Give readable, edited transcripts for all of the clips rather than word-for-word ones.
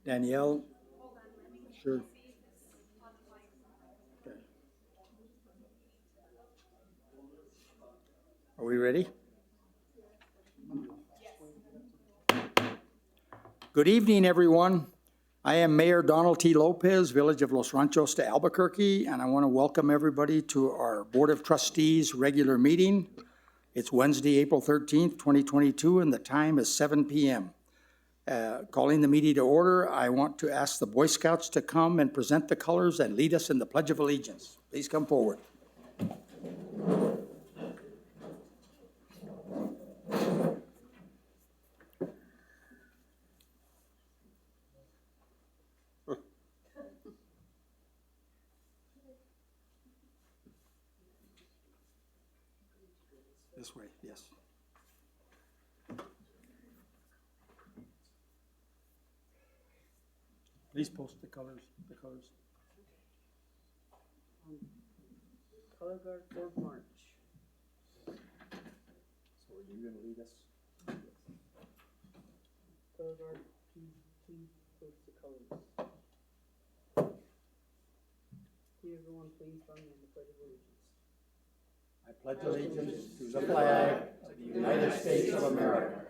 Danielle? Sure. Okay. Are we ready? Good evening, everyone. I am Mayor Donald T. Lopez, Village of Los Ranchos de Albuquerque, and I want to welcome everybody to our Board of Trustees regular meeting. It's Wednesday, April 13th, 2022, and the time is 7 p.m. Calling the meeting to order, I want to ask the Boy Scouts to come and present the colors and lead us in the Pledge of Allegiance. Please come forward. This way, yes. Please post the colors. Color guard for March. So are you going to lead us? Color guard, please post the colors. Can everyone please join me in the Pledge of Allegiance? I pledge allegiance to the flag of the United States of America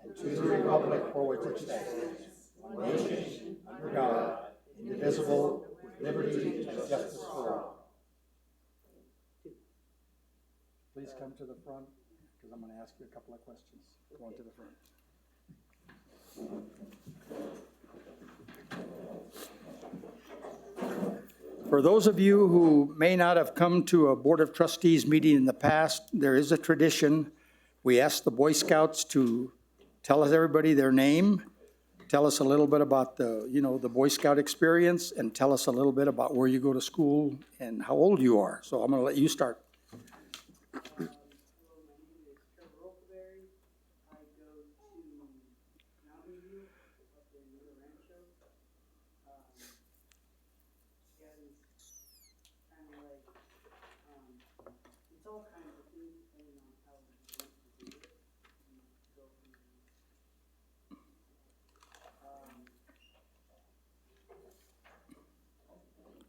and to the republic for which it stands, one nation, under God, indivisible, with liberty and justice for all. Please come to the front, because I'm going to ask you a couple of questions. Go on to the front. For those of you who may not have come to a Board of Trustees meeting in the past, there is a tradition. We ask the Boy Scouts to tell us everybody their name, tell us a little bit about the Boy Scout experience, and tell us a little bit about where you go to school and how old you are. So I'm going to let you start.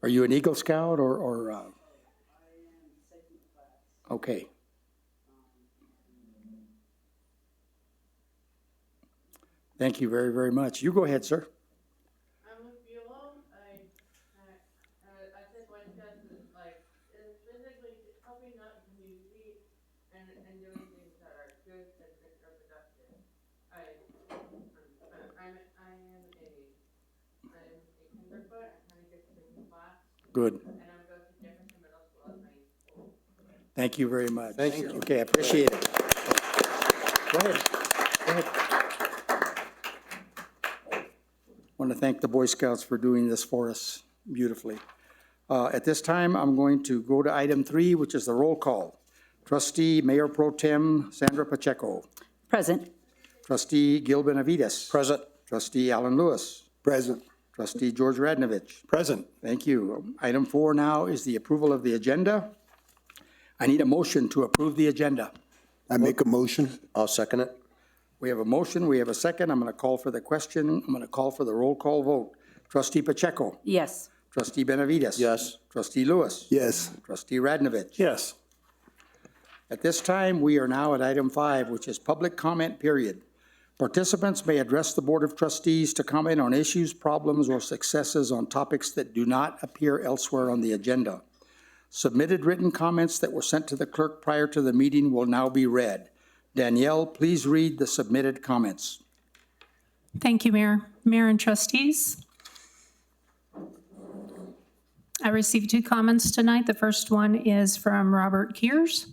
Are you an Eagle Scout or I am second class. Okay. Thank you very, very much. You go ahead, sir. I'm with Bulow. I think Boy Scouts is physically helping out the community and doing things that are good and are productive. I am a kindergarten. I kind of get to class. Good. And I'm going to Jefferson Middle School as my school. Thank you very much. Thank you. Okay, I appreciate it. Go ahead. Go ahead. I want to thank the Boy Scouts for doing this for us beautifully. At this time, I'm going to go to item 3, which is the roll call. Trustee Mayor Pro Tem Sandra Pacheco. Present. Trustee Gil Benavides. Present. Trustee Alan Lewis. Present. Trustee George Radnovich. Present. Thank you. Item 4 now is the approval of the agenda. I need a motion to approve the agenda. I make a motion. I'll second it. We have a motion, we have a second. I'm going to call for the question. I'm going to call for the roll call vote. Trustee Pacheco. Yes. Trustee Benavides. Yes. Trustee Lewis. Yes. Trustee Radnovich. Yes. At this time, we are now at item 5, which is public comment period. Participants may address the Board of Trustees to comment on issues, problems, or successes on topics that do not appear elsewhere on the agenda. Submitted written comments that were sent to the clerk prior to the meeting will now be read. Danielle, please read the submitted comments. Thank you, Mayor. Mayor and trustees. I received 2 comments tonight. The first one is from Robert Kears,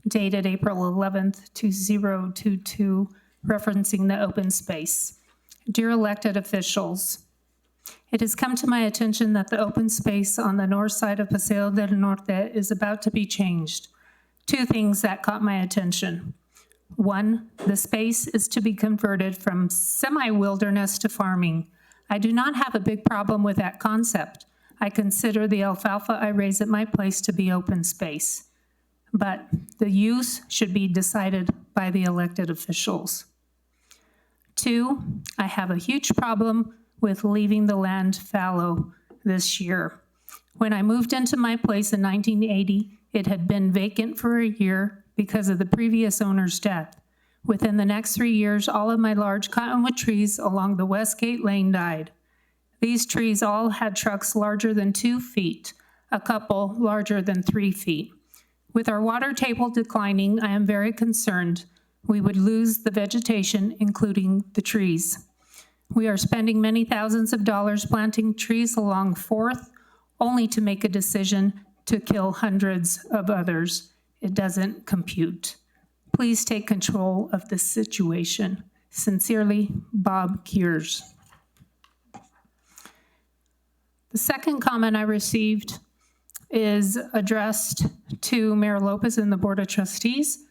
dated April 11th, 2022, referencing the open space. Dear elected officials, it has come to my attention that the open space on the north side of Paseo del Norte is about to be changed. 2 things that caught my attention. 1, the space is to be converted from semi-wilderness to farming. I do not have a big problem with that concept. I consider the alfalfa I raise at my place to be open space, but the use should be decided by the elected officials. 2, I have a huge problem with leaving the land fallow this year. When I moved into my place in 1980, it had been vacant for a year because of the previous owner's death. Within the next 3 years, all of my large cottonwood trees along the Westgate Lane died. These trees all had trucks larger than 2 feet, a couple larger than 3 feet. With our water table declining, I am very concerned we would lose the vegetation, including the trees. We are spending many thousands of dollars planting trees along 4th, only to make a decision to kill hundreds of others. It doesn't compute. Please take control of this situation. Sincerely, Bob Kears. The second comment I received is addressed to Mayor Lopez and the Board of Trustees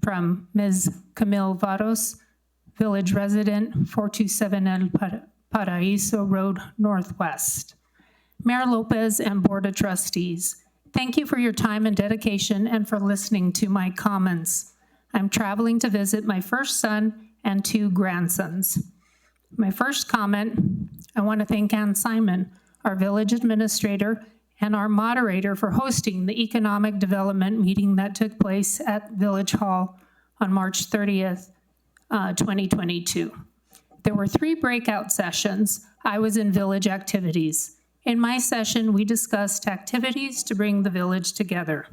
from Ms. Camille Varos, village resident, 427 El Paraíso Road Northwest. Mayor Lopez and Board of Trustees, thank you for your time and dedication and for listening to my comments. I'm traveling to visit my first son and 2 grandsons. My first comment, I want to thank Ann Simon, our village administrator, and our moderator for hosting the economic development meeting that took place at Village Hall on March 30th, 2022. There were 3 breakout sessions. I was in village activities. In my session, we discussed activities to bring the village together.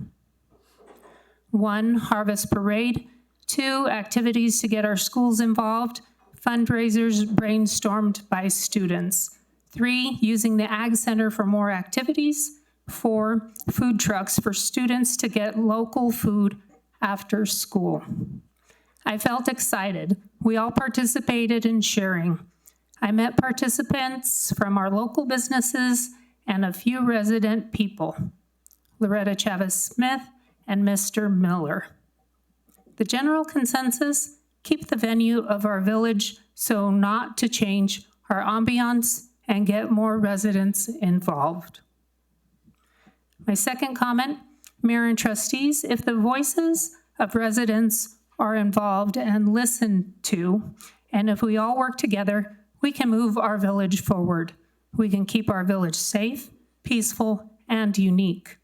1, harvest parade. 2, activities to get our schools involved. Fundraisers brainstormed by students. 3, using the Ag Center for more activities. 4, food trucks for students to get local food after school. I felt excited. We all participated in sharing. I met participants from our local businesses and a few resident people, Loretta Chavez Smith and Mr. Miller. The general consensus, keep the venue of our village so not to change our ambiance and get more residents involved. My second comment, Mayor and Trustees, if the voices of residents are involved and listened to, and if we all work together, we can move our village forward. We can keep our village safe, peaceful, and unique.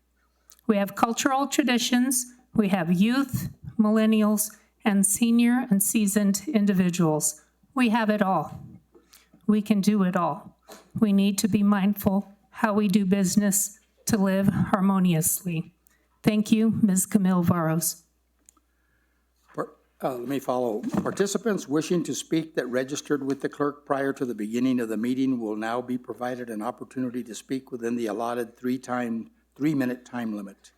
We have cultural traditions, we have youth, millennials, and senior and seasoned individuals. We have it all. We can do it all. We need to be mindful how we do business to live harmoniously. Thank you, Ms. Camille Varos. Let me follow. Participants wishing to speak that registered with the clerk prior to the beginning of the meeting will now be provided an opportunity to speak within the allotted 3-minute time limit.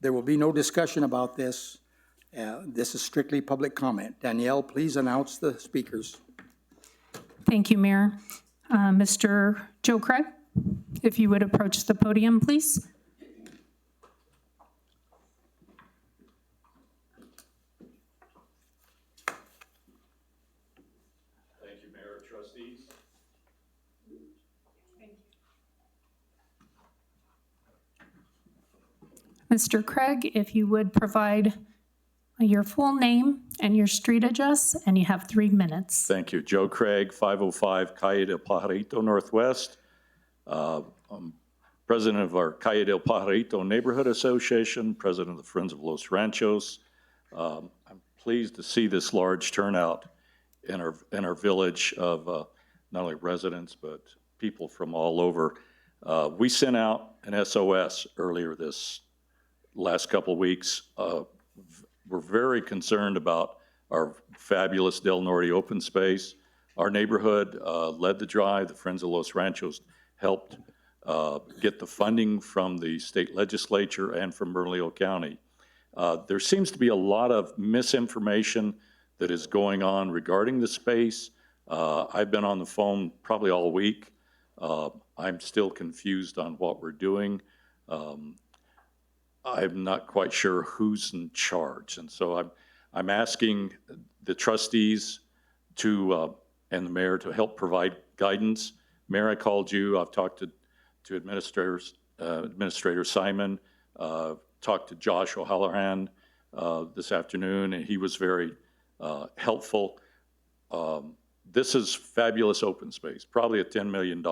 There will be no discussion about this. This is strictly public comment. Danielle, please announce the speakers. Thank you, Mayor. Mr. Joe Craig, if you would approach the podium, please. Thank you, Mayor, Trustees. Mr. Craig, if you would provide your full name and your street address, and you have 3 minutes. Thank you. Joe Craig, 505 Calle del Pajarito Northwest. I'm president of our Calle del Pajarito Neighborhood Association, president of the Friends of Los Ranchos. I'm pleased to see this large turnout in our village of not only residents, but people from all over. We sent out an SOS earlier this last couple of weeks. We're very concerned about our fabulous Del Norte open space. Our neighborhood led the drive. The Friends of Los Ranchos helped get the funding from the state legislature and from Bernalillo County. There seems to be a lot of misinformation that is going on regarding the space. I've been on the phone probably all week. I'm still confused on what we're doing. I'm not quite sure who's in charge. And so I'm asking the trustees to, and the mayor to help provide guidance. Mayor, I called you. I've talked to Administrator Simon, talked to Josh O'Halloran this afternoon, and he was very helpful. This is fabulous open space, probably a $10 million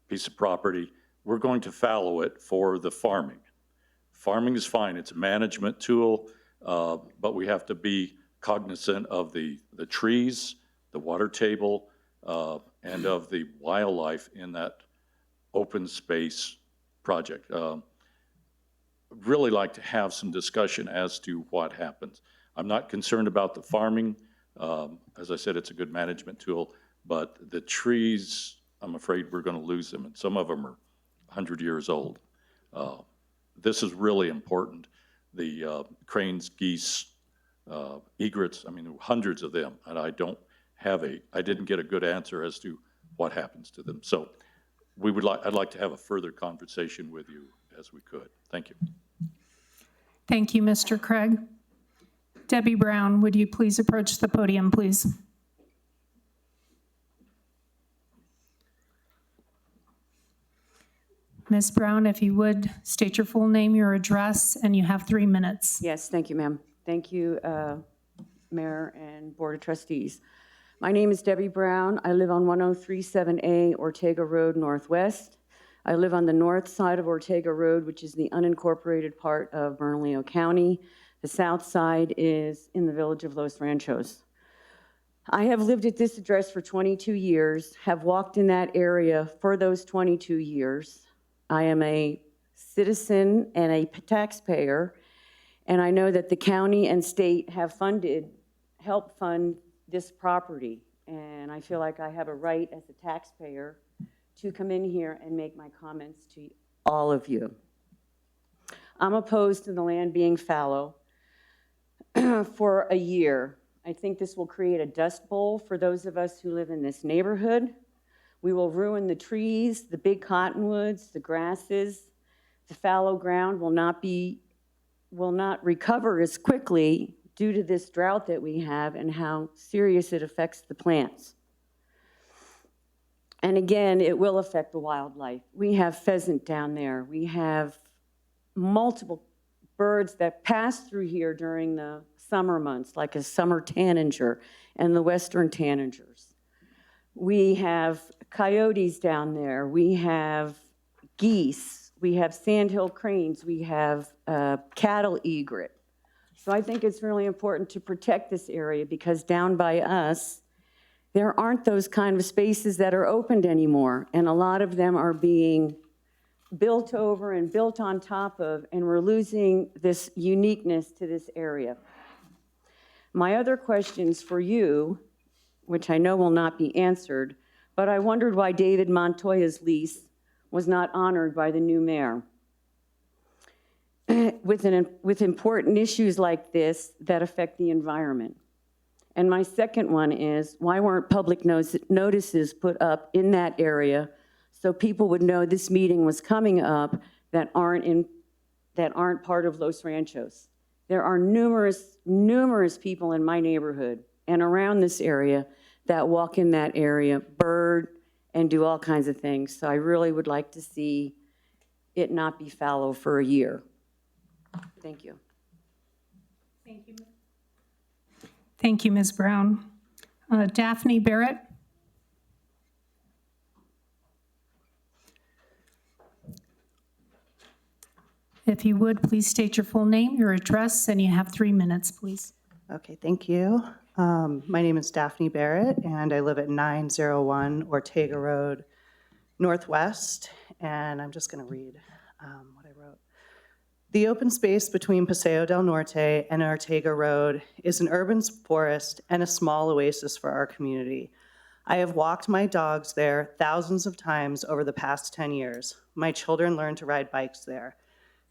piece of property. We're going to fallow it for the farming. Farming is fine, it's a management tool, but we have to be cognizant of the trees, the water table, and of the wildlife in that open space project. Really like to have some discussion as to what happens. I'm not concerned about the farming. As I said, it's a good management tool, but the trees, I'm afraid we're going to lose them, and some of them are 100 years old. This is really important. The cranes, geese, egrets, I mean, hundreds of them, and I didn't get a good answer as to what happens to them. So I'd like to have a further conversation with you as we could. Thank you. Thank you, Mr. Craig. Debbie Brown, would you please approach the podium, please? Ms. Brown, if you would, state your full name, your address, and you have 3 minutes. Yes, thank you, ma'am. Thank you, Mayor and Board of Trustees. My name is Debbie Brown. I live on 1037A Ortega Road Northwest. I live on the north side of Ortega Road, which is the unincorporated part of Bernalillo County. The south side is in the village of Los Ranchos. I have lived at this address for 22 years, have walked in that area for those 22 years. I am a citizen and a taxpayer, and I know that the county and state have helped fund this property, and I feel like I have a right as a taxpayer to come in here and make my comments to all of you. I'm opposed to the land being fallow for a year. I think this will create a dust bowl for those of us who live in this neighborhood. We will ruin the trees, the big cottonwoods, the grasses. The fallow ground will not recover as quickly due to this drought that we have and how serious it affects the plants. And again, it will affect the wildlife. We have pheasant down there. We have multiple birds that pass through here during the summer months, like a summer tanager and the western tanagers. We have coyotes down there. We have geese. We have sandhill cranes. We have cattle egret. So I think it's really important to protect this area because down by us, there aren't those kind of spaces that are opened anymore. And a lot of them are being built over and built on top of, and we're losing this uniqueness to this area. My other questions for you, which I know will not be answered, but I wondered why David Montoya's lease was not honored by the new mayor. With important issues like this that affect the environment. And my second one is, why weren't public notices put up in that area so people would know this meeting was coming up that aren't part of Los Ranchos? There are numerous people in my neighborhood and around this area that walk in that area, bird, and do all kinds of things. So I really would like to see it not be fallow for a year. Thank you. Thank you. Thank you, Ms. Brown. Daphne Barrett. If you would, please state your full name, your address, and you have 3 minutes, please. Okay, thank you. My name is Daphne Barrett, and I live at 901 Ortega Road Northwest, and I'm just going to read what I wrote. The open space between Paseo del Norte and Ortega Road is an urban forest and a small oasis for our community. I have walked my dogs there thousands of times over the past 10 years. My children learned to ride bikes there.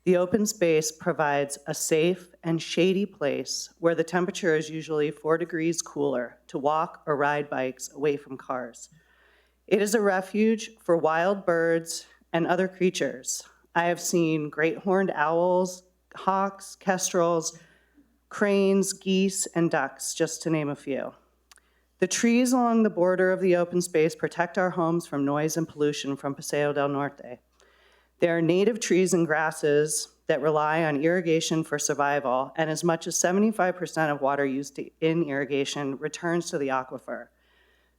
The open space provides a safe and shady place where the temperature is usually 4 degrees cooler to walk or ride bikes away from cars. It is a refuge for wild birds and other creatures. I have seen great horned owls, hawks, kestrels, cranes, geese, and ducks, just to name a few. The trees along the border of the open space protect our homes from noise and pollution from Paseo del Norte. They are native trees and grasses that rely on irrigation for survival, and as much as 75% of water used in irrigation returns to the aquifer.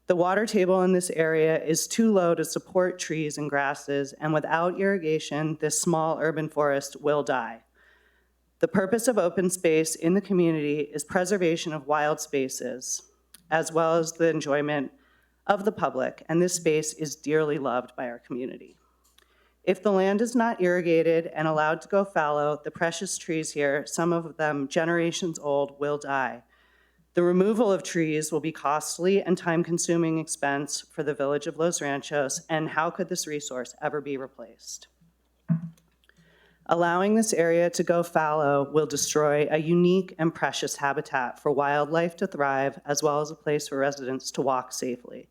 The water table in this area is too low to support trees and grasses, and without irrigation, this small urban forest will die. The purpose of open space in the community is preservation of wild spaces, as well as the enjoyment of the public, and this space is dearly loved by our community. If the land is not irrigated and allowed to go fallow, the precious trees here, some of them generations old, will die. The removal of trees will be costly and time-consuming expense for the village of Los Ranchos, and how could this resource ever be replaced? Allowing this area to go fallow will destroy a unique and precious habitat for wildlife to thrive, as well as a place for residents to walk safely.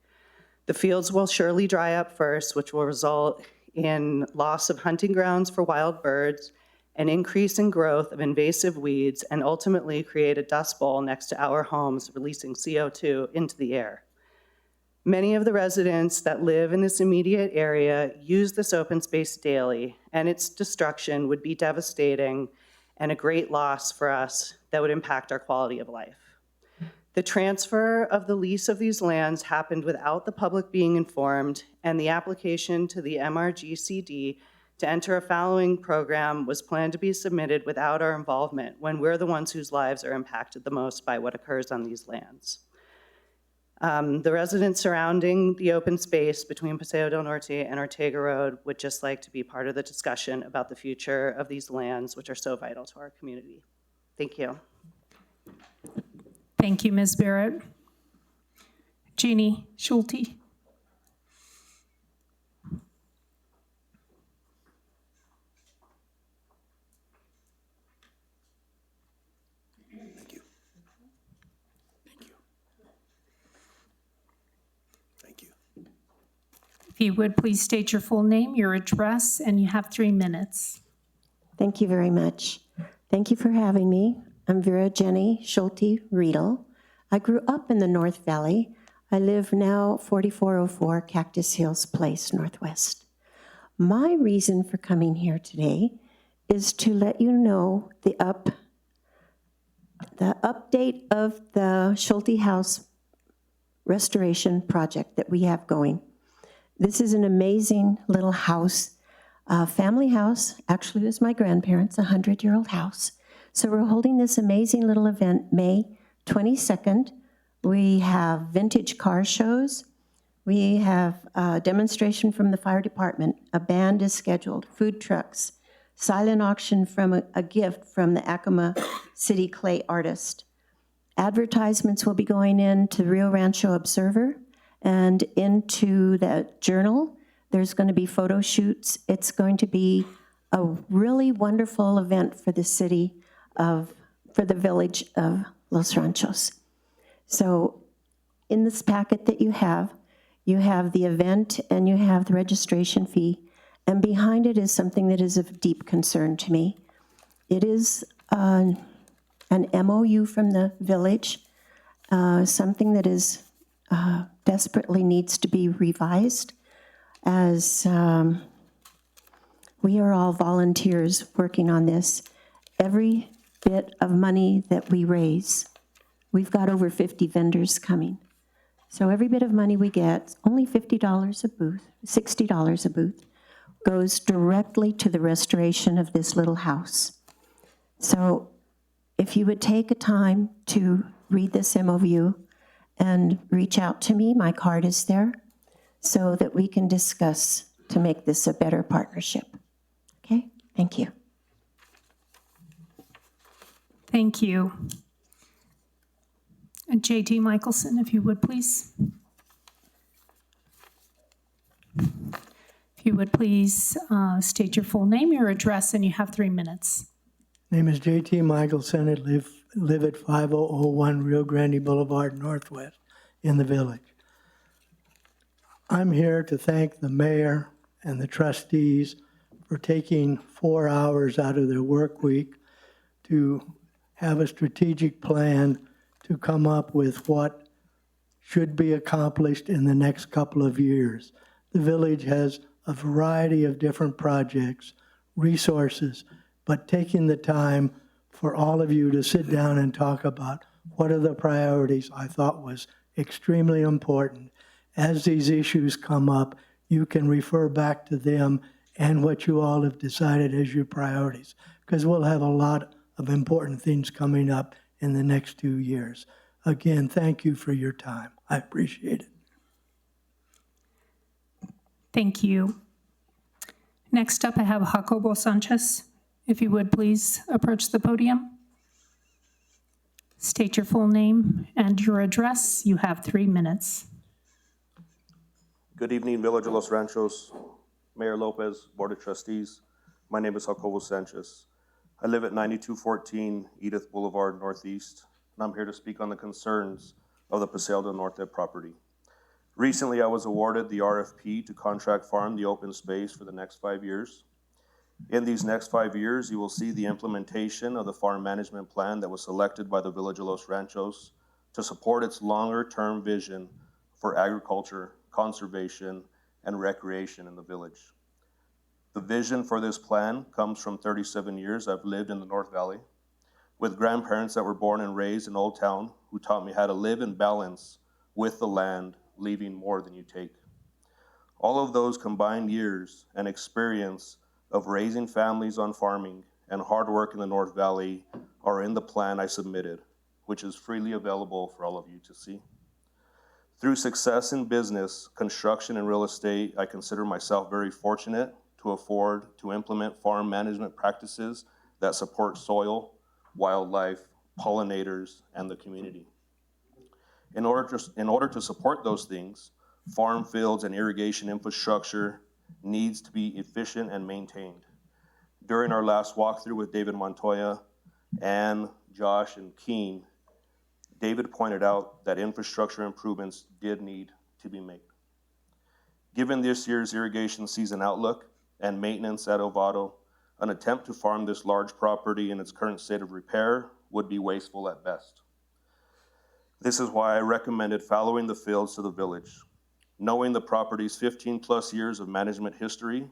The fields will surely dry up first, which will result in loss of hunting grounds for wild birds, an increase in growth of invasive weeds, and ultimately create a dust bowl next to our homes, releasing CO2 into the air. Many of the residents that live in this immediate area use this open space daily, and its destruction would be devastating and a great loss for us that would impact our quality of life. The transfer of the lease of these lands happened without the public being informed, and the application to the MRGCD to enter a fallowing program was planned to be submitted without our involvement, when we're the ones whose lives are impacted the most by what occurs on these lands. The residents surrounding the open space between Paseo del Norte and Ortega Road would just like to be part of the discussion about the future of these lands, which are so vital to our community. Thank you. Thank you, Ms. Barrett. Jeannie Schulte. Thank you. Thank you. Thank you. If you would, please state your full name, your address, and you have 3 minutes. Thank you very much. Thank you for having me. I'm Vera Jenny Schulte Riedel. I grew up in the North Valley. I live now 4404 Cactus Hills Place, Northwest. My reason for coming here today is to let you know the update of the Schulte House restoration project that we have going. This is an amazing little house, family house. Actually, it was my grandparents' 100-year-old house. So we're holding this amazing little event May 22nd. We have vintage car shows. We have a demonstration from the fire department. A band is scheduled, food trucks, silent auction from a gift from the Acoma City clay artist. Advertisements will be going into the Rio Rancho Observer and into the Journal. There's going to be photo shoots. It's going to be a really wonderful event for the for the village of Los Ranchos. So in this packet that you have the event and you have the registration fee, and behind it is something that is of deep concern to me. It is an MOU from the village, something that is desperately needs to be revised, as we are all volunteers working on this. Every bit of money that we raise, we've got over 50 vendors coming. So every bit of money we get, only $50 a booth, $60 a booth, goes directly to the restoration of this little house. So if you would take a time to read this MOU and reach out to me, my card is there, so that we can discuss to make this a better partnership. Okay, thank you. Thank you. And J.T. Michelson, if you would, please. If you would please state your full name, your address, and you have 3 minutes. Name is J.T. Michelson. I live at 5001 Rio Grande Boulevard Northwest in the village. I'm here to thank the mayor and the trustees for taking 4 hours out of their work week to have a strategic plan to come up with what should be accomplished in the next couple of years. The village has a variety of different projects, resources, but taking the time for all of you to sit down and talk about what are the priorities, I thought was extremely important. As these issues come up, you can refer back to them and what you all have decided as your priorities, because we'll have a lot of important things coming up in the next 2 years. Again, thank you for your time. I appreciate it. Thank you. Next up, I have Jacobo Sanchez. If you would please approach the podium. State your full name and your address. You have 3 minutes. Good evening, Village of Los Ranchos, Mayor Lopez, Board of Trustees. My name is Jacobo Sanchez. I live at 9214 Edith Boulevard Northeast, and I'm here to speak on the concerns of the Paseo del Norte property. Recently, I was awarded the RFP to contract farm the open space for the next 5 years. In these next 5 years, you will see the implementation of the farm management plan that was selected by the Village of Los Ranchos to support its longer-term vision for agriculture, conservation, and recreation in the village. The vision for this plan comes from 37 years I've lived in the North Valley with grandparents that were born and raised in Old Town who taught me how to live in balance with the land, leaving more than you take. All of those combined years and experience of raising families on farming and hard work in the North Valley are in the plan I submitted, which is freely available for all of you to see. Through success in business, construction, and real estate, I consider myself very fortunate to afford to implement farm management practices that support soil, wildlife, pollinators, and the community. In order to support those things, farm fields and irrigation infrastructure needs to be efficient and maintained. During our last walkthrough with David Montoya, Ann, Josh, and Keen, David pointed out that infrastructure improvements did need to be made. Given this year's irrigation season outlook and maintenance at Ovado, an attempt to farm this large property in its current state of repair would be wasteful at best. This is why I recommended fallowing the fields to the village. Knowing the property's 15+ years of management history,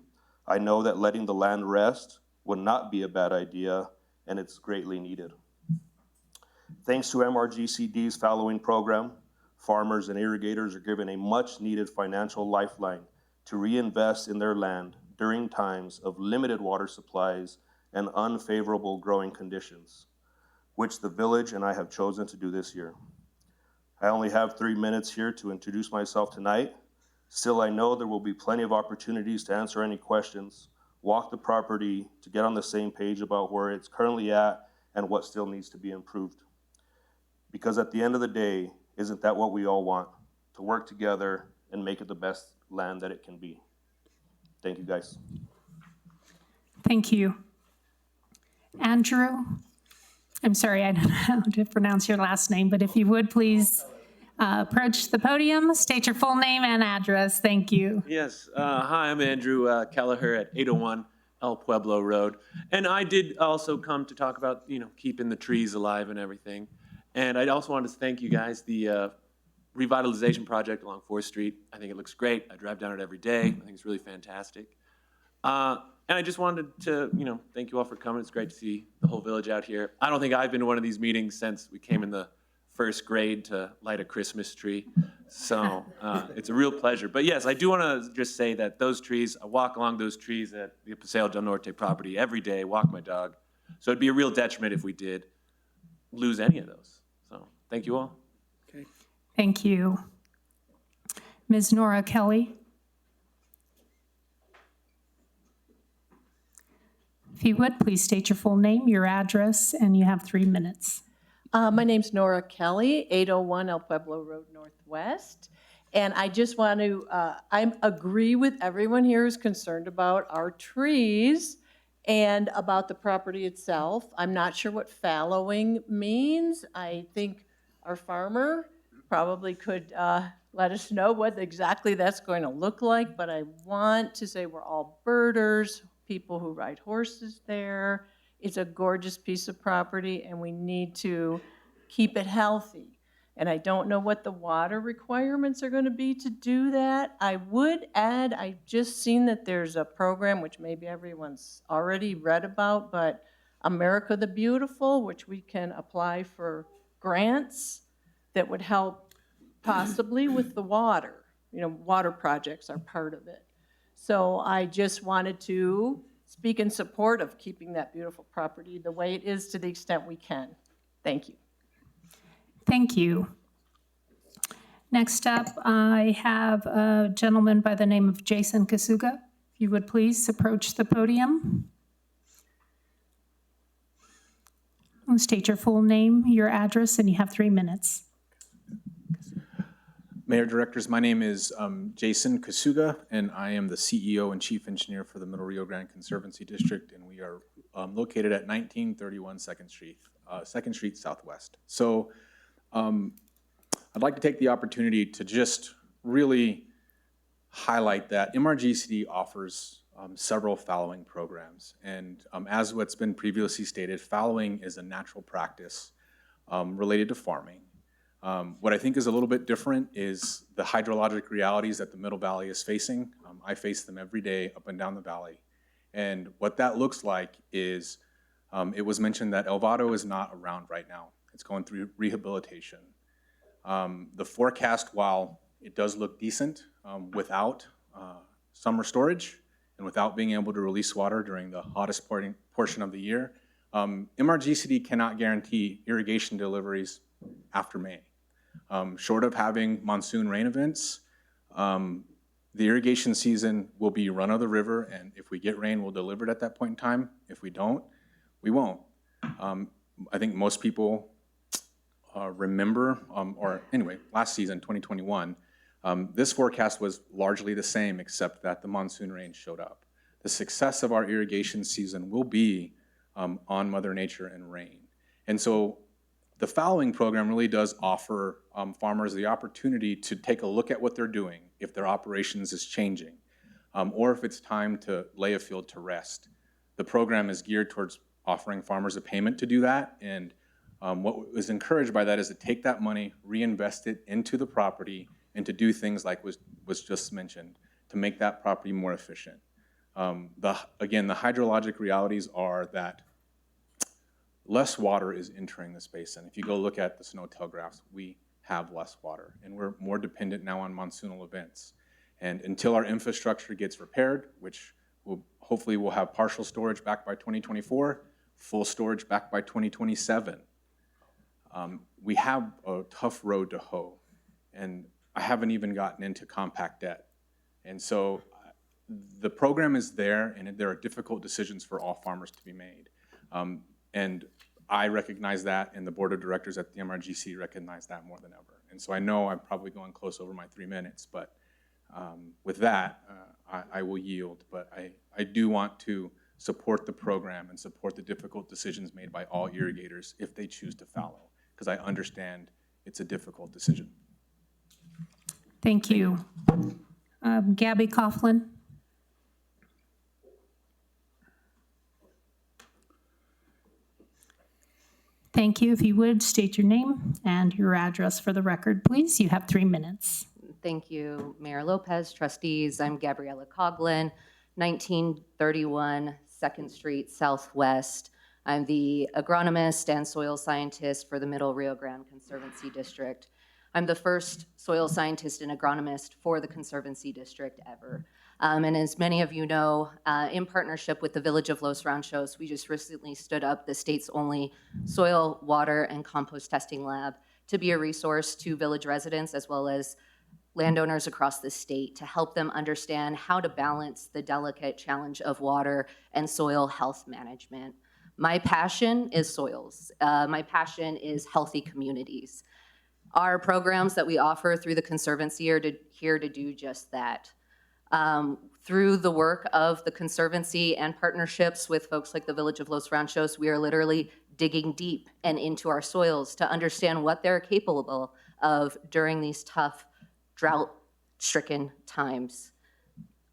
I know that letting the land rest would not be a bad idea, and it's greatly needed. Thanks to MRGCD's fallowing program, farmers and irrigators are given a much-needed financial lifeline to reinvest in their land during times of limited water supplies and unfavorable growing conditions, which the village and I have chosen to do this year. I only have 3 minutes here to introduce myself tonight. Still, I know there will be plenty of opportunities to answer any questions, walk the property to get on the same page about where it's currently at and what still needs to be improved. Because at the end of the day, isn't that what we all want? To work together and make it the best land that it can be. Thank you, guys. Thank you. Andrew, I'm sorry, I don't know how to pronounce your last name, but if you would please approach the podium, state your full name and address. Thank you. Yes. Hi, I'm Andrew Kelleher at 801 El Pueblo Road. And I did also come to talk about, keeping the trees alive and everything. And I also wanted to thank you guys, the revitalization project along 4th Street. I think it looks great. I drive down it every day. I think it's really fantastic. And I just wanted to, thank you all for coming. It's great to see the whole village out here. I don't think I've been to one of these meetings since we came in the 1st grade to light a Christmas tree. So it's a real pleasure. But yes, I do want to just say that those trees, I walk along those trees at the Paseo del Norte property every day, walk my dog. So it'd be a real detriment if we did lose any of those. So thank you all. Okay. Thank you. Ms. Nora Kelly. If you would, please state your full name, your address, and you have 3 minutes. My name's Nora Kelly, 801 El Pueblo Road Northwest. And I just want to, I agree with everyone here who's concerned about our trees and about the property itself. I'm not sure what fallowing means. I think our farmer probably could let us know what exactly that's going to look like. But I want to say we're all birders, people who ride horses there. It's a gorgeous piece of property, and we need to keep it healthy. And I don't know what the water requirements are going to be to do that. I would add, I've just seen that there's a program, which maybe everyone's already read about, but America the Beautiful, which we can apply for grants that would help possibly with the water. You know, water projects are part of it. So I just wanted to speak in support of keeping that beautiful property the way it is to the extent we can. Thank you. Thank you. Next up, I have a gentleman by the name of Jason Kasuga. If you would please approach the podium. And state your full name, your address, and you have 3 minutes. Mayor, directors, my name is Jason Kasuga, and I am the CEO and Chief Engineer for the Middle Rio Grande Conservancy District, and we are located at 1931 2nd Street Southwest. So I'd like to take the opportunity to just really highlight that MRGCD offers several fallowing programs. And as what's been previously stated, fallowing is a natural practice related to farming. What I think is a little bit different is the hydrologic realities that the Middle Valley is facing. I face them every day up and down the valley. And what that looks like is, it was mentioned that El Vado is not around right now. It's going through rehabilitation. The forecast, while it does look decent without summer storage and without being able to release water during the hottest portion of the year, MRGCD cannot guarantee irrigation deliveries after May. Short of having monsoon rain events, the irrigation season will be run of the river, and if we get rain, we'll deliver it at that point in time. If we don't, we won't. I think most people remember, or anyway, last season, 2021, this forecast was largely the same, except that the monsoon rain showed up. The success of our irrigation season will be on Mother Nature and rain. And so the fallowing program really does offer farmers the opportunity to take a look at what they're doing, if their operations is changing, or if it's time to lay a field to rest. The program is geared towards offering farmers a payment to do that, and what was encouraged by that is to take that money, reinvest it into the property, and to do things like was just mentioned, to make that property more efficient. Again, the hydrologic realities are that less water is entering this basin. If you go look at the snow telegraphs, we have less water, and we're more dependent now on monsoonal events. And until our infrastructure gets repaired, which hopefully we'll have partial storage back by 2024, full storage back by 2027, we have a tough road to hoe. And I haven't even gotten into compact debt. And so the program is there, and there are difficult decisions for all farmers to be made. And I recognize that, and the board of directors at the MRGC recognize that more than ever. And so I know I'm probably going close over my 3 minutes, but with that, I will yield. But I do want to support the program and support the difficult decisions made by all irrigators if they choose to fallow, because I understand it's a difficult decision. Thank you. Gabby Coughlin. Thank you. If you would, state your name and your address for the record, please. You have 3 minutes. Thank you, Mayor Lopez, trustees. I'm Gabriella Coughlin, 1931 2nd Street Southwest. I'm the agronomist and soil scientist for the Middle Rio Grande Conservancy District. I'm the first soil scientist and agronomist for the Conservancy District ever. And as many of you know, in partnership with the Village of Los Ranchos, we just recently stood up the state's only soil, water, and compost testing lab to be a resource to village residents as well as landowners across the state to help them understand how to balance the delicate challenge of water and soil health management. My passion is soils. My passion is healthy communities. Our programs that we offer through the Conservancy are here to do just that. Through the work of the Conservancy and partnerships with folks like the Village of Los Ranchos, we are literally digging deep and into our soils to understand what they're capable of during these tough, drought-stricken times.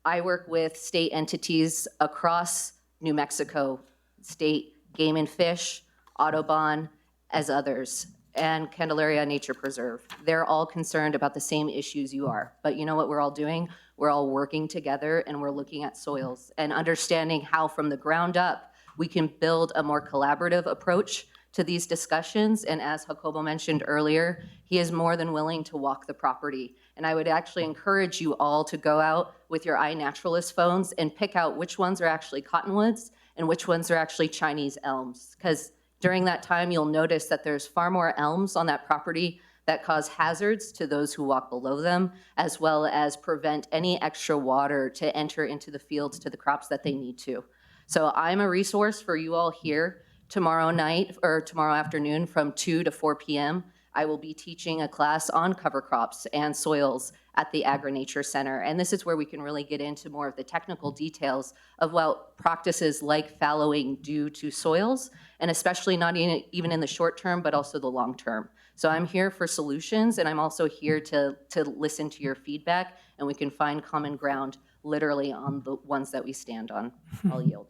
I work with state entities across New Mexico, State Game and Fish, Audubon, as others. and Candelaria Nature Preserve. They're all concerned about the same issues you are. But you know what we're all doing? We're all working together and we're looking at soils and understanding how from the ground up we can build a more collaborative approach to these discussions. And as Jacobo mentioned earlier, he is more than willing to walk the property. And I would actually encourage you all to go out with your iNaturalist phones and pick out which ones are actually cottonwoods and which ones are actually Chinese elms. Because during that time, you'll notice that there's far more elms on that property that cause hazards to those who walk below them, as well as prevent any extra water to enter into the fields to the crops that they need to. So I'm a resource for you all here tomorrow night or tomorrow afternoon from 2 to 4 p.m. I will be teaching a class on cover crops and soils at the Agri-Nature Center. And this is where we can really get into more of the technical details of what practices like fallowing do to soils, and especially not even in the short term, but also the long term. So I'm here for solutions, and I'm also here to listen to your feedback, and we can find common ground literally on the ones that we stand on. I'll yield.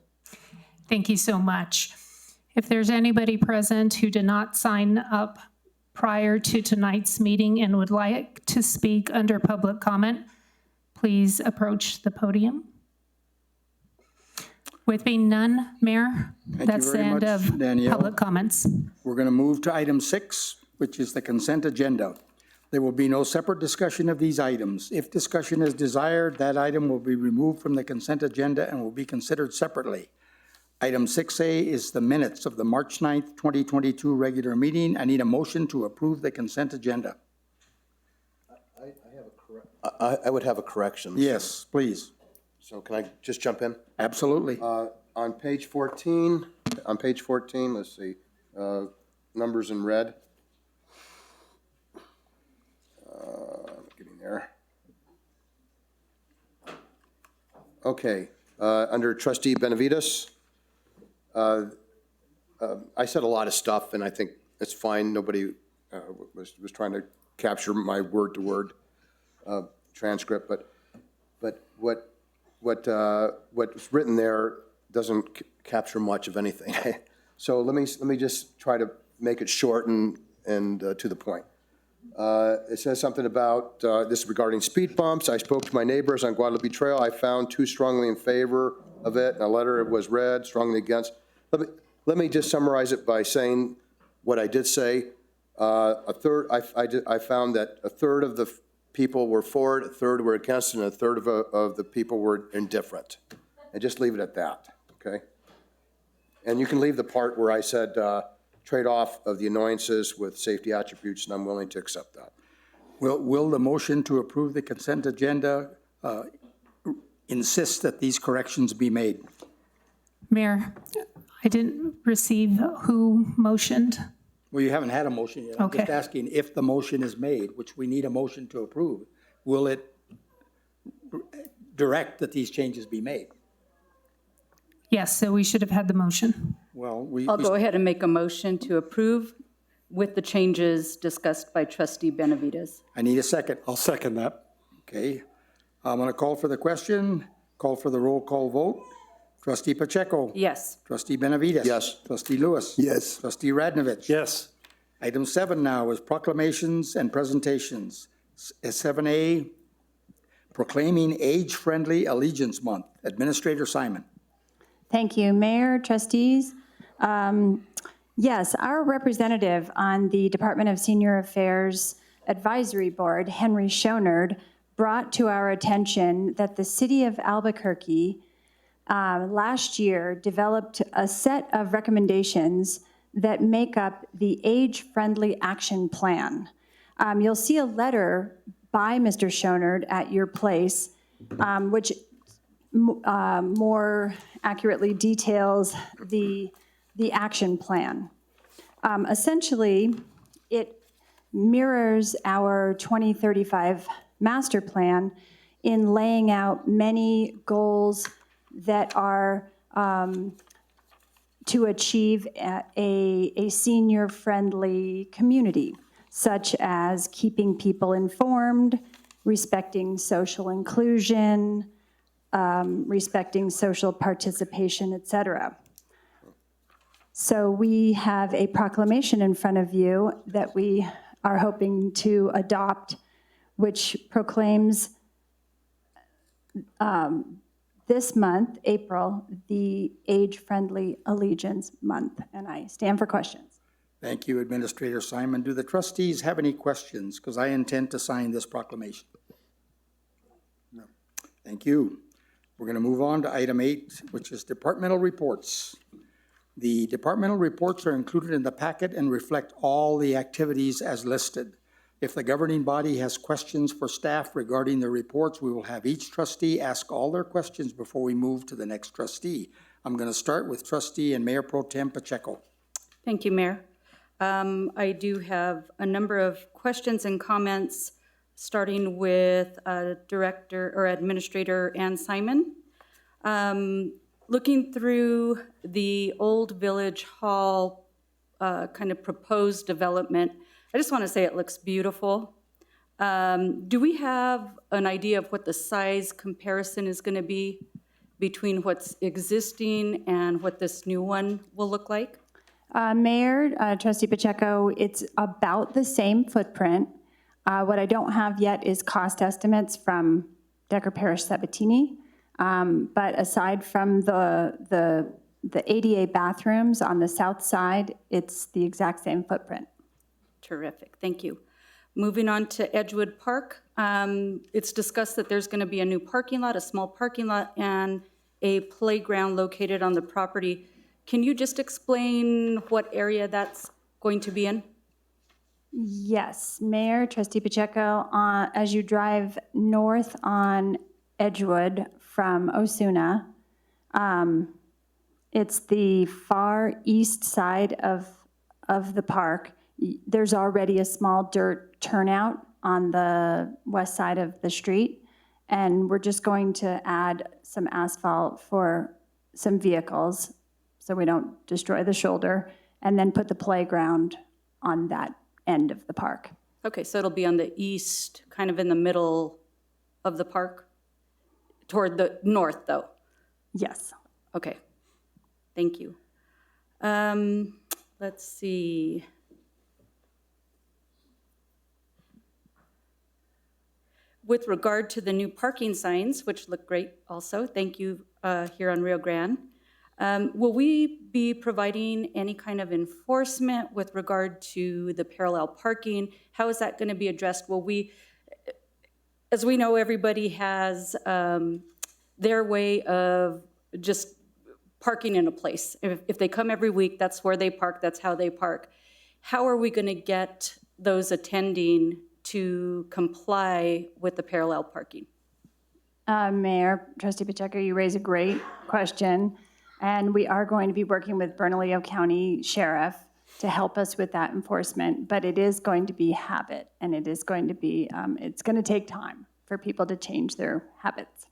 Thank you so much. If there's anybody present who did not sign up prior to tonight's meeting and would like to speak under public comment, please approach the podium. With being none, Mayor, that's the end of public comments. We're going to move to item 6, which is the consent agenda. There will be no separate discussion of these items. If discussion is desired, that item will be removed from the consent agenda and will be considered separately. Item 6A is the minutes of the March 9th, 2022 regular meeting. I need a motion to approve the consent agenda. I would have a correction. Yes, please. So can I just jump in? Absolutely. On page 14, let's see, numbers in red. Getting there. Okay, under Trustee Benavides, I said a lot of stuff, and I think it's fine. Nobody was trying to capture my word-to-word transcript, but what's written there doesn't capture much of anything. So let me just try to make it short and to the point. It says something about this regarding speed bumps. I spoke to my neighbors on Guadalupe Trail. I found 2 strongly in favor of it, and a letter was read strongly against. Let me just summarize it by saying what I did say. I found that a third of the people were for it, a third were against it, and a third of the people were indifferent. And just leave it at that, okay? And you can leave the part where I said trade-off of the annoyances with safety attributes, and I'm willing to accept that. Will the motion to approve the consent agenda insist that these corrections be made? Mayor, I didn't receive who motioned. Well, you haven't had a motion yet. I'm Okay. just asking if the motion is made, which we need a motion to approve, will it direct that these changes be made? Yes, so we should have had the motion. Well, I'll go ahead and make a motion to approve with the changes discussed by Trustee Benavides. I need a second. I'll second that. Okay. I'm going to call for the question, call for the roll call vote. Trustee Pacheco. Yes. Trustee Benavides. Yes. Trustee Lewis. Yes. Trustee Radnovich. Yes. Item 7 now is proclamations and presentations. 7A, proclaiming Age-Friendly Allegiance Month. Administrator Simon. Thank you, Mayor, trustees. Yes, our representative on the Department of Senior Affairs Advisory Board, Henry Schonard, brought to our attention that the city of Albuquerque last year developed a set of recommendations that make up the Age-Friendly Action Plan. You'll see a letter by Mr. Schonard at your place, which more accurately details the action plan. Essentially, it mirrors our 2035 master plan in laying out many goals that are to achieve a senior-friendly community, such as keeping people informed, respecting social inclusion, respecting social participation, et cetera. So we have a proclamation in front of you that we are hoping to adopt, which proclaims this month, April, the Age-Friendly Allegiance Month. And I stand for questions. Thank you, Administrator Simon. Do the trustees have any questions? Because I intend to sign this proclamation. No. Thank you. We're going to move on to item 8, which is departmental reports. The departmental reports are included in the packet and reflect all the activities as listed. If the governing body has questions for staff regarding the reports, we will have each trustee ask all their questions before we move to the next trustee. I'm going to start with Trustee and Mayor Pro Tem Pacheco. Thank you, Mayor. I do have a number of questions and comments, starting with Director or Administrator Ann Simon. Looking through the old Village Hall kind of proposed development, I just want to say it looks beautiful. Do we have an idea of what the size comparison is going to be between what's existing and what this new one will look like? Mayor, Trustee Pacheco, it's about the same footprint. What I don't have yet is cost estimates from Decker Parish Sabatini. But aside from the ADA bathrooms on the south side, it's the exact same footprint. Terrific, thank you. Moving on to Edgewood Park, it's discussed that there's going to be a new parking lot, a small parking lot, and a playground located on the property. Can you just explain what area that's going to be in? Yes, Mayor, Trustee Pacheco, as you drive north on Edgewood from Osuna, it's the far east side of the park. There's already a small dirt turnout on the west side of the street, and we're just going to add some asphalt for some vehicles so we don't destroy the shoulder, and then put the playground on that end of the park. Okay, so it'll be on the east, kind of in the middle of the park? Toward the north, though? Yes. Okay, thank you. Let's see. With regard to the new parking signs, which look great also, thank you here on Rio Grande, will we be providing any kind of enforcement with regard to the parallel parking? How is that going to be addressed? Will we, as we know, everybody has their way of just parking in a place. If they come every week, that's where they park, that's how they park. How are we going to get those attending to comply with the parallel parking? Mayor, Trustee Pacheco, you raise a great question. And we are going to be working with Bernalillo County Sheriff to help us with that enforcement. But it is going to be habit, and it is going to be, it's going to take time for people to change their habits.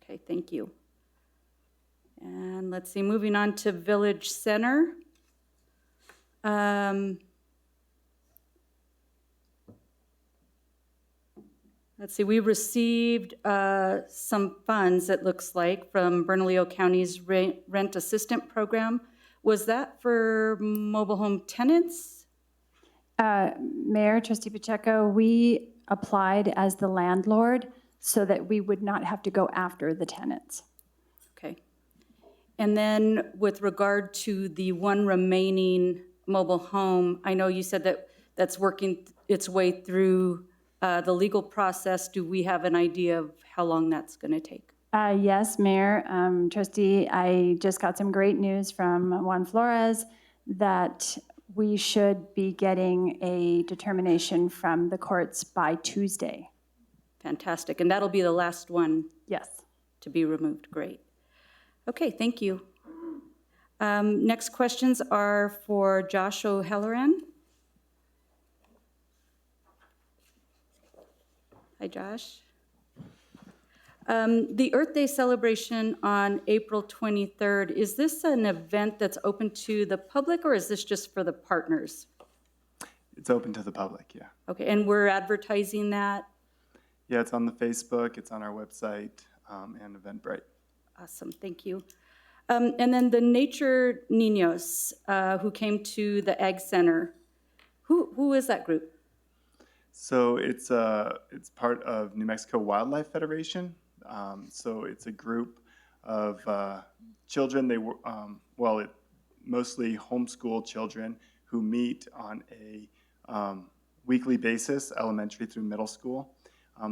Okay, thank you. And let's see, moving on to Village Center. Let's see, we received some funds, it looks like, from Bernalillo County's Rent Assistant Program. Was that for mobile home tenants? Mayor, Trustee Pacheco, we applied as the landlord so that we would not have to go after the tenants. Okay. And then with regard to the one remaining mobile home, I know you said that that's working its way through the legal process. Do we have an idea of how long that's going to take? Yes, Mayor, Trustee, I just got some great news from Juan Flores that we should be getting a determination from the courts by Tuesday. Fantastic. And that'll be the last one? Yes. To be removed. Great. Okay, thank you. Next questions are for Josh O'Halloran. Hi, Josh. The Earth Day celebration on April 23rd, is this an event that's open to the public, or is this just for the partners? It's open to the public, yeah. Okay, and we're advertising that? Yeah, it's on the Facebook, it's on our website, and Eventbrite. Awesome, thank you. And then the Nature Niños, who came to the Ag Center. Who is that group? So it's part of New Mexico Wildlife Federation. So it's a group of children. They were mostly homeschool children who meet on a weekly basis, elementary through middle school.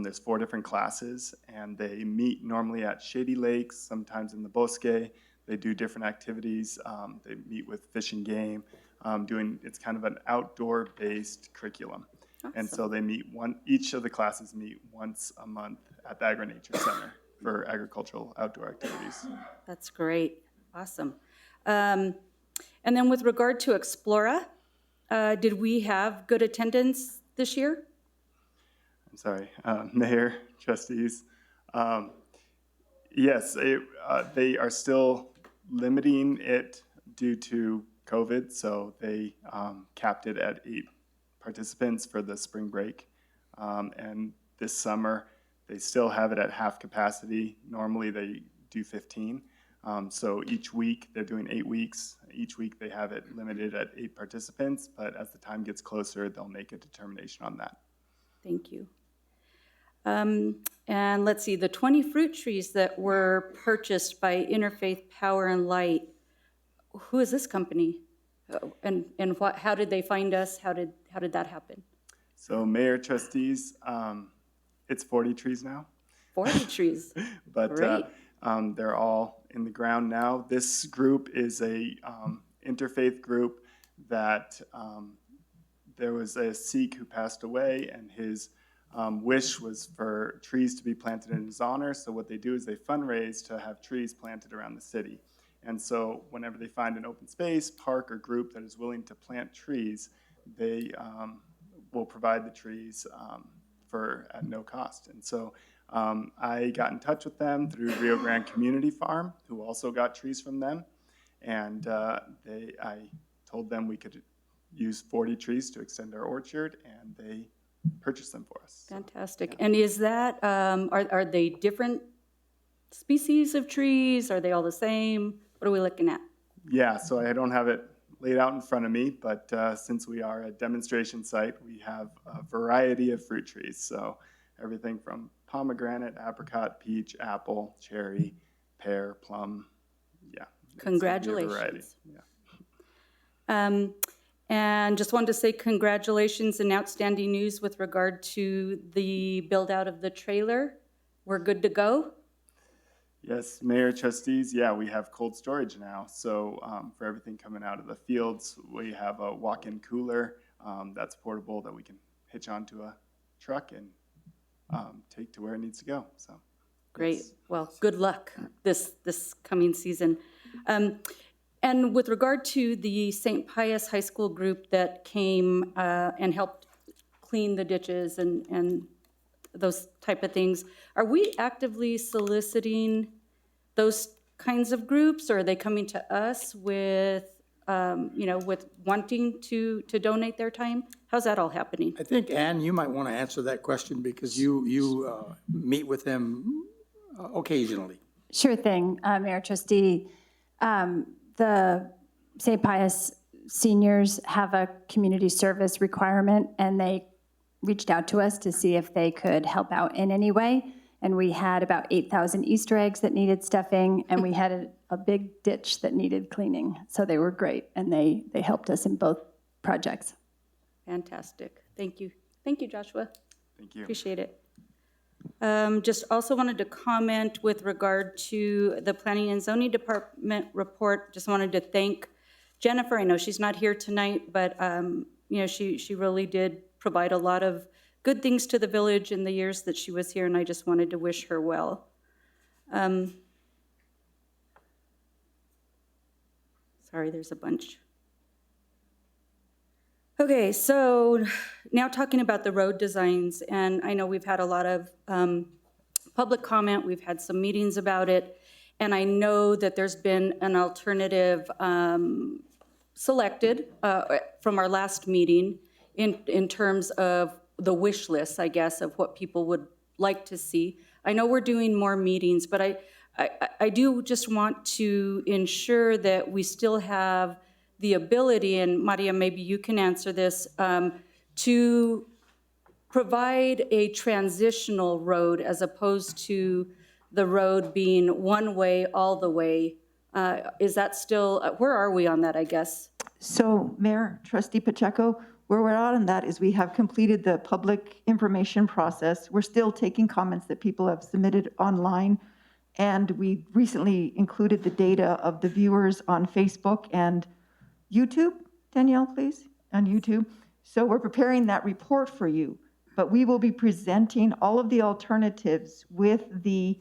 There's 4 different classes, and they meet normally at shady lakes, sometimes in the bosque. They do different activities. They meet with Fish and Game, it's kind of an outdoor-based curriculum. Awesome. And so they meet each of the classes meet once a month at the Agri-Nature Center for agricultural outdoor activities. That's great. Awesome. And then with regard to Explora, did we have good attendance this year? I'm sorry, Mayor, trustees. Yes, they are still limiting it due to COVID, so they capped it at 8 participants for the spring break. And this summer, they still have it at half capacity. Normally, they do 15. So each week, they're doing 8 weeks. Each week, they have it limited at 8 participants, but as the time gets closer, they'll make a determination on that. Thank you. And let's see, the 20 fruit trees that were purchased by Interfaith Power and Light, who is this company? And how did they find us? How did that happen? So Mayor, trustees, it's 40 trees now. 40 trees. But they're all in the ground now. This group is a interfaith group that there was a Sikh who passed away, and his wish was for trees to be planted in his honor. So what they do is they fundraise to have trees planted around the city. And so whenever they find an open space, park, or group that is willing to plant trees, they will provide the trees at no cost. And so I got in touch with them through Rio Grande Community Farm, who also got trees from them. And I told them we could use 40 trees to extend our orchard, and they purchased them for us. Fantastic. Yeah. And is that, are they different species of trees? Are they all the same? What are we looking at? Yeah, so I don't have it laid out in front of me, but since we are a demonstration site, we have a variety of fruit trees. So everything from pomegranate, apricot, peach, apple, cherry, pear, plum. Yeah. Congratulations. Yeah. And just wanted to say congratulations and outstanding news with regard to the build out of the trailer. We're good to go? Yes, Mayor, trustees, yeah, we have cold storage now. So for everything coming out of the fields, we have a walk-in cooler that's portable that we can hitch onto a truck and take to where it needs to go. So great. Well, good luck this coming season. And with regard to the St. Pius High School group that came and helped clean the ditches and those type of things, are we actively soliciting those kinds of groups, or are they coming to us with, with wanting to donate their time? How's that all happening? I think, Ann, you might want to answer that question because you meet with them occasionally. Sure thing, Mayor Trustee. The St. Pius seniors have a community service requirement, and they reached out to us to see if they could help out in any way. And we had about 8,000 Easter eggs that needed stuffing, and we had a big ditch that needed cleaning. So they were great, and they helped us in both projects. Fantastic. Thank you. Thank you, Joshua. Thank you. Appreciate it. Just also wanted to comment with regard to the Planning and Zoning Department report. Just wanted to thank Jennifer. I know she's not here tonight, but she really did provide a lot of good things to the village in the years that she was here, and I just wanted to wish her well. Sorry, there's a bunch. Okay, so now talking about the road designs, and I know we've had a lot of public comment, we've had some meetings about it, and I know that there's been an alternative selected from our last meeting in terms of the wish list, I guess, of what people would like to see. I know we're doing more meetings, but I do just want to ensure that we still have the ability, and Maria, maybe you can answer this, to provide a transitional road as opposed to the road being one way all the way. Is that still, where are we on that, I guess? So Mayor, Trustee Pacheco, where we're at on that is we have completed the public information process. We're still taking comments that people have submitted online. And we recently included the data of the viewers on Facebook and YouTube. Danielle, please, on YouTube. So we're preparing that report for you. But we will be presenting all of the alternatives with the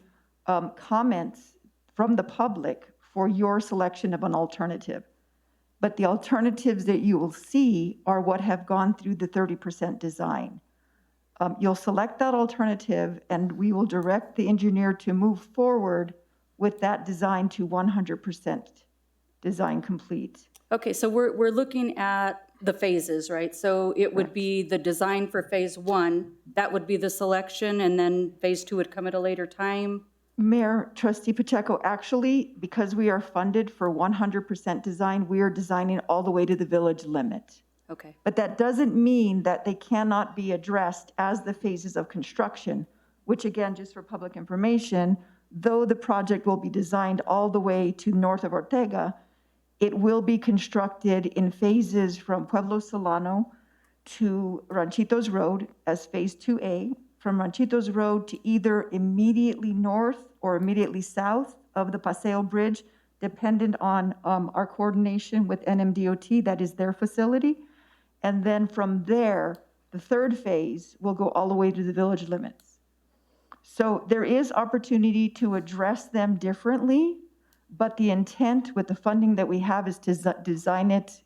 comments from the public for your selection of an alternative. But the alternatives that you will see are what have gone through the 30% design. You'll select that alternative and we will direct the engineer to move forward with that design to 100% design complete. Okay, so we're looking at the phases, right? So it would be the design for phase 1, that would be the selection, and then phase 2 would come at a later time? Mayor, Trustee Pacheco, actually, because we are funded for 100% design, we are designing all the way to the village limit. Okay. But that doesn't mean that they cannot be addressed as the phases of construction, which again, just for public information, though the project will be designed all the way to north of Ortega, it will be constructed in phases from Pueblo Solano to Ranchitos Road as phase 2A, from Ranchitos Road to either immediately north or immediately south of the Paseo Bridge, dependent on our coordination with NMDOT, that is their facility. And then from there, the third phase will go all the way to the village limits. So there is opportunity to address them differently, but the intent with the funding that we have is to design it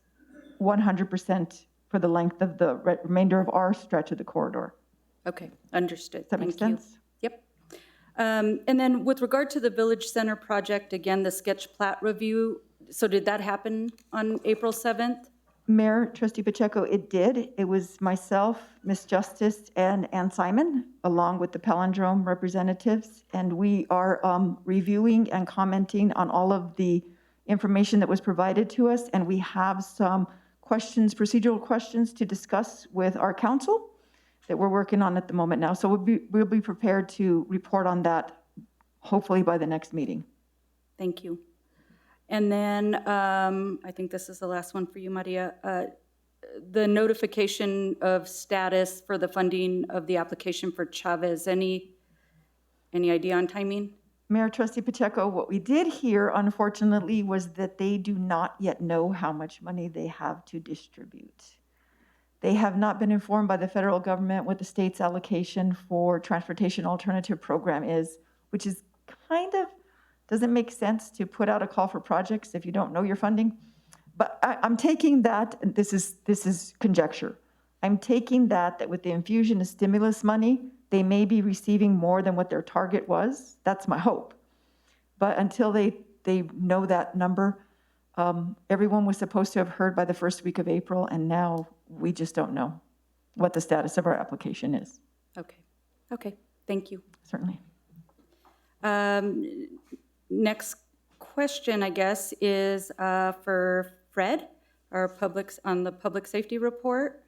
100% for the length of the remainder of our stretch of the corridor. Okay, understood. Does that make sense? Yep. And then with regard to the Village Center project, again, the sketch plat review, so did that happen on April 7th? Mayor, Trustee Pacheco, it did. It was myself, Ms. Justice, and Ann Simon, along with the Palindrome representatives, and we are reviewing and commenting on all of the information that was provided to us, and we have some questions, procedural questions to discuss with our council that we're working on at the moment now. So we'll be prepared to report on that, hopefully by the next meeting. Thank you. And then I think this is the last one for you, Maria. The notification of status for the funding of the application for Chavez. Any idea on timing? Mayor, Trustee Pacheco, what we did here, unfortunately, was that they do not yet know how much money they have to distribute. They have not been informed by the federal government what the state's allocation for transportation alternative program is, which is kind of, doesn't make sense to put out a call for projects if you don't know your funding. But I'm taking that, and this is conjecture. I'm taking that with the infusion of stimulus money, they may be receiving more than what their target was. That's my hope. But until they know that number, everyone was supposed to have heard by the first week of April, and now we just don't know what the status of our application is. Okay, thank you. Certainly. Next question, I guess, is for Fred, on the public safety report.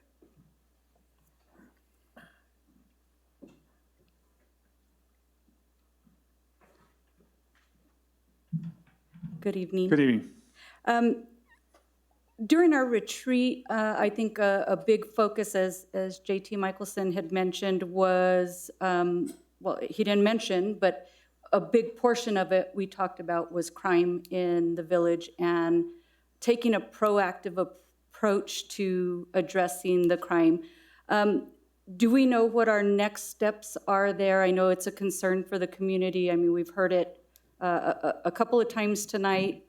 Good evening. Good evening. During our retreat, I think a big focus, as JT Michelson had mentioned, was, well, he didn't mention, but a big portion of it we talked about was crime in the village and taking a proactive approach to addressing the crime. Do we know what our next steps are there? I know it's a concern for the community. I mean, we've heard it a couple of times tonight.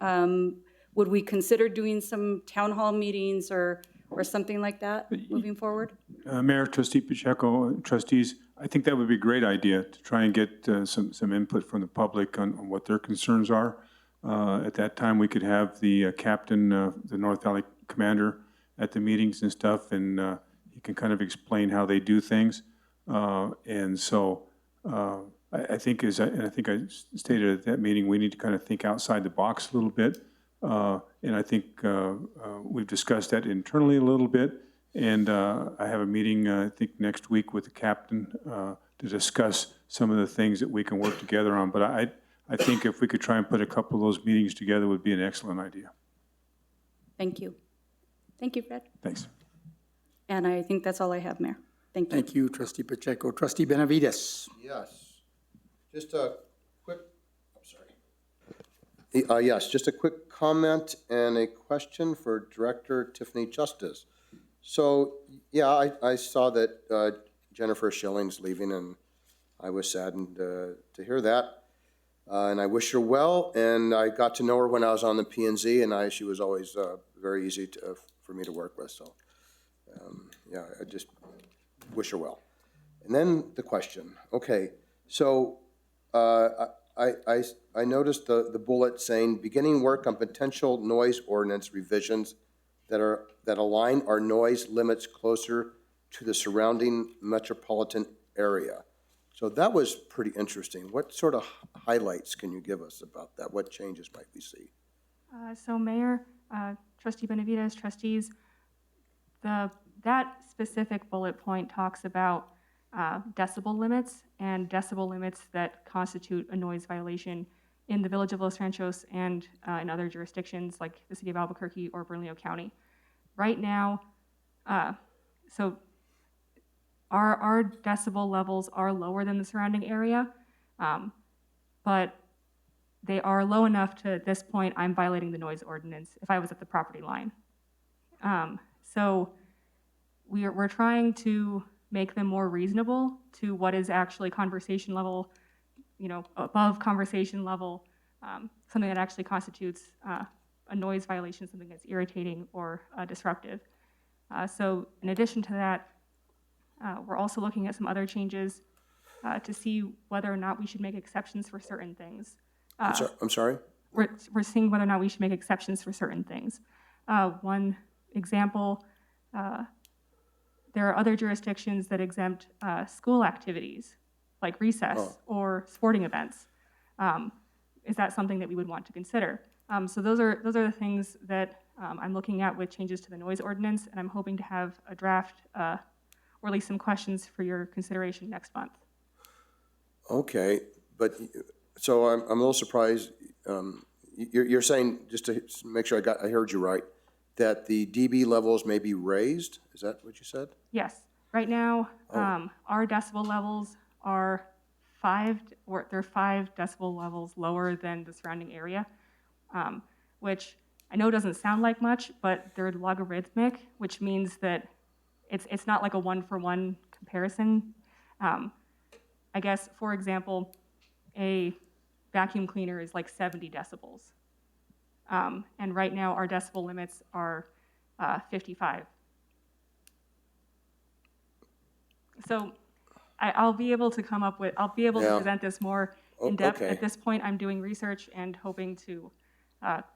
Would we consider doing some town hall meetings or something like that moving forward? Mayor, Trustee Pacheco, trustees, I think that would be a great idea to try and get some input from the public on what their concerns are. At that time, we could have the captain, the North Valley commander at the meetings and stuff, and he can kind of explain how they do things. And so I think and I think I stated at that meeting, we need to kind of think outside the box a little bit. And I think we've discussed that internally a little bit. And I have a meeting, I think, next week with the captain to discuss some of the things that we can work together on. But I think if we could try and put a couple of those meetings together would be an excellent idea. Thank you. Thank you, Fred. Thanks. And I think that's all I have, Mayor. Thank you. Thank you, Trustee Pacheco. Trustee Benavides. Yes. Just a quick, I'm sorry. Yes, just a quick comment and a question for Director Tiffany Justice. So, yeah, I saw that Jennifer Schilling's leaving, and I was saddened to hear that. And I wish her well, and I got to know her when I was on the P&Z, and she was always very easy for me to work with. So, yeah, I just wish her well. And then the question. Okay, so I noticed the bullet saying, beginning work on potential noise ordinance revisions that align our noise limits closer to the surrounding metropolitan area. So that was pretty interesting. What sort of highlights can you give us about that? What changes might we see? So Mayor, Trustee Benavides, trustees, that specific bullet point talks about decibel limits and decibel limits that constitute a noise violation in the Village of Los Ranchos and in other jurisdictions like the City of Albuquerque or Bernalillo County. Right now, so our decibel levels are lower than the surrounding area, but they are low enough to, at this point, I'm violating the noise ordinance if I was at the property line. So we're trying to make them more reasonable to what is actually conversation level, above conversation level, something that actually constitutes a noise violation, something that's irritating or disruptive. So in addition to that, we're also looking at some other changes to see whether or not we should make exceptions for certain things. I'm sorry? We're seeing whether or not we should make exceptions for certain things. One example, there are other jurisdictions that exempt school activities like recess or sporting events. Is that something that we would want to consider? So those are the things that I'm looking at with changes to the noise ordinance, and I'm hoping to have a draft or at least some questions for your consideration next month. Okay, but so I'm a little surprised. You're saying, just to make sure I heard you right, that the dB levels may be raised? Is that what you said? Yes. Right now, our decibel levels are 5 decibel levels lower than the surrounding area, which I know doesn't sound like much, but they're logarithmic, which means that it's not like a one-for-one comparison. I guess, for example, a vacuum cleaner is like 70 decibels. And right now, our decibel limits are 55. So I'll be able to come up with, I'll be able to present this more in depth. Okay. At this point, I'm doing research and hoping to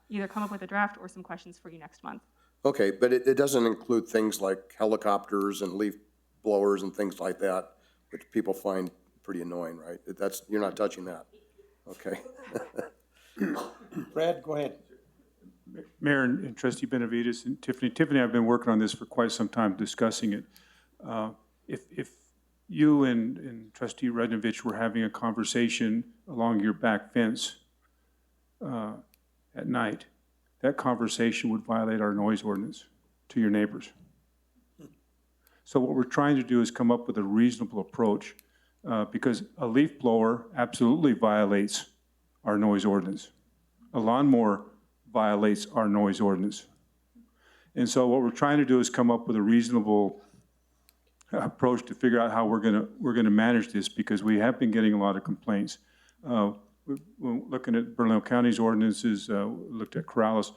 either come up with a draft or some questions for you next month. Okay, but it doesn't include things like helicopters and leaf blowers and things like that, which people find pretty annoying, right? You're not touching that. Okay. Brad, go ahead. Mayor and Trustee Benavides and Tiffany. Tiffany, I've been working on this for quite some time, discussing it. If you and Trustee Rednovich were having a conversation along your back fence at night, that conversation would violate our noise ordinance to your neighbors. So what we're trying to do is come up with a reasonable approach because a leaf blower absolutely violates our noise ordinance. A lawnmower violates our noise ordinance. And so what we're trying to do is come up with a reasonable approach to figure out how we're gonna manage this, because we have been getting a lot of complaints. When looking at Bernalillo County's ordinances, looked at Corrales,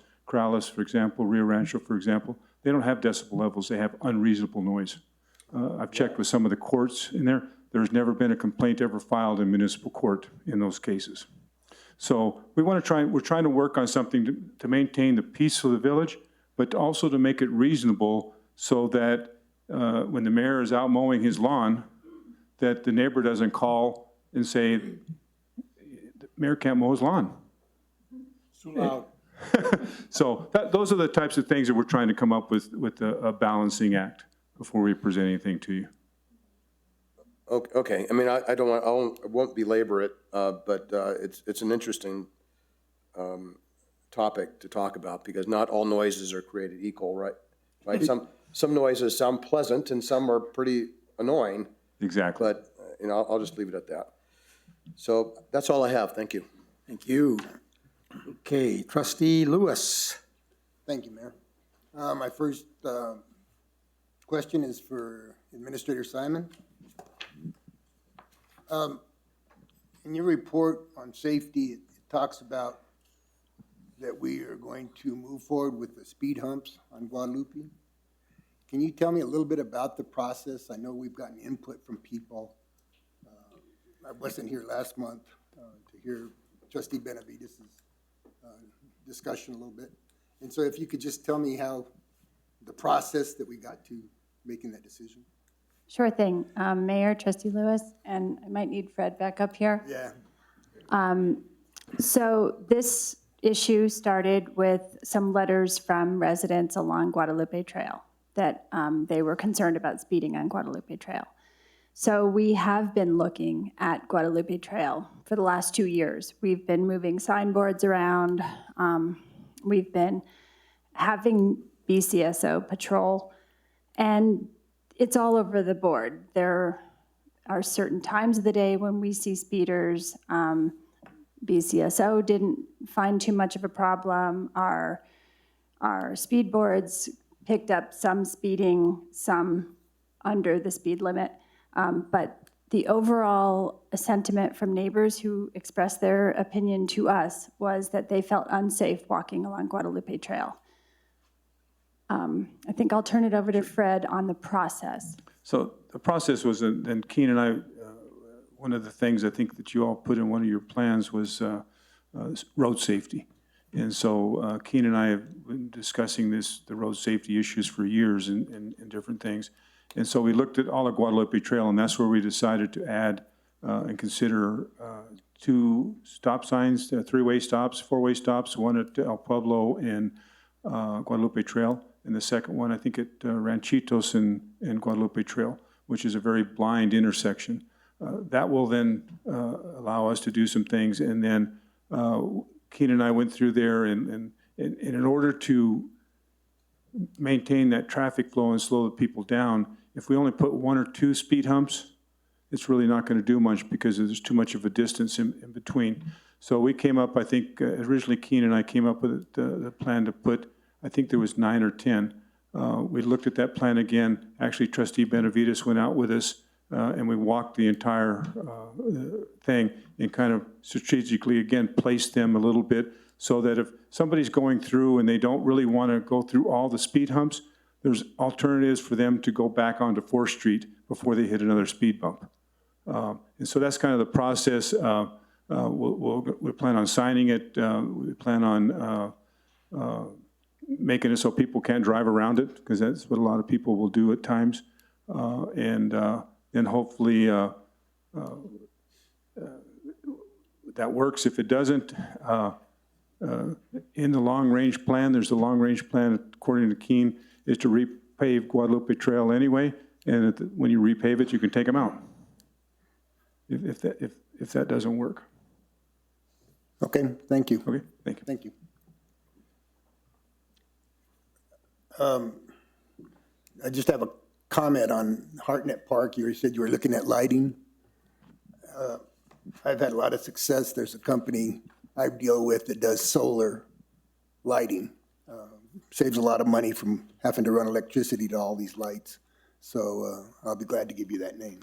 for example, Rio Rancho, for example, they don't have decibel levels, they have unreasonable noise. I've checked with some of the courts in there. There's never been a complaint ever filed in municipal court in those cases. So we're trying to work on something to maintain the peace of the village, but also to make it reasonable so that when the mayor is out mowing his lawn, that the neighbor doesn't call and say, the mayor can't mow his lawn. Too loud. So those are the types of things that we're trying to come up with a balancing act before we present anything to you. Okay, I mean, I won't belabor it, but it's an interesting topic to talk about, because not all noises are created equal, right? Right. Some noises sound pleasant and some are pretty annoying. Exactly. But I'll just leave it at that. So that's all I have. Thank you. Thank you. Okay, Trustee Lewis. Thank you, Mayor. My first question is for Administrator Simon. In your report on safety, it talks about that we are going to move forward with the speed humps on Guadalupe. Can you tell me a little bit about the process? I know we've gotten input from people. I wasn't here last month to hear Trustee Benavidez' discussion a little bit. And so if you could just tell me how the process that we got to making that decision. Sure thing. Mayor, Trustee Lewis, and I might need Fred back up here. Yeah. So this issue started with some letters from residents along Guadalupe Trail that they were concerned about speeding on Guadalupe Trail. So we have been looking at Guadalupe Trail for the last 2 years. We've been moving signboards around. We've been having BCSO patrol, and it's all over the board. There are certain times of the day when we see speeders. BCSO didn't find too much of a problem. Our speed boards picked up some speeding, some under the speed limit. But the overall sentiment from neighbors who expressed their opinion to us was that they felt unsafe walking along Guadalupe Trail. I think I'll turn it over to Fred on the process. So the process was, and Keen and I, one of the things I think that you all put in one of your plans was road safety. And so Keen and I have been discussing the road safety issues for years and different things. And so we looked at all of Guadalupe Trail, and that's where we decided to add and consider 2 stop signs, 3-way stops, 4-way stops, one at El Pueblo and Guadalupe Trail, and the second one, I think, at Ranchitos and Guadalupe Trail, which is a very blind intersection. That will then allow us to do some things. And then Keen and I went through there, and in order to maintain that traffic flow and slow the people down, if we only put 1 or 2 speed humps, it's really not going to do much because there's too much of a distance in between. So we came up, I think, originally Keen and I came up with the plan to put, I think there was 9 or 10. We looked at that plan again. Actually, Trustee Benavidez went out with us, and we walked the entire thing and kind of strategically, again, placed them a little bit so that if somebody's going through and they don't really want to go through all the speed humps, there's alternatives for them to go back onto 4th Street before they hit another speed bump. And so that's kind of the process. We plan on signing it. We plan on making it so people can't drive around it, because that's what a lot of people will do at times. And hopefully that works. If it doesn't, in the long-range plan, there's a long-range plan, according to Keen, is to repave Guadalupe Trail anyway, and when you repave it, you can take them out, if that doesn't work. Okay, thank you. Okay, thank you. Thank you. I just have a comment on Hartnett Park. You said you were looking at lighting. I've had a lot of success. There's a company I deal with that does solar lighting. Saves a lot of money from having to run electricity to all these lights. So I'll be glad to give you that name.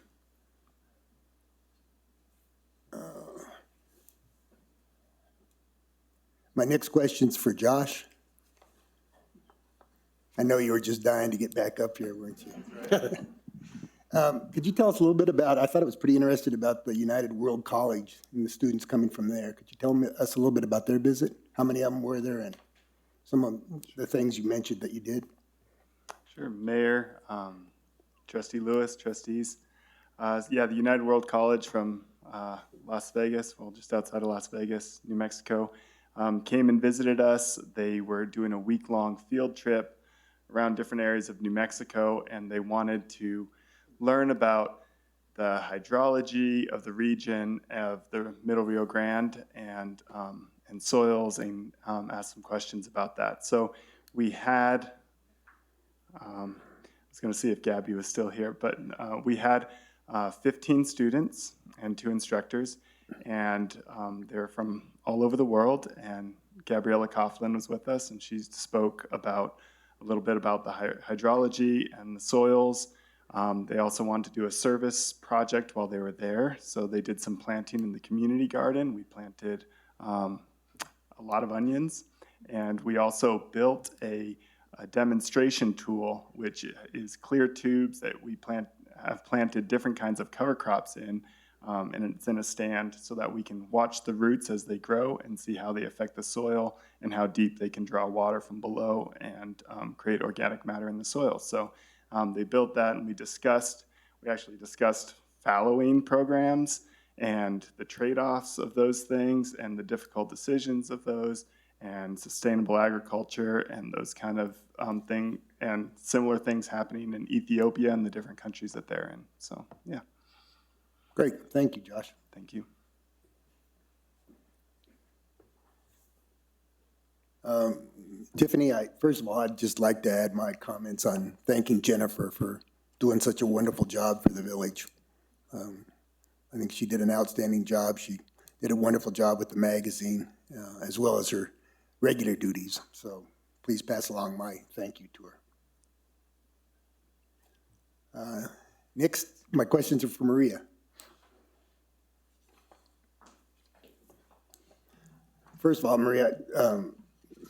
My next question's for Josh. I know you were just dying to get back up here, weren't you? Could you tell us a little bit about, I thought it was pretty interesting about the United World College and the students coming from there. Could you tell us a little bit about their visit? How many of them were there and some of the things you mentioned that you did? Sure, Mayor, Trustee Lewis, trustees. Yeah, the United World College from Las Vegas, well, just outside of Las Vegas, New Mexico, came and visited us. They were doing a week-long field trip around different areas of New Mexico, and they wanted to learn about the hydrology of the region of the Middle Rio Grande and soils, and ask some questions about that. So we had, I was going to see if Gabby was still here, but we had 15 students and 2 instructors, and they're from all over the world, and Gabriella Coughlin was with us, and she spoke about a little bit about the hydrology and the soils. They also wanted to do a service project while they were there, so they did some planting in the community garden. We planted a lot of onions, and we also built a demonstration tool, which is clear tubes that we have planted different kinds of cover crops in, and it's in a stand so that we can watch the roots as they grow and see how they affect the soil and how deep they can draw water from below and create organic matter in the soil. So they built that, and we actually discussed fallowing programs and the trade-offs of those things and the difficult decisions of those, and sustainable agriculture and those kind of thing, and similar things happening in Ethiopia and the different countries that they're in. So, yeah. Great, thank you, Josh. Thank you. Tiffany, first of all, I'd just like to add my comments on thanking Jennifer for doing such a wonderful job for the village. I think she did an outstanding job. She did a wonderful job with the magazine, as well as her regular duties. So please pass along my thank you to her. Next, my questions are for Maria. First of all, Maria,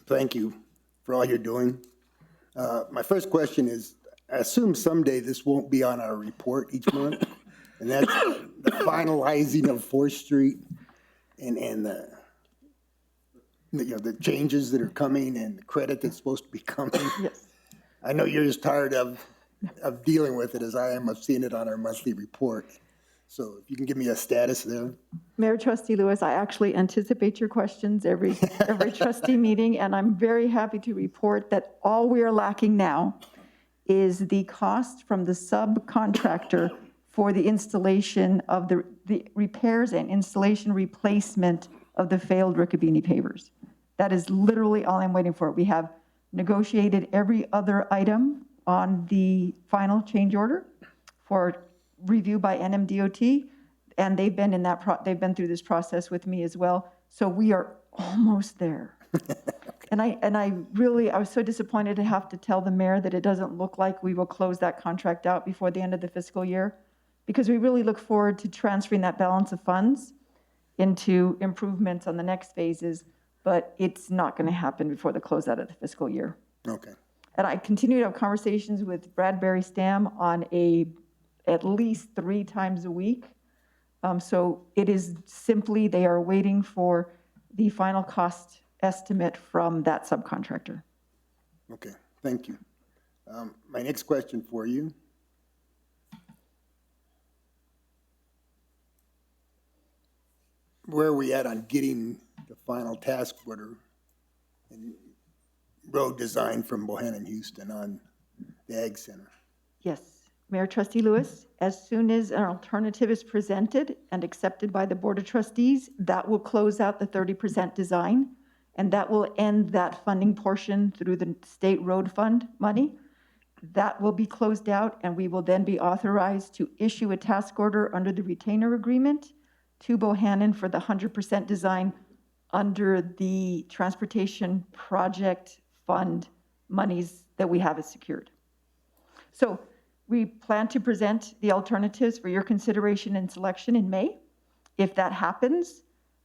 thank you for all you're doing. My first question is, I assume someday this won't be on our report each month, and that's the finalizing of 4th Street and the changes that are coming and the credit that's supposed to be coming. Yes. I know you're as tired of dealing with it as I am of seeing it on our monthly report. So if you can give me a status there. Mayor Trustee Lewis, I actually anticipate your questions every trustee meeting, and I'm very happy to report that all we are lacking now is the cost from the subcontractor for the installation of the repairs and installation replacement of the failed Riccobini pavers. That is literally all I'm waiting for. We have negotiated every other item on the final change order for review by NMDOT, and they've been through this process with me as well. So we are almost there. And I was so disappointed to have to tell the mayor that it doesn't look like we will close that contract out before the end of the fiscal year, because we really look forward to transferring that balance of funds into improvements on the next phases, but it's not going to happen before the closeout of the fiscal year. Okay. And I continue to have conversations with Bradbury Stam on at least 3 times a week. So it is simply, they are waiting for the final cost estimate from that subcontractor. Okay, thank you. My next question for you. Where are we at on getting the final task order and road design from Bohannon Houston on the Ag Center? Yes. Mayor Trustee Lewis, as soon as an alternative is presented and accepted by the Board of Trustees, that will close out the 30% design, and that will end that funding portion through the state road fund money. That will be closed out, and we will then be authorized to issue a task order under the retainer agreement to Bohannon for the 100% design under the transportation project fund monies that we have secured. So we plan to present the alternatives for your consideration and selection in May. If that happens,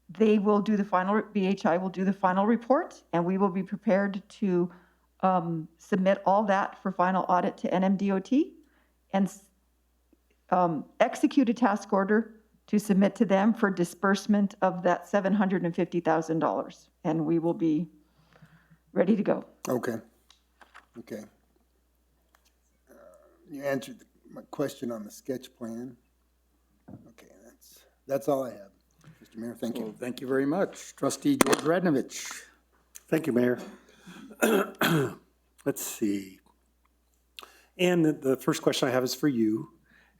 they will do the final, BHI will do the final report, and we will be prepared to submit all that for final audit to NMDOT and execute a task order to submit to them for disbursement of that $750,000, and we will be ready to go. Okay. Okay. You answered my question on the sketch plan. Okay, That's all I have, Mr. Mayor, thank Well, you. thank you very much. Trustee George Radnovich. Thank you, Mayor. Let's see. And the first question I have is for you,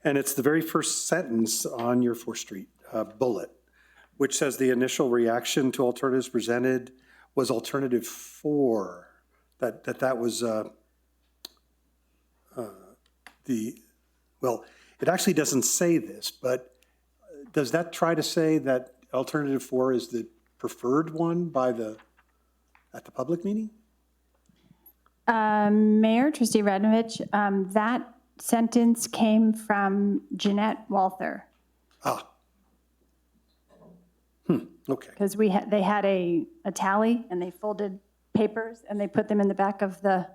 and it's the very first sentence on your 4th Street bullet, which says the initial reaction to alternatives presented was alternative 4. That was well, it actually doesn't say this, but does that try to say that alternative 4 is the preferred one at the public meeting? Mayor, Trustee Radnovich, that sentence came from Jeanette Walther. Ah. Okay. Because they had a tally, and they folded papers, and they put them in the back of the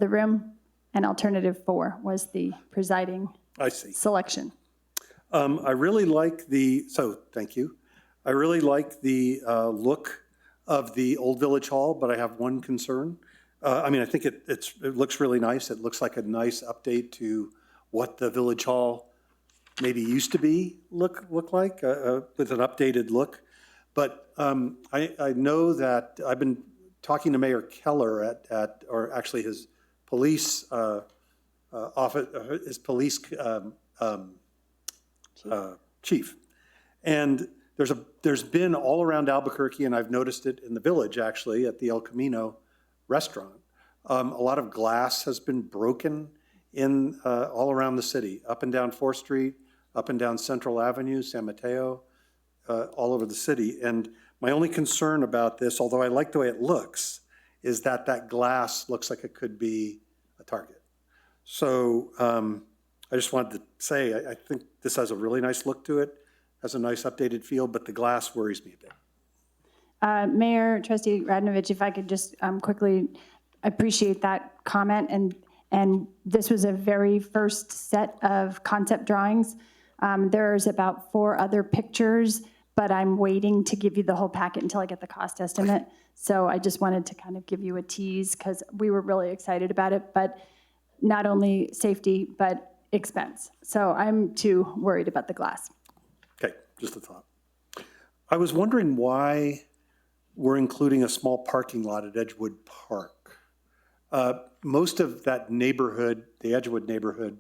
room, and alternative 4 was the presiding selection. I really like thank you. I really like the look of the old Village Hall, but I have one concern. I mean, I think it looks really nice. It looks like a nice update to what the Village Hall maybe used to be look like with an updated look. But I know that I've been talking to Mayor Keller or actually his police office, his police chief, and there's been all around Albuquerque, and I've noticed it in the village actually at the El Camino restaurant. A lot of glass has been broken in all around the city, up and down 4th Street, up and down Central Avenue, San Mateo, all over the city. And my only concern about this, although I like the way it looks, is that glass looks like it could be a target. So I just wanted to say, I think this has a really nice look to it, has a nice updated feel, but the glass worries me a bit. Mayor, Trustee Radnovich, if I could just quickly appreciate that comment, and this was a very first set of concept drawings. There's about 4 other pictures, but I'm waiting to give you the whole packet until I get the cost estimate. So I just wanted to kind of give you a tease because we were really excited about it, but not only safety, but expense. So I'm too worried about the glass. Okay, just a thought. I was wondering why we're including a small parking lot at Edgewood Park. Most of that neighborhood, the Edgewood neighborhood,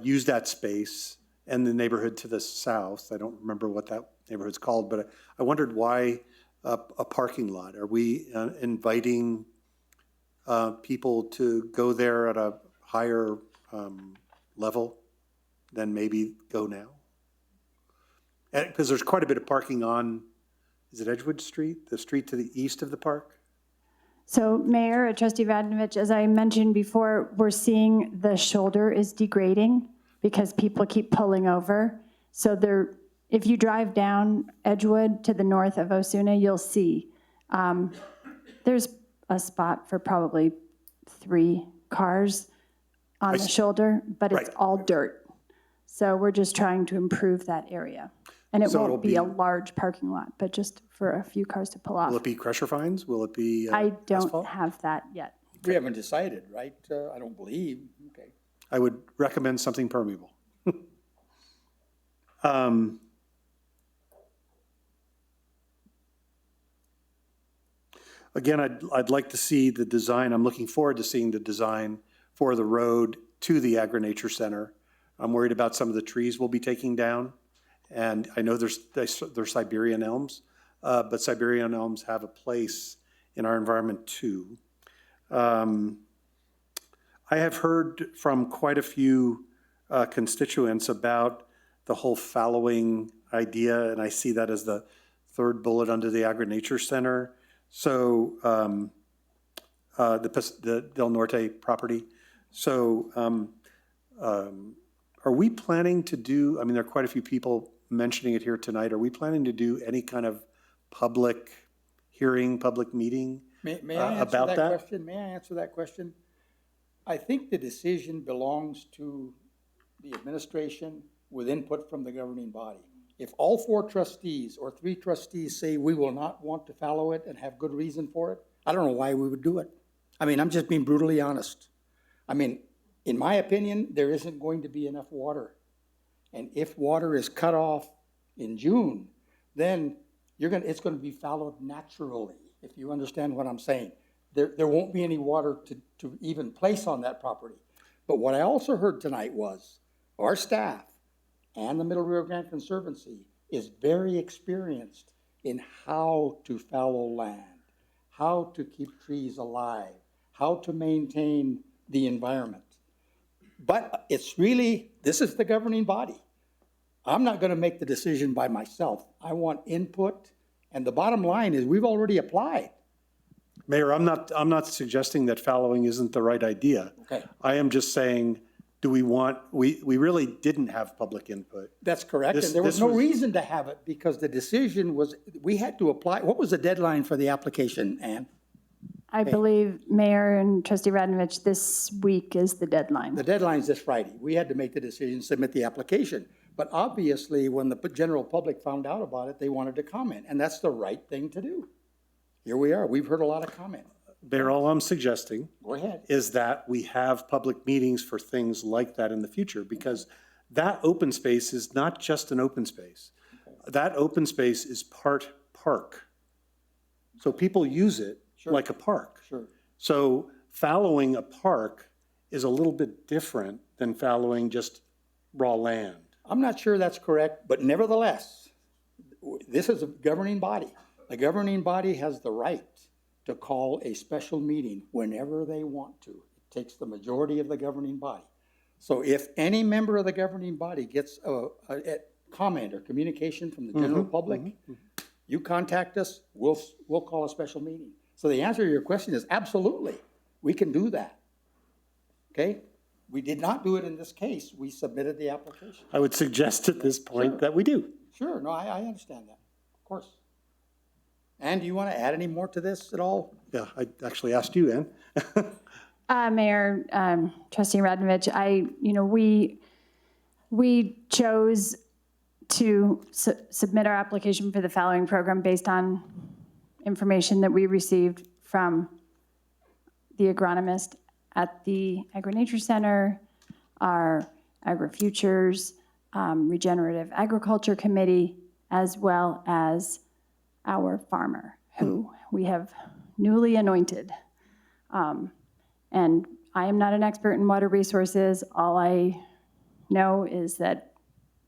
use that space, and the neighborhood to the south, I don't remember what that neighborhood's called, but I wondered why a parking lot. Are we inviting people to go there at a higher level than maybe go now? Because there's quite a bit of parking on, is it Edgewood Street, the street to the east of the park? So Mayor, Trustee Radnovich, as I mentioned before, we're seeing the shoulder is degrading because people keep pulling over. So if you drive down Edgewood to the north of Osuna, you'll see there's a spot for probably 3 cars on the shoulder, but it's all dirt. So we're just trying to improve that area. And it won't be a large parking lot, but just for a few cars to pull off. Will it be crusher fines? Will it be I don't asphalt? have that yet. We haven't decided, right? I don't believe. Okay. I would recommend something permeable. Again, I'd like to see the design. I'm looking forward to seeing the design for the road to the Agri-Nature Center. I'm worried about some of the trees we'll be taking down. And I know there's Siberian elms, but Siberian elms have a place in our environment too. I have heard from quite a few constituents about the whole fallowing idea, and I see that as the 3rd bullet under the Agri-Nature Center. So the Del Norte property. So are we planning to do, I mean, there are quite a few people mentioning it here tonight. Are we planning to do any kind of public hearing, public meeting May I answer about that? question? May I answer that question? I think the decision belongs to the administration with input from the governing body. If all 4 trustees or 3 trustees say we will not want to fallow it and have good reason for it, I don't know why we would do it. I mean, I'm just being brutally honest. I mean, in my opinion, there isn't going to be enough water. And if water is cut off in June, then it's gonna be fallowed naturally, if you understand what I'm saying. There won't be any water to even place on that property. But what I also heard tonight was our staff and the Middle Rio Grande Conservancy is very experienced in how to fallow land, how to keep trees alive, how to maintain the environment. But it's really, this is the governing body. I'm not gonna make the decision by myself. I want input, and the bottom line is we've already applied. Mayor, I'm not suggesting that fallowing isn't the right idea. Okay. I am just saying, we really didn't have public input. That's correct, and there was no reason to have it because the decision was, we had to apply. What was the deadline for the application, Ann? I believe Mayor and Trustee Radnovich, this week is the deadline. The deadline's this Friday. We had to make the decision, submit the application. But obviously, when the general public found out about it, they wanted to comment, and that's the right thing to do. Here we are. We've heard a lot of comment. Mayor, all I'm suggesting Go ahead. is that we have public meetings for things like that in the future, because that open space is not just an open space. That open space is part park. So people use it like a park. Sure. So fallowing a park is a little bit different than fallowing just raw land. I'm not sure that's correct, but nevertheless, this is a governing body. The governing body has the right to call a special meeting whenever they want to. It takes the majority of the governing body. So if any member of the governing body gets a comment or communication from the general public, you contact us, we'll call a special meeting. So the answer to your question is absolutely, we can do that. Okay? We did not do it in this case. We submitted the application. I would suggest at this point that we do. Sure, no, I understand that, of course. Ann, do you want to add any more to this at all? Yeah, I actually asked you, Ann. Mayor, Trustee Radnovich, we chose to submit our application for the fallowing program based on information that we received from the agronomist at the Agri-Nature Center, our Agri-Futures, Regenerative Agriculture Committee, as well as our farmer, who we have newly anointed. And I am not an expert in water resources. All I know is that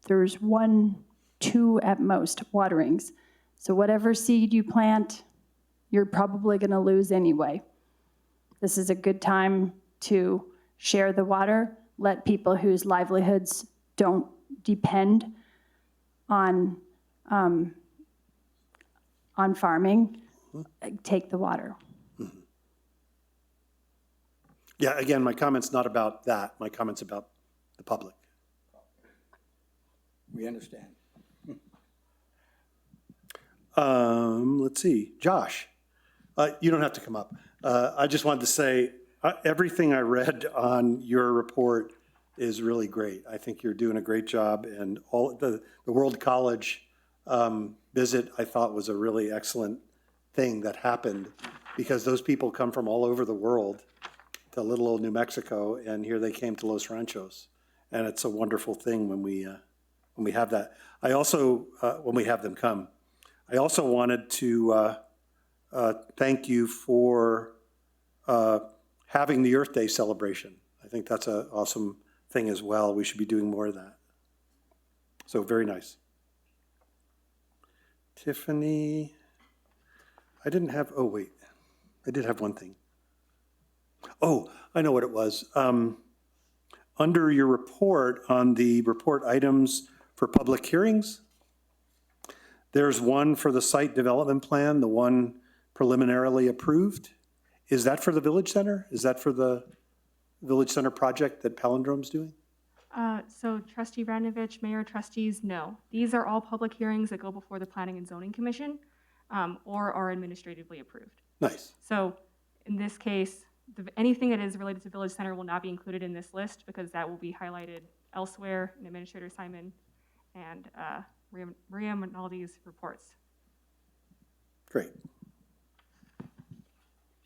there's 1, 2 at most waterings. So whatever seed you plant, you're probably gonna lose anyway. This is a good time to share the water, let people whose livelihoods don't depend on farming, take the water. Yeah, again, my comment's not about that. My comment's about the public. We understand. Let's see, Josh, you don't have to come up. I just wanted to say, everything I read on your report is really great. I think you're doing a great job, and all the World College visit I thought was a really excellent thing that happened, because those people come from all over the world to little old New Mexico, and here they came to Los Ranchos, and it's a wonderful thing when we have that. I also when we have them come. I also wanted to thank you for having the Earth Day celebration. I think that's an awesome thing as well. We should be doing more of that. So very nice. Tiffany, I didn't have, oh wait, I did have one thing. Oh, I know what it was. Under your report on the report items for public hearings, there's one for the site development plan, the one preliminarily approved. Is that for the Village Center? Is that for the Village Center project that Palindrome's doing? So Trustee Radnovich, Mayor, Trustees, no. These are all public hearings that go before the Planning and Zoning Commission or are administratively approved. Nice. So in this case, anything that is related to Village Center will not be included in this list because that will be highlighted elsewhere in Administrator Simon and Maria Rinaldi's reports. Great.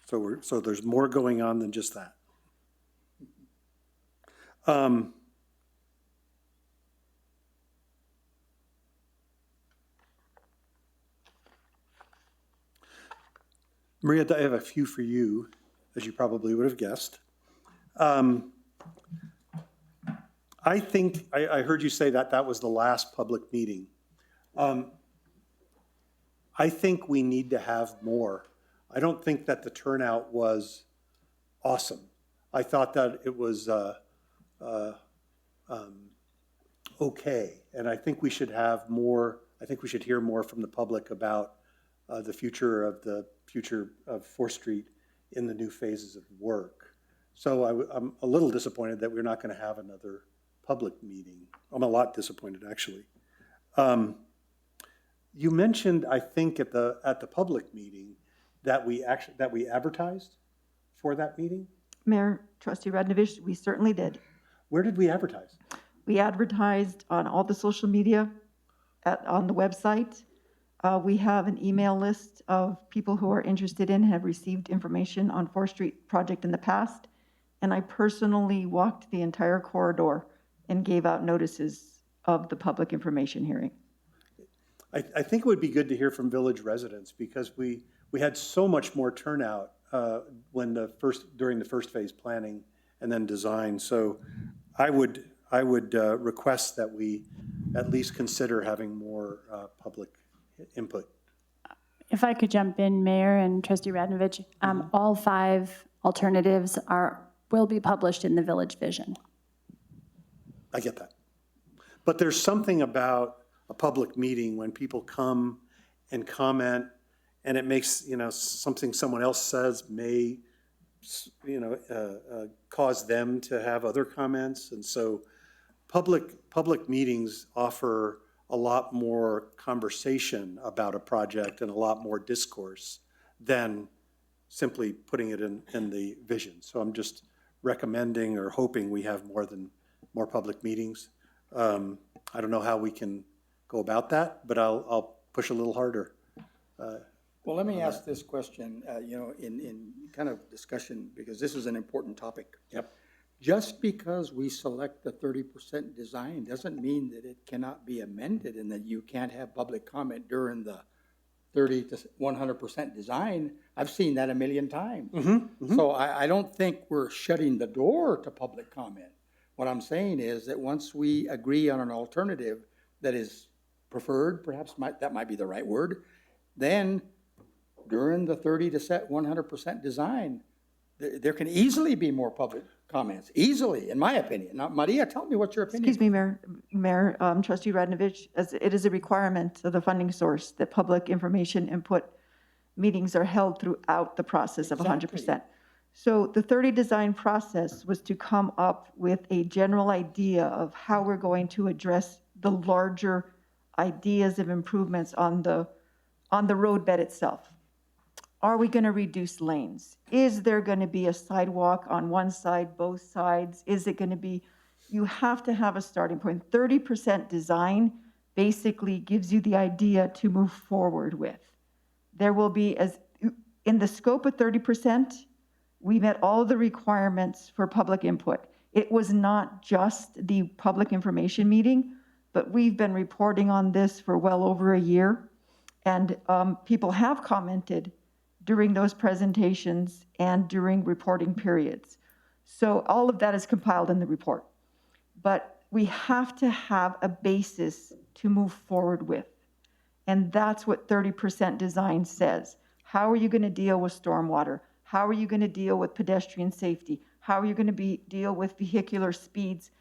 So there's more going on than just that. Maria, I have a few for you, as you probably would have guessed. I think, I heard you say that that was the last public meeting. I think we need to have more. I don't think that the turnout was awesome. I thought that it was okay, and I think we should have more, I think we should hear more from the public about the future of 4th Street in the new phases of work. So I'm a little disappointed that we're not going to have another public meeting. I'm a lot disappointed, actually. You mentioned, I think, at the public meeting that we advertised for that meeting. Mayor, Trustee Radnovich, we certainly did. Where did we advertise? We advertised on all the social media, on the website. We have an email list of people who are interested in, have received information on 4th Street project in the past. And I personally walked the entire corridor and gave out notices of the public information hearing. I think it would be good to hear from village residents, because we had so much more turnout during the first phase planning and then design. So I would request that we at least consider having more public input. If I could jump in, Mayor and Trustee Radnovich, all 5 alternatives will be published in the Village Vision. I get that. But there's something about a public meeting when people come and comment, and it makes, something someone else says may, cause them to have other comments. And so public meetings offer a lot more conversation about a project and a lot more discourse than simply putting it in the vision. So I'm just recommending or hoping we have more public meetings. I don't know how we can go about that, but I'll push a little harder. Well, let me ask this question, in kind of discussion, because this is an important topic. Yep. Just because we select the 30% design doesn't mean that it cannot be amended and that you can't have public comment during the 30 to 100% design. I've seen that a million times. So I don't think we're shutting the door to public comment. What I'm saying is that once we agree on an alternative that is preferred, perhaps that might be the right word, then during the 30 to 100% design, there can easily be more public comments, easily, in my opinion. Now, Maria, tell me what's your opinion. Excuse me, Mayor, Trustee Radnovich, as it is a requirement of the funding source that public information input meetings are held throughout the process of 100%. So the 30 design process was to come up with a general idea of how we're going to address the larger ideas of improvements on the roadbed itself. Are we going to reduce lanes? Is there going to be a sidewalk on one side, both sides? Is it going to be, you have to have a starting point. 30% design basically gives you the idea to move forward with. There will be, in the scope of 30%, we met all the requirements for public input. It was not just the public information meeting, but we've been reporting on this for well over a year. And people have commented during those presentations and during reporting periods. So all of that is compiled in the report. But we have to have a basis to move forward with. And that's what 30% design says. How are you going to deal with stormwater? How are you going to deal with pedestrian safety? How are you going to deal with vehicular speeds?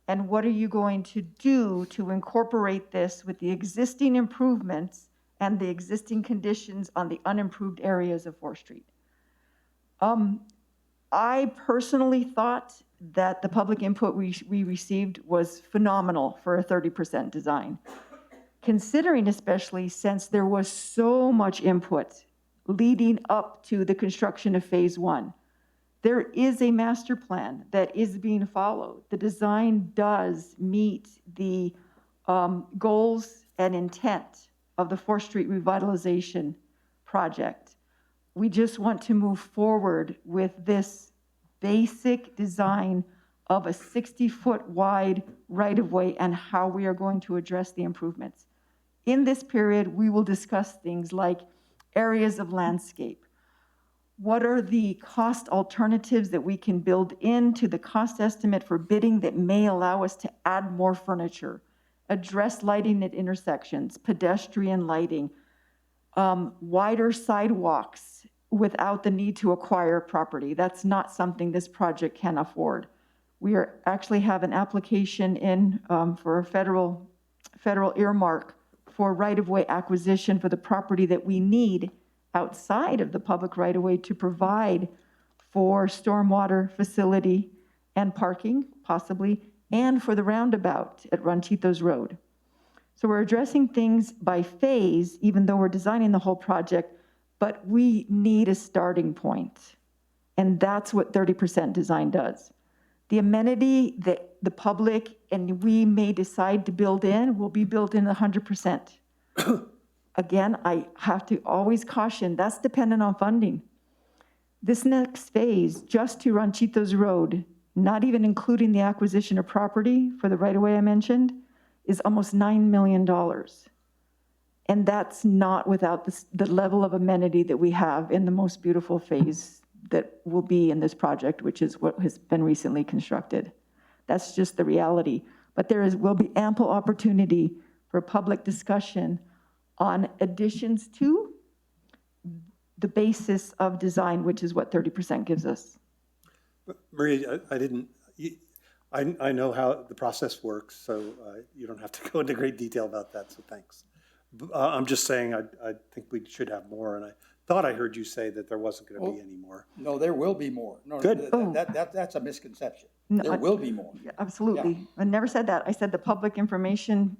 And what are you going to do to incorporate this with the existing improvements and the existing conditions on the unimproved areas of 4th Street? I personally thought that the public input we received was phenomenal for a 30% design, considering especially since there was so much input leading up to the construction of phase 1. There is a master plan that is being followed. The design does meet the goals and intent of the 4th Street revitalization project. We just want to move forward with this basic design of a 60-foot wide right-of-way and how we are going to address the improvements. In this period, we will discuss things like areas of landscape, What are the cost alternatives that we can build into the cost estimate for bidding that may allow us to add more furniture, address lighting at intersections, pedestrian lighting, wider sidewalks without the need to acquire property? That's not something this project can afford. We actually have an application in for a federal earmark for right-of-way acquisition for the property that we need outside of the public right-of-way to provide for stormwater facility and parking, possibly, and for the roundabout at Ranchitos Road. So we're addressing things by phase, even though we're designing the whole project, but we need a starting point. And that's what 30% design does. The amenity that the public and we may decide to build in will be built in 100%. Again, I have to always caution, that's dependent on funding. This next phase, just to Ranchitos Road, not even including the acquisition of property for the right-of-way I mentioned, is almost $9 million. And that's not without the level of amenity that we have in the most beautiful phase that will be in this project, which is what has been recently constructed. That's just the reality. But will be ample opportunity for public discussion on additions to the basis of design, which is what 30% gives us. Maria, I know how the process works, so you don't have to go into great detail about that, so thanks. I'm just saying I think we should have more, and I thought I heard you say that there wasn't going to be any more. No, there will be more. No, Good. That's a misconception. No, There will be more. Yeah, absolutely. I never said that. I said the public information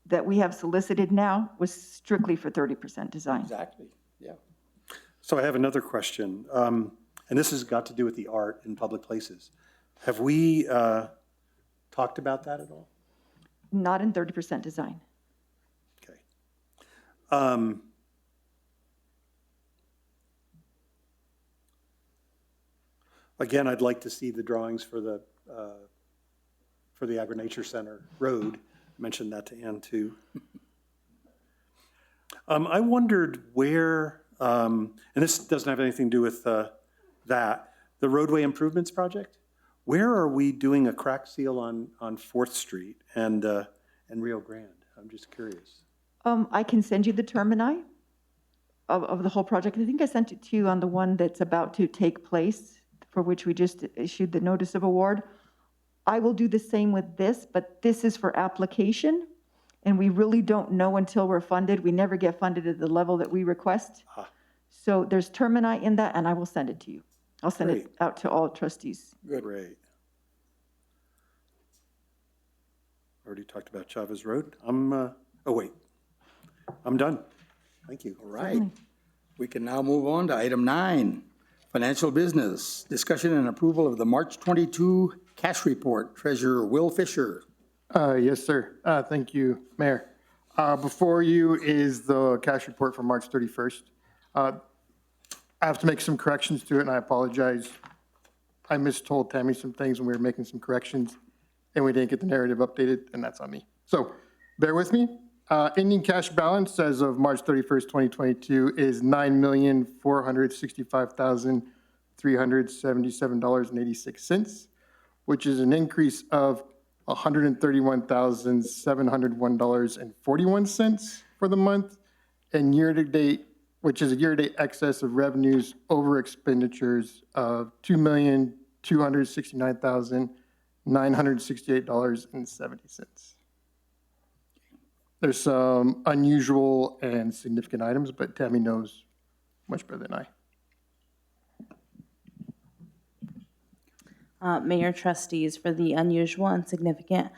that we have solicited now was strictly for 30% design. Exactly, yeah. So I have another question, and this has got to do with the art in public places. Have we talked about that at all? Not in 30% design. Okay. Again, I'd like to see the drawings for the Agri-Nature Center Road. I mentioned that to Ann too. I wondered where, and this doesn't have anything to do with that, the roadway improvements project. Where are we doing a crack seal on 4th Street and Rio Grande? I'm just curious. I can send you the termini of the whole project. I think I sent it to you on the one that's about to take place, for which we just issued the notice of award. I will do the same with this, but this is for application, and we really don't know until we're funded. We never get funded at the level that we request. So there's termini in that, and I will send it to you. I'll send it out to all trustees. Good. Great. Already talked about Chavez Road. Oh wait, I'm done. Thank you. All right. We can now move on to item 9, financial business. Discussion and approval of the March 22 cash report. Treasurer Will Fisher. Yes, sir. Thank you, Mayor. Before you is the cash report for March 31st. I have to make some corrections to it, and I apologize. I mistold Tammy some things when we were making some corrections, and we didn't get the narrative updated, and that's on me. So bear with me. Ending cash balance as of March 31st, 2022 is $9,465,377.86, which is an increase of $131,701.41 for the month, and year-to-date, which is a year-to-date excess of revenues over expenditures of $2,269,968.70. There's some unusual and significant items, but Tammy knows much better than I. Mayor, trustees, for the unusual and significant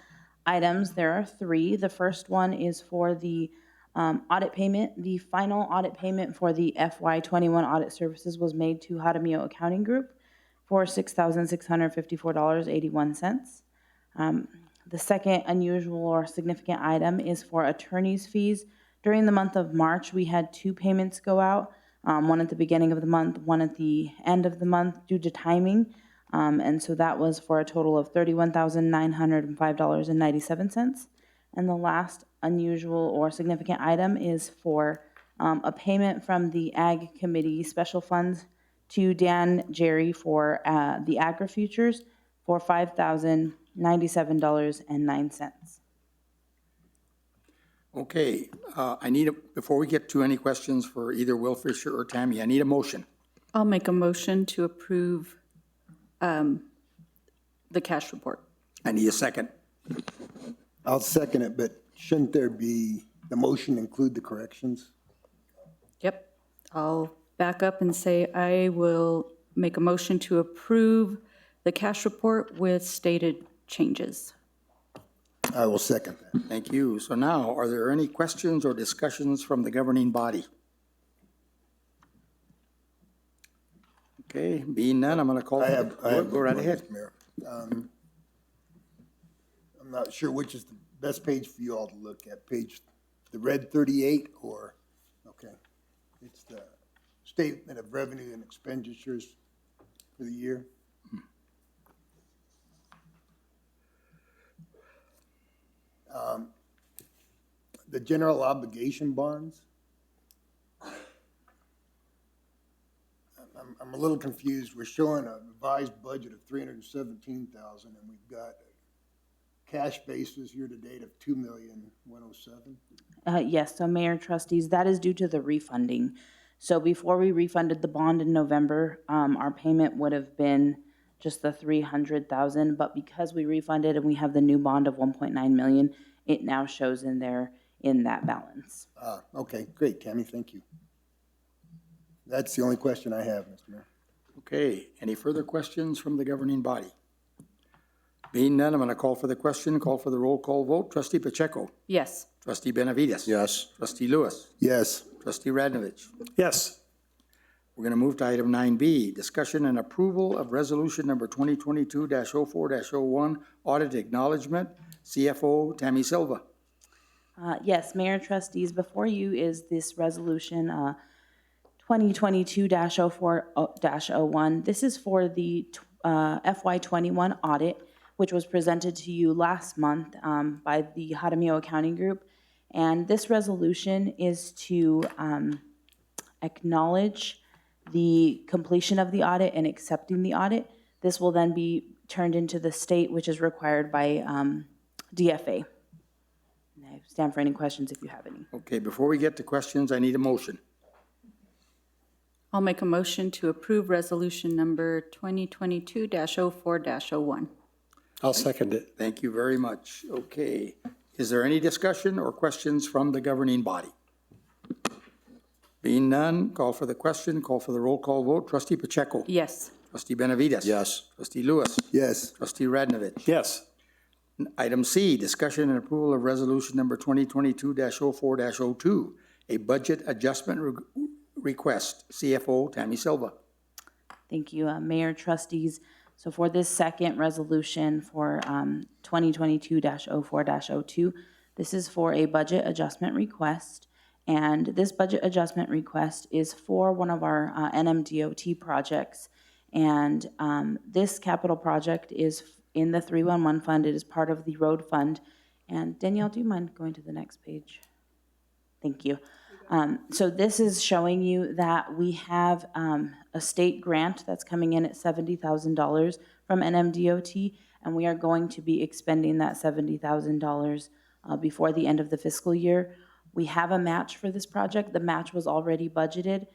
items, there are 3. The first one is for the audit payment. The final audit payment for the FY21 audit services was made to Jaramillo Accounting Group for $6,654.81. The second unusual or significant item is for attorney's fees. During the month of March, we had 2 payments go out, one at the beginning of the month, one at the end of the month due to timing. And so that was for a total of $31,905.97. And the last unusual or significant item is for a payment from the Ag Committee Special Funds to Dan Jerry for the agri-futures for $5,097.09. Okay, before we get to any questions for either Will Fisher or Tammy, I need a motion. I'll make a motion to approve the cash report. I need a second. I'll second it, but shouldn't there be, the motion include the corrections? Yep. I'll back up and say I will make a motion to approve the cash report with stated changes. I will second that. Thank you. So now, are there any questions or discussions from the governing body? Okay, being none, I'm going to call. Go right ahead. Mayor. I'm not sure which is the best page for you all to look at, the red 38 or, okay. It's the statement of revenue and expenditures for the year. The general obligation bonds. I'm a little confused. We're showing a revised budget of $317,000, and we've got a cash basis year to date of $2,107,000. Yes, so Mayor, Trustees, that is due to the refunding. So before we refunded the bond in November, our payment would have been just the $300,000, but because we refunded and we have the new bond of $1.9 million, it now shows in there in that balance. Okay, great, Tammy, thank you. That's the only question I have, Mr. Mayor. Okay, any further questions from the governing body? Being none, I'm going to call for the question, call for the roll call vote. Trustee Pacheco? Yes. Trustee Benavides? Yes. Trustee Lewis? Yes. Trustee Radnovich? Yes. We're going to move to item 9B, discussion and approval of resolution number 2022-04-01, audit acknowledgement, CFO Tammy Silva. Yes, Mayor, Trustees, before you is this resolution 2022-04-01. This is for the FY21 audit, which was presented to you last month by the Jaramillo Accounting Group. And this resolution is to acknowledge the completion of the audit and accepting the audit. This will then be turned into the state, which is required by DFA. And I stand for any questions if you have any. Okay, before we get to questions, I need a motion. I'll make a motion to approve resolution number 2022-04-01. I'll second it. Thank you very much. Okay, is there any discussion or questions from the governing body? Being none, call for the question, call for the roll call vote. Trustee Pacheco? Yes. Trustee Benavides? Yes. Trustee Lewis? Yes. Trustee Radnovich? Yes. Item C, discussion and approval of resolution number 2022-04-02, a budget adjustment request. CFO Tammy Silva. Thank you, Mayor, Trustees. So for this second resolution for 2022-04-02, this is for a budget adjustment request. And this budget adjustment request is for one of our NMDOT projects. And this capital project is in the 311 fund. It is part of the road fund. And Danielle, do you mind going to the next page? Thank you. So this is showing you that we have a state grant that's coming in at $70,000 from NMDOT, and we are going to be expending that $70,000 before the end of the fiscal year. We have a match for this project. The match was already budgeted.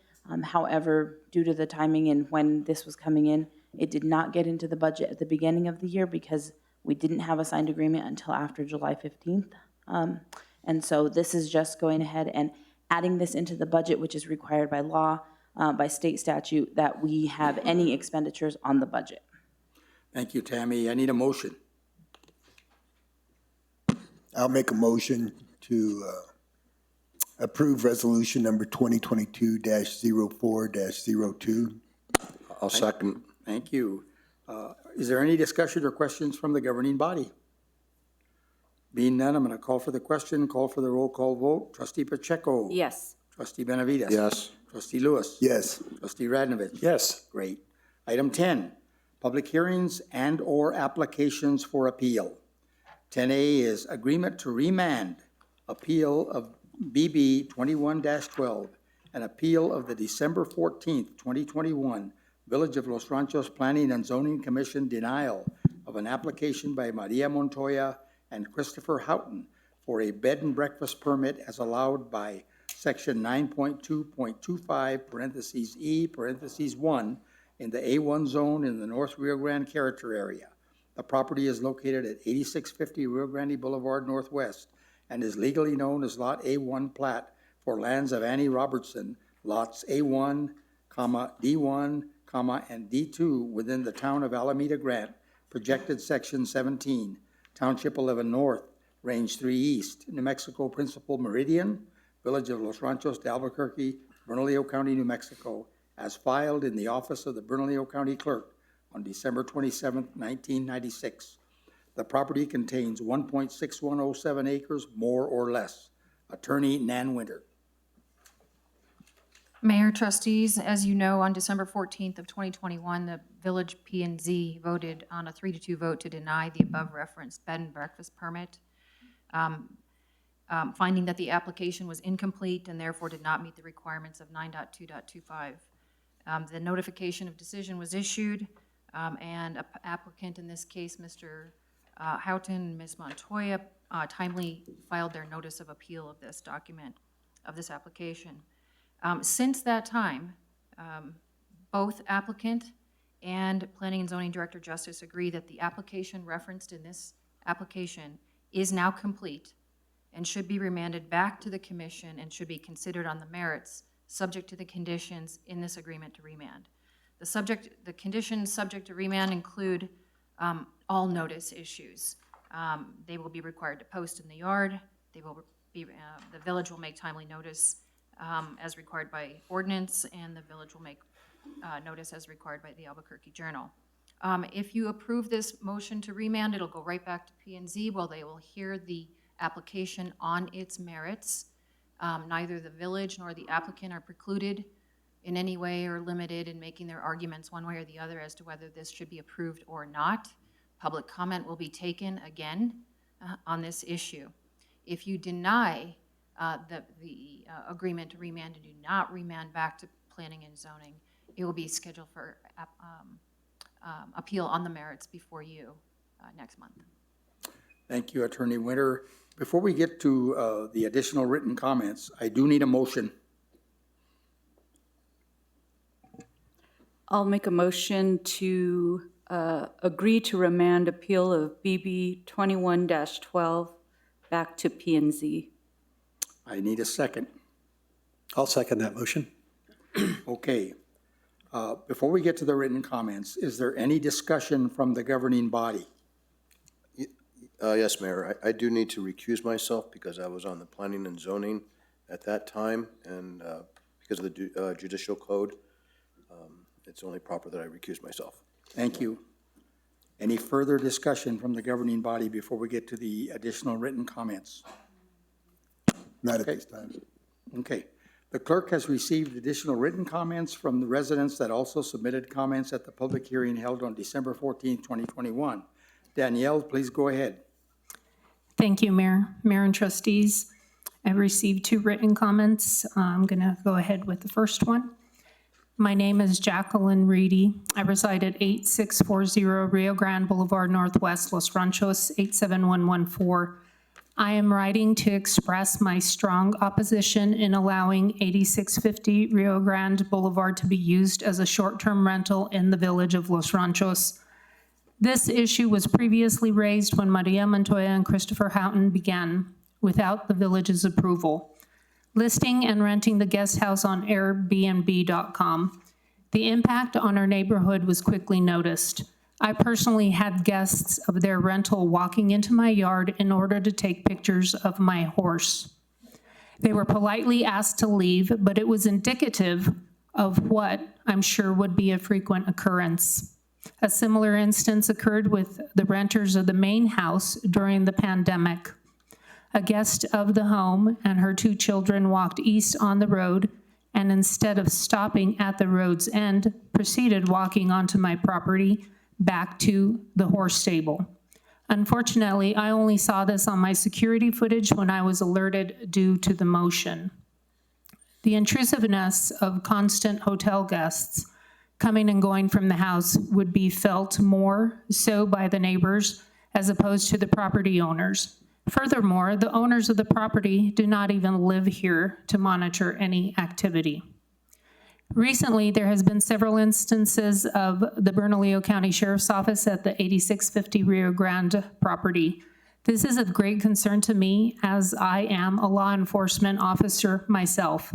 However, due to the timing and when this was coming in, it did not get into the budget at the beginning of the year because we didn't have a signed agreement until after July 15th. And so this is just going ahead and adding this into the budget, which is required by law, by state statute, that we have any expenditures on the budget. Thank you, Tammy. I need a motion. I'll make a motion to approve resolution number 2022-04-02. I'll second. Thank you. Is there any discussion or questions from the governing body? Being none, I'm going to call for the question, call for the roll call vote. Trustee Pacheco? Yes. Trustee Benavides? Yes. Trustee Lewis? Yes. Trustee Radnovich? Yes. Great. Item 10, public hearings and/or applications for appeal. 10A is agreement to remand appeal of BB 21-12, an appeal of the December 14th, 2021 Village of Los Ranchos Planning and Zoning Commission denial of an application by Maria Montoya and Christopher Houghton for a bed and breakfast permit as allowed by Section 9.2.25, parentheses E, parentheses 1, in the A1 zone in the North Rio Grande character area. The property is located at 8650 Rio Grande Boulevard Northwest and is legally known as Lot A1 plat for lands of Annie Robertson, lots A1, D1, and D2 within the town of Alameda Grant, projected Section 17, Township 11 North, Range 3 East, New Mexico Principal Meridian, Village of Los Ranchos de Albuquerque, Bernalillo County, New Mexico, as filed in the office of the Bernalillo County Clerk on December 27, 1996. The property contains 1.6107 acres, more or less. Attorney Nan Winter. Mayor, trustees, as you know, on December 14th of 2021, the Village P&Z voted on a 3-2 vote to deny the above referenced bed and breakfast permit, finding that the application was incomplete and therefore did not meet the requirements of 9.2.25. The notification of decision was issued, and applicant, in this case, Mr. Houghton and Ms. Montoya, timely filed their notice of appeal of this document, of this application. Since that time, both applicant and Planning and Zoning Director Justice agree that the application referenced in this application is now complete and should be remanded back to the commission and should be considered on the merits, subject to the conditions in this agreement to remand. The conditions subject to remand include all notice issues. They will be required to post in the yard. They will be, the village will make timely notice as required by ordinance, and the village will make notice as required by the Albuquerque Journal. If you approve this motion to remand, it'll go right back to P&Z where they will hear the application on its merits. Neither the village nor the applicant are precluded in any way or limited in making their arguments one way or the other as to whether this should be approved or not. Public comment will be taken again on this issue. If you deny the agreement to remand and do not remand back to Planning and Zoning, it will be scheduled for appeal on the merits before you next month. Thank you, Attorney Winter. Before we get to the additional written comments, I do need a motion. I'll make a motion to agree to remand appeal of BB 21-12 back to P&Z. I need a second. I'll second that motion. Okay. Before we get to the written comments, is there any discussion from the governing body? Yes, Mayor, I do need to recuse myself because I was on the Planning and Zoning at that time, and because of the judicial code, it's only proper that I recuse myself. Thank you. Any further discussion from the governing body before we get to the additional written comments? Not at this time. Okay. The clerk has received additional written comments from the residents that also submitted comments at the public hearing held on December 14th, 2021. Danielle, please go ahead. Thank you, Mayor. Mayor and trustees, I received 2 written comments. I'm going to go ahead with the first one. My name is Jacqueline Reedy. I reside at 8640 Rio Grande Boulevard Northwest, Los Ranchos, 87114. I am writing to express my strong opposition in allowing 8650 Rio Grande Boulevard to be used as a short-term rental in the village of Los Ranchos. This issue was previously raised when Maria Montoya and Christopher Houghton began, without the village's approval, listing and renting the guest house on Airbnb.com. The impact on our neighborhood was quickly noticed. I personally had guests of their rental walking into my yard in order to take pictures of my horse. They were politely asked to leave, but it was indicative of what I'm sure would be a frequent occurrence. A similar instance occurred with the renters of the main house during the pandemic. A guest of the home and her 2 children walked east on the road, and instead of stopping at the road's end, proceeded walking onto my property back to the horse stable. Unfortunately, I only saw this on my security footage when I was alerted due to the motion. The intrusiveness of constant hotel guests, coming and going from the house would be felt more so by the neighbors as opposed to the property owners. Furthermore, the owners of the property do not even live here to monitor any activity. Recently, there has been several instances of the Bernalillo County Sheriff's Office at the 8650 Rio Grande property. This is of great concern to me as I am a law enforcement officer myself.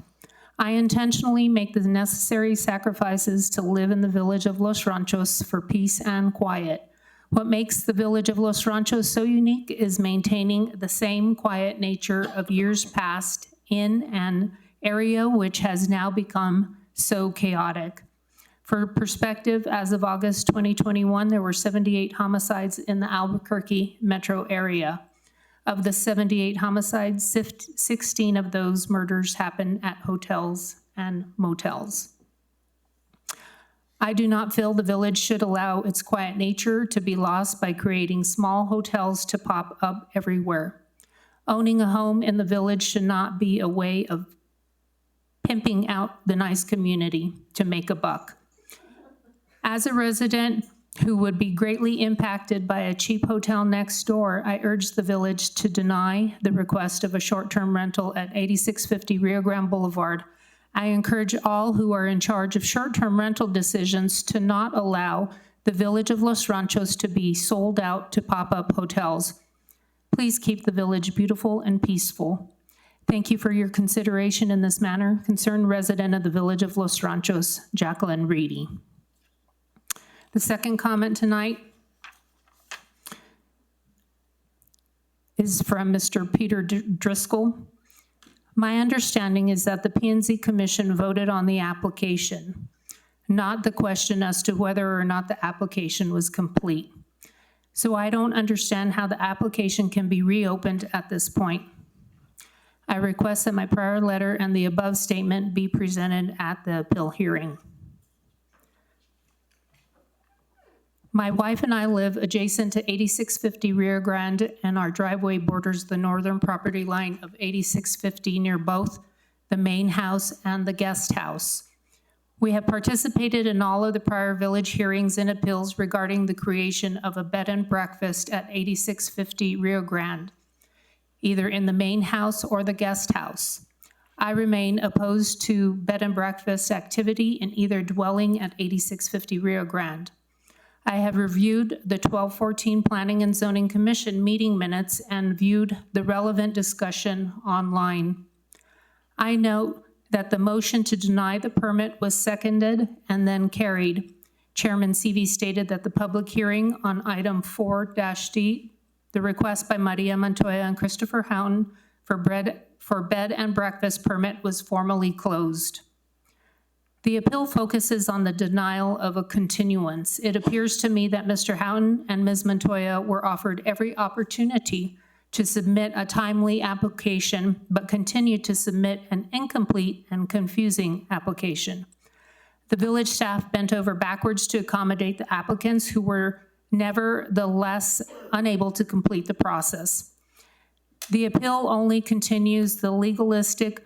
I intentionally make the necessary sacrifices to live in the village of Los Ranchos for peace and quiet. What makes the village of Los Ranchos so unique is maintaining the same quiet nature of years past in an area which has now become so chaotic. For perspective, as of August 2021, there were 78 homicides in the Albuquerque metro area. Of the 78 homicides, 16 of those murders happened at hotels and motels. I do not feel the village should allow its quiet nature to be lost by creating small hotels to pop up everywhere. Owning a home in the village should not be a way of pimping out the nice community to make a buck. As a resident who would be greatly impacted by a cheap hotel next door, I urge the village to deny the request of a short-term rental at 8650 Rio Grande Boulevard. I encourage all who are in charge of short-term rental decisions to not allow the village of Los Ranchos to be sold out to pop-up hotels. Please keep the village beautiful and peaceful. Thank you for your consideration in this matter. Concerned resident of the village of Los Ranchos, Jacqueline Reedy. The second comment tonight is from Mr. Peter Driscoll. My understanding is that the P&Z Commission voted on the application, not the question as to whether or not the application was complete. So I don't understand how the application can be reopened at this point. I request that my prior letter and the above statement be presented at the appeal hearing. My wife and I live adjacent to 8650 Rio Grande, and our driveway borders the northern property line of 8650 near both the main house and the guest house. We have participated in all of the prior village hearings and appeals regarding the creation of a bed and breakfast at 8650 Rio Grande, either in the main house or the guest house. I remain opposed to bed and breakfast activity in either dwelling at 8650 Rio Grande. I have reviewed the 1214 Planning and Zoning Commission meeting minutes and viewed the relevant discussion online. I note that the motion to deny the permit was seconded and then carried. Chairman Seavey stated that the public hearing on item 4-D, the request by Maria Montoya and Christopher Houghton for bed and breakfast permit, was formally closed. The appeal focuses on the denial of a continuance. It appears to me that Mr. Houghton and Ms. Montoya were offered every opportunity to submit a timely application, but continued to submit an incomplete and confusing application. The village staff bent over backwards to accommodate the applicants, who were nevertheless unable to complete the process. The appeal only continues the legalistic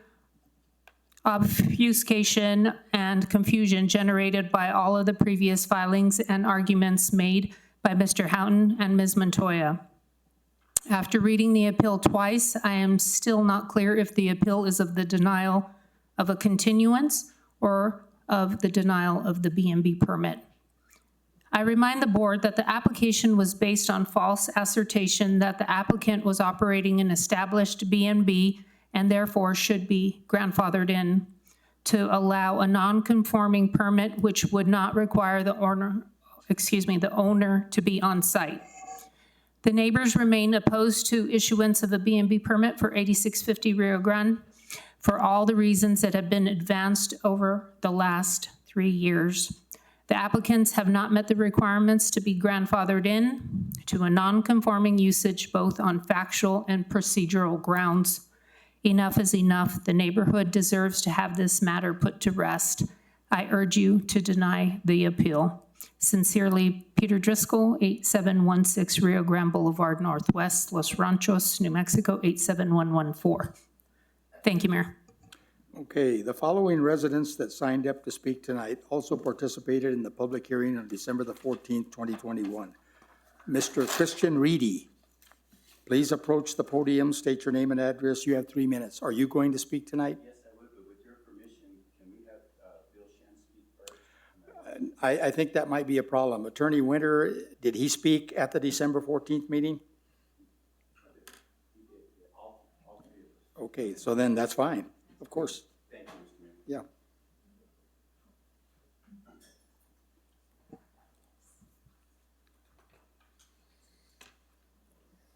obfuscation and confusion generated by all of the previous filings and arguments made by Mr. Houghton and Ms. Montoya. After reading the appeal twice, I am still not clear if the appeal is of the denial of a continuance or of the denial of the B&B permit. I remind the board that the application was based on false assertion that the applicant was operating an established B&B and therefore should be grandfathered in to allow a non-conforming permit which would not require the owner to be on site. The neighbors remain opposed to issuance of a B&B permit for 8650 Rio Grande for all the reasons that have been advanced over the last 3 years. The applicants have not met the requirements to be grandfathered in to a non-conforming usage, both on factual and procedural grounds. Enough is enough. The neighborhood deserves to have this matter put to rest. I urge you to deny the appeal. Sincerely, Peter Driscoll, 8716 Rio Grande Boulevard Northwest, Los Ranchos, New Mexico, 87114. Thank you, Mayor. Okay, the following residents that signed up to speak tonight also participated in the public hearing on December the 14th, 2021. Mr. Christian Reedy, please approach the podium, state your name and address. You have 3 minutes. Are you going to speak tonight? Yes, I would, but with your permission, can we have Bill Shen speak first? I think that might be a problem. Attorney Winter, did he speak at the December 14th meeting? Okay, so then that's fine, of course. Thank you, Mr. Mayor.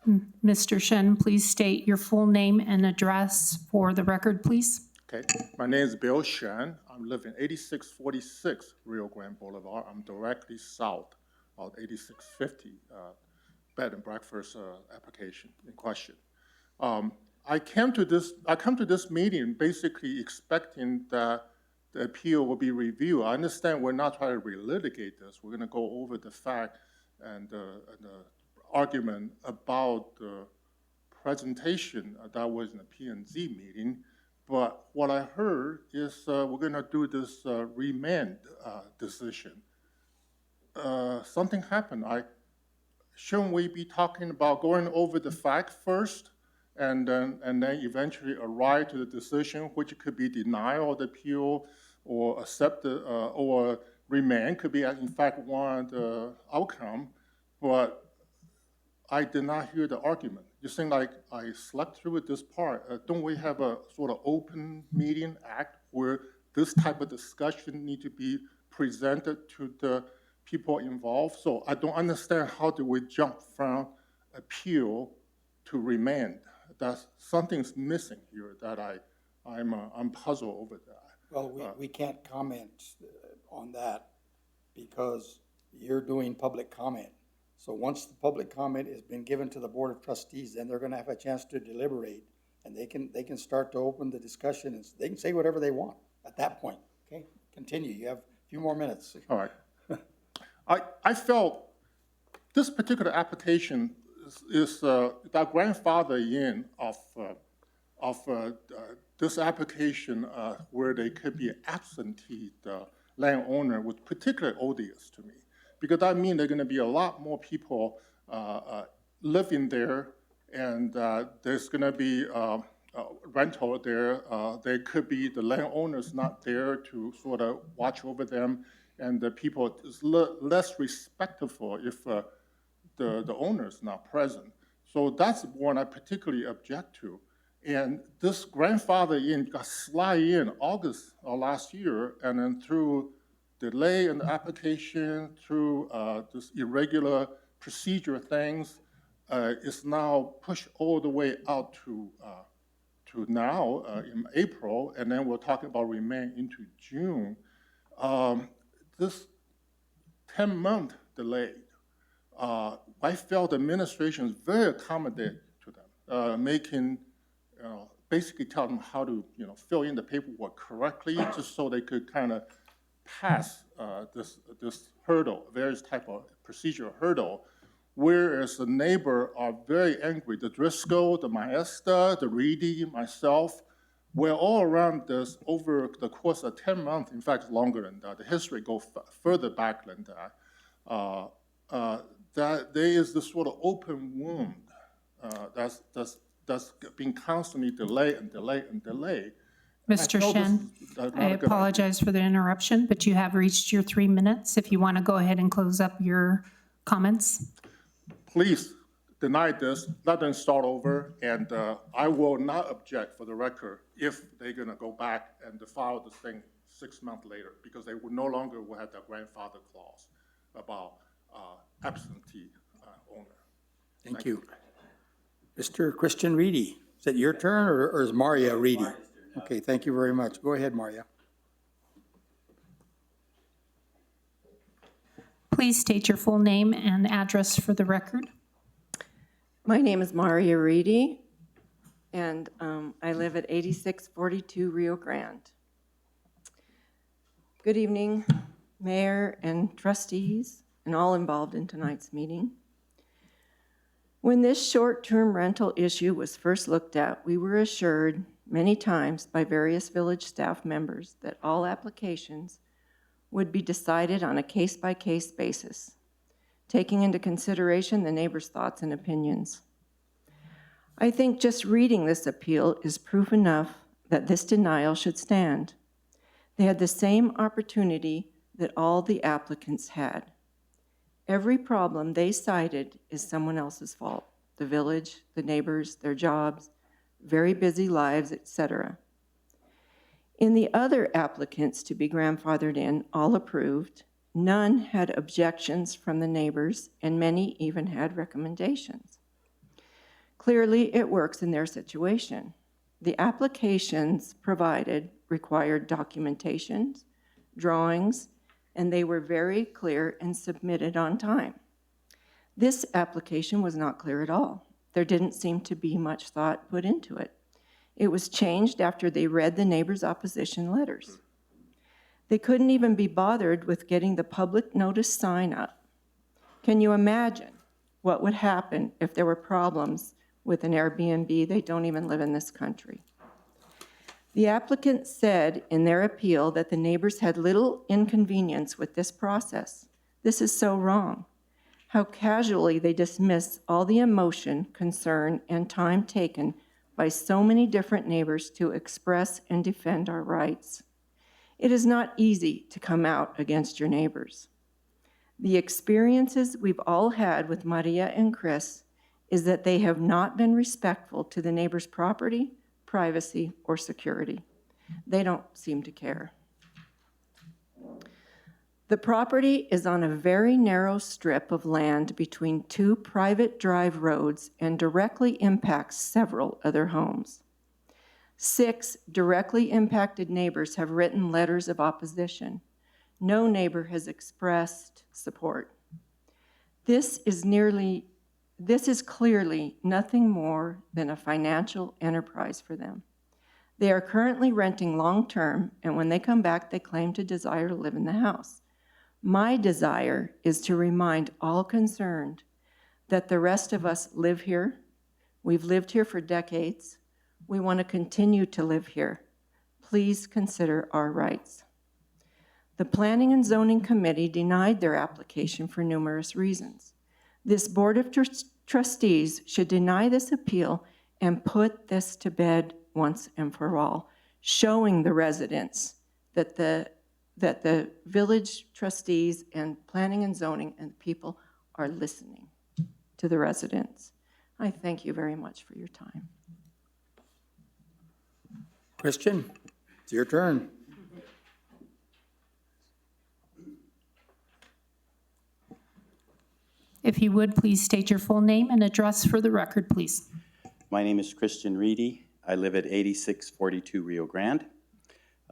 Yeah. Mr. Shen, please state your full name and address for the record, please. Okay, my name is Bill Shen. I'm living 8646 Rio Grande Boulevard. I'm directly south of 8650 bed and breakfast application in question. I come to this meeting basically expecting that the appeal will be reviewed. I understand we're not trying to relitigate this. We're going to go over the fact and the argument about the presentation that was in the P&Z meeting. But what I heard is we're going to do this remand decision. Something happened. Shouldn't we be talking about going over the fact first and then eventually arrive to the decision, which could be denial of the appeal or accept or remand could be in fact one of the outcome. But I did not hear the argument. You seem like I slept through this part. Don't we have a sort of open meeting act where this type of discussion need to be presented to the people involved? So I don't understand how do we jump from appeal to remand. That's something's missing here that I'm puzzled over that. Well, we can't comment on that because you're doing public comment. So once the public comment has been given to the Board of Trustees, then they're gonna have a chance to deliberate, and they can start to open the discussion, and they can say whatever they want at that point, okay? Continue, you have a few more minutes. All right. I felt this particular application is that grandfather in of this application where they could be absentee landowner was particularly odious to me. Because that means there are going to be a lot more people living there, and there's going to be rental there. There could be the landowners not there to sort of watch over them, and the people is less respectful if the owner is not present. So that's one I particularly object to. And this grandfather in got slid in August of last year, and then through delay in the application, through this irregular procedure things, is now pushed all the way out to now in April, and then we're talking about remain into June. This 10-month delay, I felt the administration is very accommodating to them, making, basically tell them how to, fill in the paperwork correctly, just so they could kind of pass this hurdle, various type of procedural hurdle, whereas the neighbor are very angry. The Driscoll, the Maesta, the Reedy, myself, we're all around this over the course of 10 months, in fact, longer than that. The history goes further back than that. That there is this sort of open wound that's being constantly delayed and delayed and delayed. Mr. Shen, I apologize for the interruption, but you have reached your 3 minutes. If you want to go ahead and close up your comments. Please deny this, let them start over, and I will not object for the record if they're going to go back and file the thing 6 months later, because they will no longer will have that grandfather clause about absentee owner. Thank you. Mr. Christian Reedy, is it your turn or is Maria Reedy? Okay, thank you very much. Go ahead, Maria. Please state your full name and address for the record. My name is Maria Reedy, and I live at 8642 Rio Grande. Good evening, Mayor and trustees, and all involved in tonight's meeting. When this short-term rental issue was first looked at, we were assured many times by various village staff members that all applications would be decided on a case-by-case basis, taking into consideration the neighbors' thoughts and opinions. I think just reading this appeal is proof enough that this denial should stand. They had the same opportunity that all the applicants had. Every problem they cited is someone else's fault: the village, the neighbors, their jobs, very busy lives, etc. In the other applicants to be grandfathered in, all approved, none had objections from the neighbors, and many even had recommendations. Clearly, it works in their situation. The applications provided required documentations, drawings, and they were very clear and submitted on time. This application was not clear at all. There didn't seem to be much thought put into it. It was changed after they read the neighbors' opposition letters. They couldn't even be bothered with getting the public notice sign up. Can you imagine what would happen if there were problems with an Airbnb? They don't even live in this country. The applicant said in their appeal that the neighbors had little inconvenience with this process. This is so wrong. How casually they dismiss all the emotion, concern, and time taken by so many different neighbors to express and defend our rights. It is not easy to come out against your neighbors. The experiences we've all had with Maria and Chris is that they have not been respectful to the neighbor's property, privacy, or security. They don't seem to care. The property is on a very narrow strip of land between two private drive roads and directly impacts several other homes. 6 directly impacted neighbors have written letters of opposition. No neighbor has expressed support. This is clearly nothing more than a financial enterprise for them. They are currently renting long-term, and when they come back, they claim to desire to live in the house. My desire is to remind all concerned that the rest of us live here. We've lived here for decades. We want to continue to live here. Please consider our rights. The Planning and Zoning Committee denied their application for numerous reasons. This Board of Trustees should deny this appeal and put this to bed once and for all, showing the residents that the village trustees and planning and zoning and people are listening to the residents. I thank you very much for your time. Christian, it's your turn. If you would, please state your full name and address for the record, please. My name is Christian Reedy. I live at 8642 Rio Grande.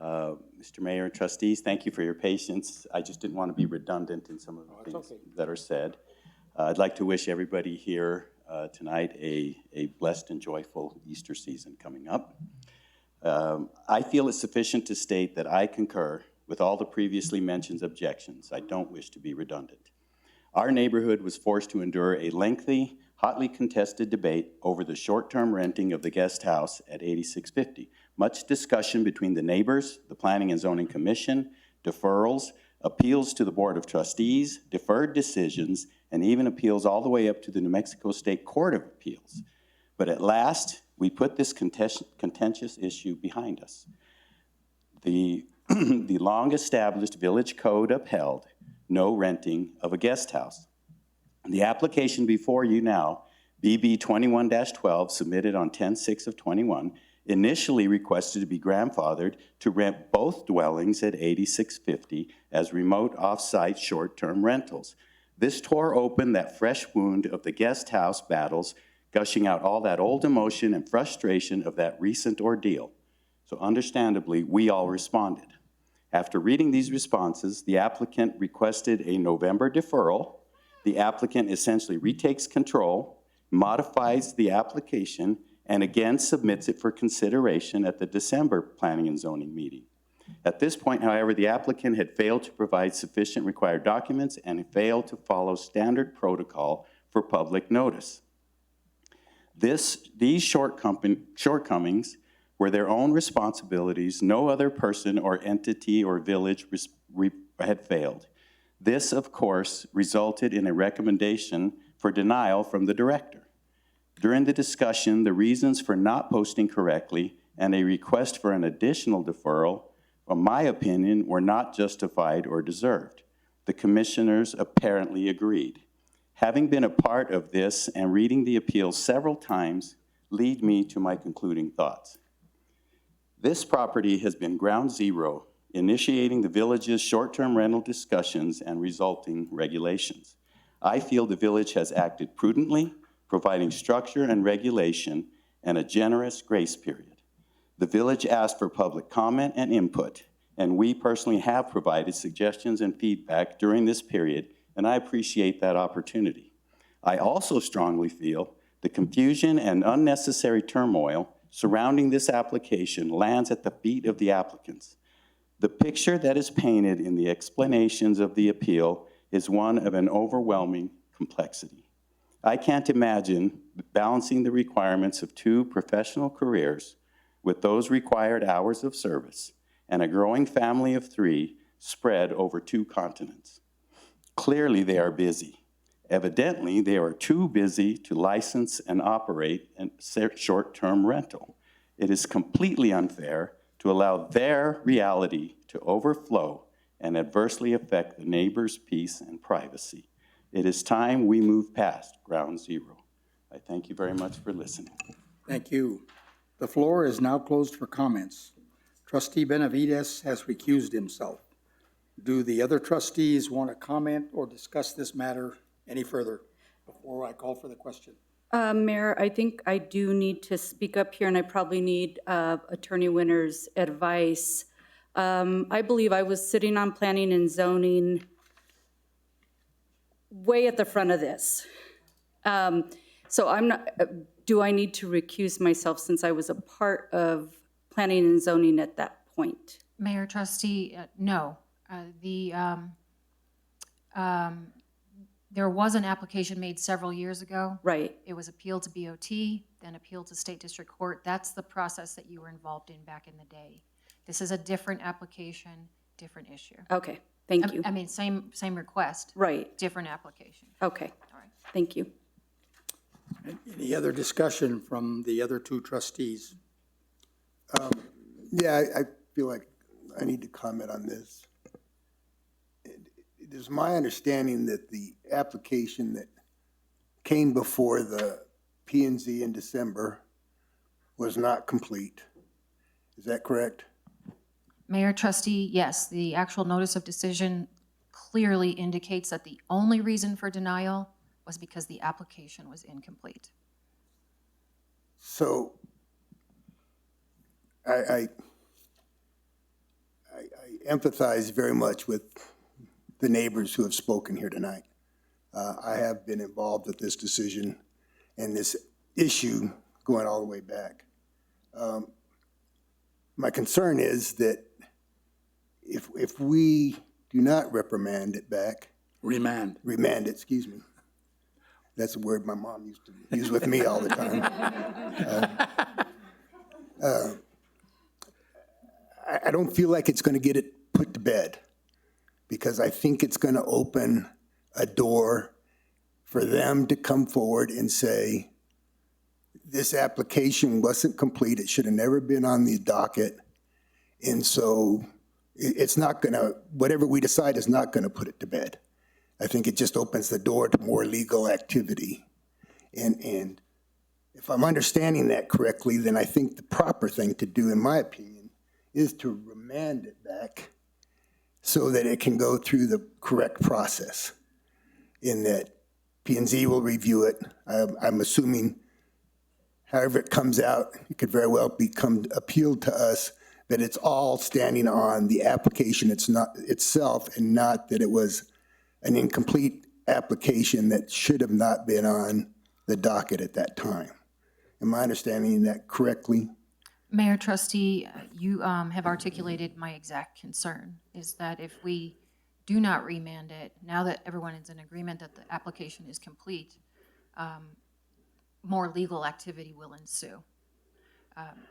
Mr. Mayor and trustees, thank you for your patience. I just didn't want to be redundant in some of the things that are said. I'd like to wish everybody here tonight a blessed and joyful Easter season coming up. I feel it's sufficient to state that I concur with all the previously mentioned objections. I don't wish to be redundant. Our neighborhood was forced to endure a lengthy, hotly contested debate over the short-term renting of the guest house at 8650. Much discussion between the neighbors, the Planning and Zoning Commission, deferrals, appeals to the Board of Trustees, deferred decisions, and even appeals all the way up to the New Mexico State Court of Appeals. But at last, we put this contentious issue behind us. The long-established village code upheld no renting of a guest house. The application before you now, BB 21-12, submitted on 10/6 of 21, initially requested to be grandfathered to rent both dwellings at 8650 as remote off-site short-term rentals. This tore open that fresh wound of the guest house battles, gushing out all that old emotion and frustration of that recent ordeal. So understandably, we all responded. After reading these responses, the applicant requested a November deferral. The applicant essentially retakes control, modifies the application, and again submits it for consideration at the December Planning and Zoning meeting. At this point, however, the applicant had failed to provide sufficient required documents and failed to follow standard protocol for public notice. These shortcomings were their own responsibilities. No other person or entity or village had failed. This, of course, resulted in a recommendation for denial from the director. During the discussion, the reasons for not posting correctly and a request for an additional deferral, in my opinion, were not justified or deserved. The commissioners apparently agreed. Having been a part of this and reading the appeal several times lead me to my concluding thoughts. This property has been ground zero, initiating the village's short-term rental discussions and resulting regulations. I feel the village has acted prudently, providing structure and regulation and a generous grace period. The village asked for public comment and input, and we personally have provided suggestions and feedback during this period, and I appreciate that opportunity. I also strongly feel the confusion and unnecessary turmoil surrounding this application lands at the feet of the applicants. The picture that is painted in the explanations of the appeal is one of an overwhelming complexity. I can't imagine balancing the requirements of 2 professional careers with those required hours of service and a growing family of 3 spread over 2 continents. Clearly, they are busy. Evidently, they are too busy to license and operate a short-term rental. It is completely unfair to allow their reality to overflow and adversely affect the neighbor's peace and privacy. It is time we move past ground zero. I thank you very much for listening. Thank you. The floor is now closed for comments. Trustee Benavides has recused himself. Do the other trustees want to comment or discuss this matter any further before I call for the question? Mayor, I think I do need to speak up here, and I probably need Attorney Winter's advice. I believe I was sitting on planning and zoning way at the front of this. So I'm not, do I need to recuse myself since I was a part of planning and zoning at that point? Mayor, trustee, no. There was an application made several years ago. Right. It was appealed to BOT, then appealed to State District Court. That's the process that you were involved in back in the day. This is a different application, different issue. Okay, thank you. I mean, same request. Right. Different application. Okay, All right. thank you. Any other discussion from the other 2 trustees? Yeah, I feel like I need to comment on this. It is my understanding that the application that came before the P&Z in December was not complete. Is that correct? Mayor, trustee, yes, the actual notice of decision clearly indicates that the only reason for denial was because the application was incomplete. So I empathize very much with the neighbors who have spoken here tonight. I have been involved with this decision and this issue going all the way back. My concern is that if we do not reprimand it back. Remand, excuse me. That's a word my mom used to use with me all the time. I don't feel like it's going to get it put to bed, because I think it's going to open a door for them to come forward and say, this application wasn't complete, it should have never been on the docket, and so it's not going to, whatever we decide is not going to put it to bed. I think it just opens the door to more legal activity. And if I'm understanding that correctly, then I think the proper thing to do, in my opinion, is to remand it back so that it can go through the correct process, in that P&Z will review it. I'm assuming however it comes out, it could very well become appealed to us, that it's all standing on the application itself, and not that it was an incomplete application that should have not been on the docket at that time. Am I understanding that correctly? Mayor, trustee, you have articulated my exact concern, is that if we do not remand it, now that everyone is in agreement that the application is complete, more legal activity will ensue.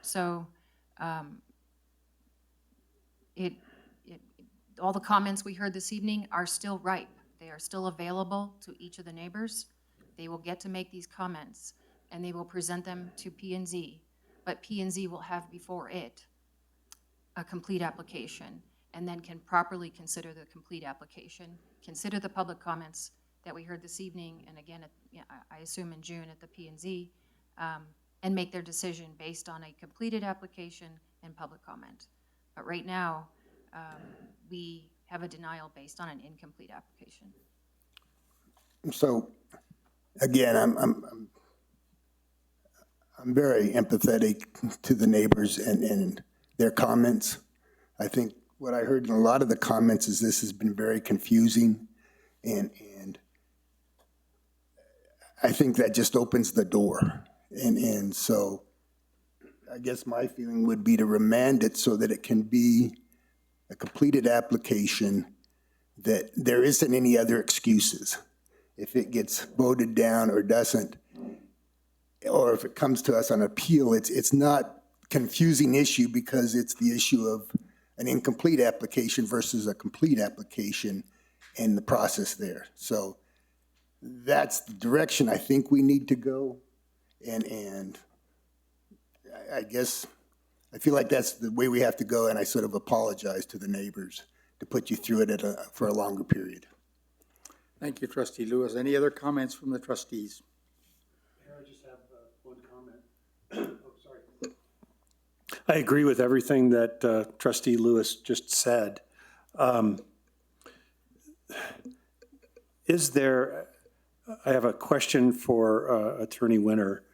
So All the comments we heard this evening are still ripe. They are still available to each of the neighbors. They will get to make these comments, and they will present them to P&Z. But P&Z will have before it a complete application, and then can properly consider the complete application, consider the public comments that we heard this evening, and again, I assume in June at the P&Z, and make their decision based on a completed application and public comment. But right now, we have a denial based on an incomplete application. So, again, I'm very empathetic to the neighbors and their comments. I think what I heard in a lot of the comments is this has been very confusing, and I think that just opens the door. And so I guess my feeling would be to remand it so that it can be a completed application, that there isn't any other excuses. If it gets voted down or doesn't, or if it comes to us on appeal, it's not confusing issue because it's the issue of an incomplete application versus a complete application and the process there. So that's the direction I think we need to go. And I guess I feel like that's the way we have to go, and I sort of apologize to the neighbors to put you through it for a longer period. Thank you, Trustee Lewis. Any other comments from the trustees? I just have one comment. Oh, sorry. I agree with everything that Trustee Lewis just said. Is there, I have a question for Attorney Winter.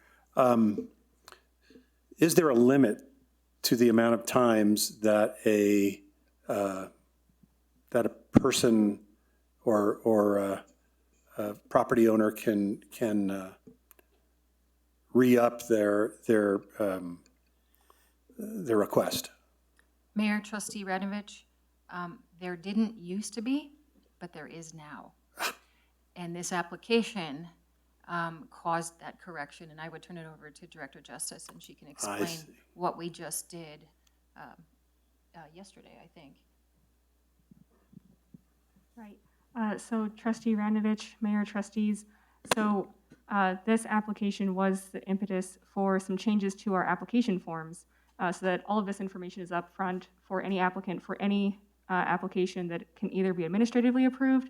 Is there a limit to the amount of times that a person or a property owner can re-up their request? Mayor, Trustee Radonovich, there didn't used to be, but there is now. And this application caused that correction, and I would turn it over to Director Justice, and she can explain what we just did yesterday, I think. Right. So Trustee Radonovich, Mayor, trustees, so this application was the impetus for some changes to our application forms so that all of this information is up front for any applicant for any application that can either be administratively approved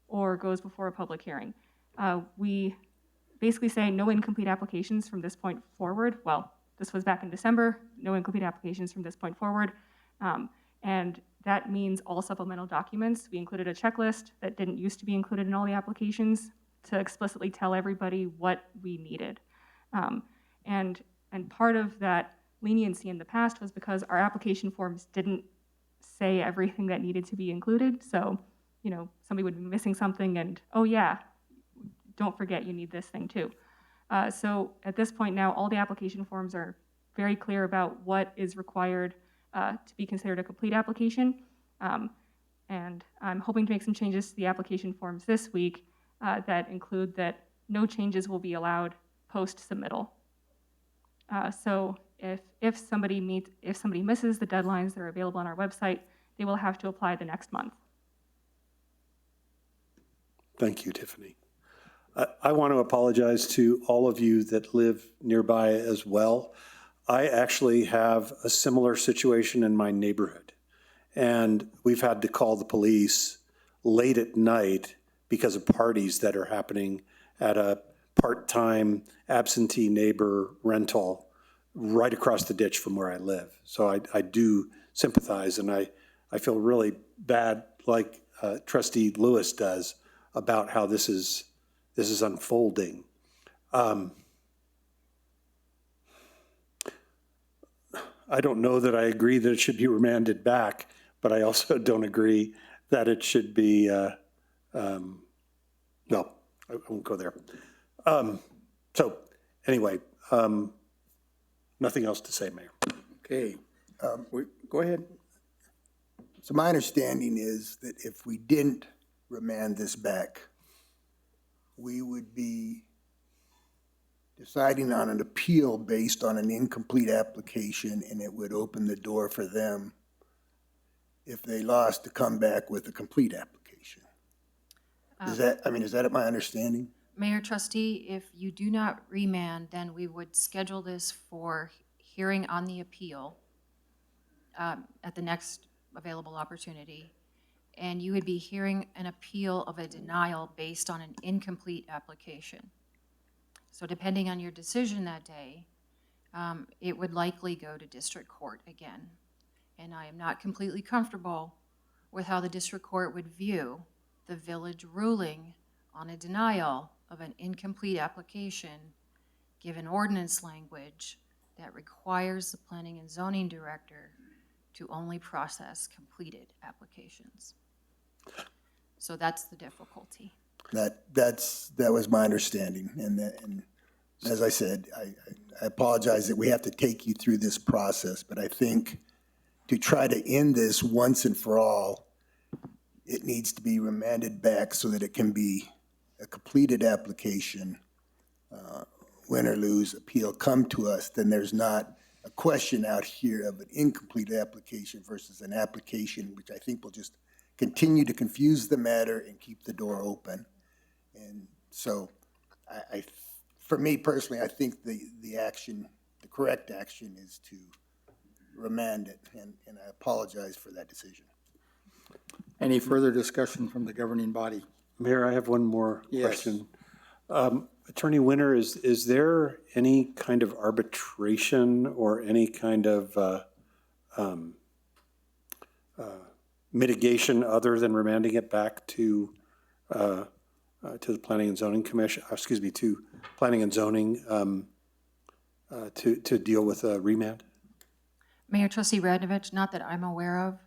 or goes before a public hearing. We basically say no incomplete applications from this point forward. Well, this was back in December, no incomplete applications from this point forward. And that means all supplemental documents. We included a checklist that didn't used to be included in all the applications to explicitly tell everybody what we needed. And part of that leniency in the past was because our application forms didn't say everything that needed to be included. So, you know, somebody would be missing something and, oh yeah, don't forget you need this thing too. So at this point now, all the application forms are very clear about what is required to be considered a complete application. And I'm hoping to make some changes to the application forms this week that include that no changes will be allowed post-submittal. So if somebody misses the deadlines that are available on our website, they will have to apply the next month. Thank you, Tiffany. I want to apologize to all of you that live nearby as well. I actually have a similar situation in my neighborhood, and we've had to call the police late at night because of parties that are happening at a part-time absentee neighbor rental right across the ditch from where I live. So I do sympathize, and I feel really bad, like Trustee Lewis does, about how this is unfolding. I don't know that I agree that it should be remanded back, but I also don't agree that it should be, no, I won't go there. So anyway, nothing else to say, Mayor. Okay, go ahead. So my understanding is that if we didn't remand this back, we would be deciding on an appeal based on an incomplete application, and it would open the door for them, if they lost, to come back with a complete application. Is that my understanding? Mayor Trustee, if you do not remand, then we would schedule this for hearing on the appeal at the next available opportunity. And you would be hearing an appeal of a denial based on an incomplete application. So depending on your decision that day, it would likely go to district court again. And I am not completely comfortable with how the district court would view the village ruling on a denial of an incomplete application, given ordinance language that requires the planning and zoning director to only process completed applications. So that's the difficulty. That was my understanding, and as I said, I apologize that we have to take you through this process, but I think to try to end this once and for all, it needs to be remanded back so that it can be a completed application, win or lose, appeal come to us, then there's not a question out here of an incomplete application versus an application, which I think will just continue to confuse the matter and keep the door open. And so for me personally, I think the correct action is to remand it, and I apologize for that decision. Any further discussion from the governing body? Mayor, I have one more Yes. question. Attorney Winter, is there any kind of arbitration or any kind of mitigation other than remanding it back to the Planning and Zoning Commission, to Planning and Zoning to deal with a remand? Mayor Trustee Radnovich, not that I'm aware of.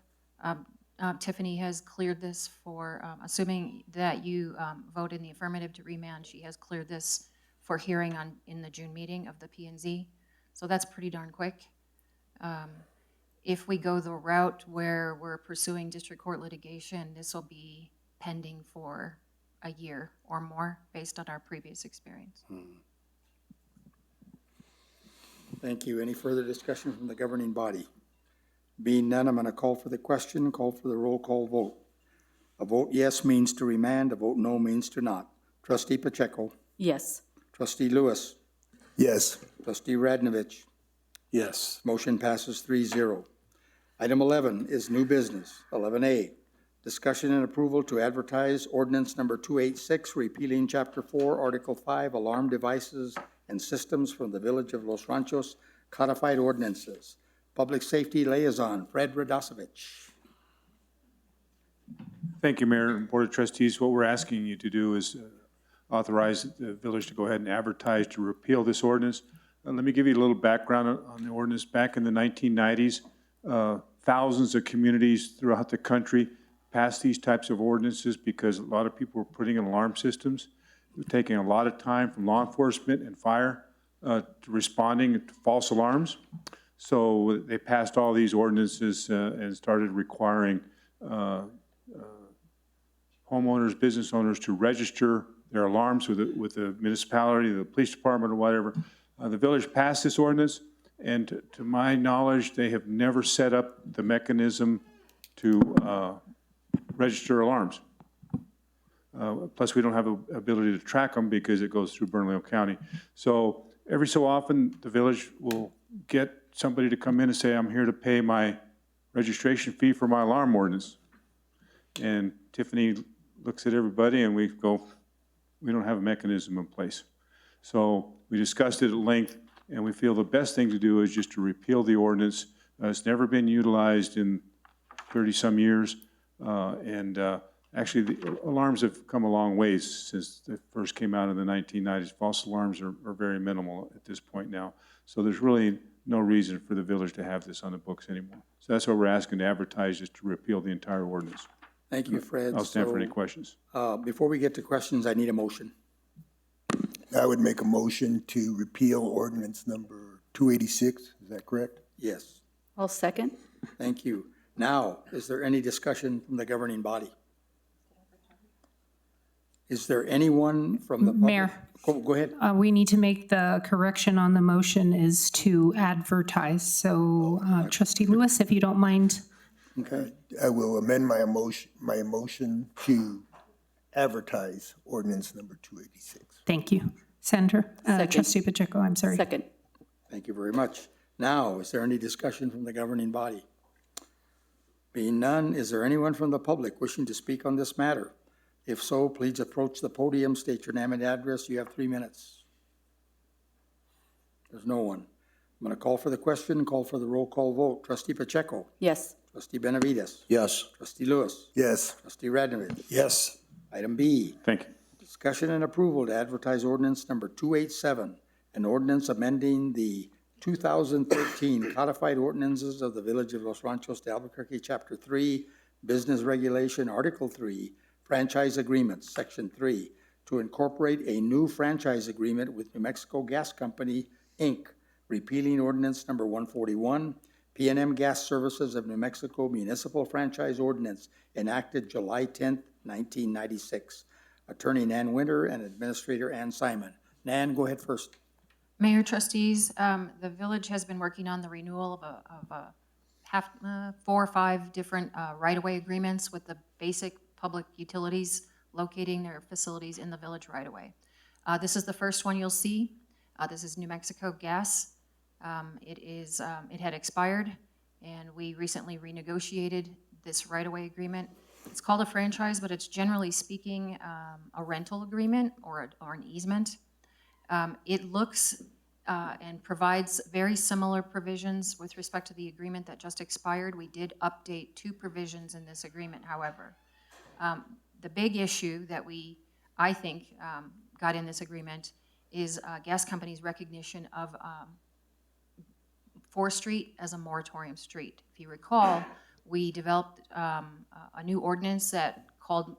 Tiffany has cleared this for, assuming that you vote in the affirmative to remand, she has cleared this for hearing in the June meeting of the P&Z. So that's pretty darn quick. If we go the route where we're pursuing district court litigation, this will be pending for a year or more based on our previous experience. Thank you. Any further discussion from the governing body? Being none, I'm going to call for the question, call for the roll call vote. A vote yes means to remand, a vote no means to not. Trustee Pacheco. Yes. Trustee Lewis. Yes. Trustee Radnovich. Yes. Motion passes 3-0. Item 11 is new business. 11A, discussion and approval to advertise ordinance number 286, repealing Chapter 4, Article 5, alarm devices and systems from the Village of Los Ranchos Codified Ordinances. Public Safety Liaison, Fred Radosevich. Thank you, Mayor and Board of Trustees. What we're asking you to do is authorize the village to go ahead and advertise to repeal this ordinance. Let me give you a little background on the ordinance. Back in the 1990s, thousands of communities throughout the country passed these types of ordinances because a lot of people were putting in alarm systems. It was taking a lot of time from law enforcement and fire to responding to false alarms. So they passed all these ordinances and started requiring homeowners, business owners to register their alarms with the municipality, the police department, or whatever. The village passed this ordinance, and to my knowledge, they have never set up the mechanism to register alarms. Plus, we don't have the ability to track them because it goes through Bernalillo County. So every so often, the village will get somebody to come in and say, I'm here to pay my registration fee for my alarm ordinance. And Tiffany looks at everybody and we go, we don't have a mechanism in place. So we discussed it at length, and we feel the best thing to do is just to repeal the ordinance. It's never been utilized in 30-some years. Actually, the alarms have come a long ways since they first came out in the 1990s. False alarms are very minimal at this point now. So there's really no reason for the village to have this on the books anymore. So that's what we're asking to advertise, is to repeal the entire ordinance. Thank you, Fred. I'll stand for any questions. Before we get to questions, I need a motion. I would make a motion to repeal ordinance number 286. Is that correct? Yes. I'll second. Thank you. Now, is there any discussion from the governing body? Is there anyone from the public? Mayor. Go ahead. We need to make the correction on the motion is to advertise. So Trustee Lewis, if you don't mind. Okay. I will amend my motion to advertise ordinance number 286. Thank you. Senator, Trustee Pacheco, I'm sorry. Second. Thank you very much. Now, is there any discussion from the governing body? Being none, is there anyone from the public wishing to speak on this matter? If so, please approach the podium, state your name and address. You have 3 minutes. There's no one. I'm going to call for the question, call for the roll call vote. Trustee Pacheco. Yes. Trustee Benavides. Yes. Trustee Lewis. Yes. Trustee Radnovich. Yes. Item B, Thank you. discussion and approval to advertise ordinance number 287, an ordinance amending the 2013 codified ordinances of the Village of Los Ranchos de Albuquerque, Chapter 3, Business Regulation, Article 3, Franchise Agreements, Section 3, to incorporate a new franchise agreement with New Mexico Gas Company, Inc., repealing ordinance number 141, PNM Gas Services of New Mexico Municipal Franchise Ordinance, enacted July 10th, 1996. Attorney Nan Winter and Administrator Ann Simon. Nan, go ahead first. Mayor, trustees, the village has been working on the renewal of 4 or 5 different right-of-way agreements with the basic public utilities locating their facilities in the village right-of-way. This is the first one you'll see. This is New Mexico Gas. It had expired, and we recently renegotiated this right-of-way agreement. It's called a franchise, but it's generally speaking a rental agreement or an easement. It looks and provides very similar provisions with respect to the agreement that just expired. We did update 2 provisions in this agreement, however. The big issue that I think, got in this agreement is gas company's recognition of 4th Street as a moratorium street. If you recall, we developed a new ordinance that called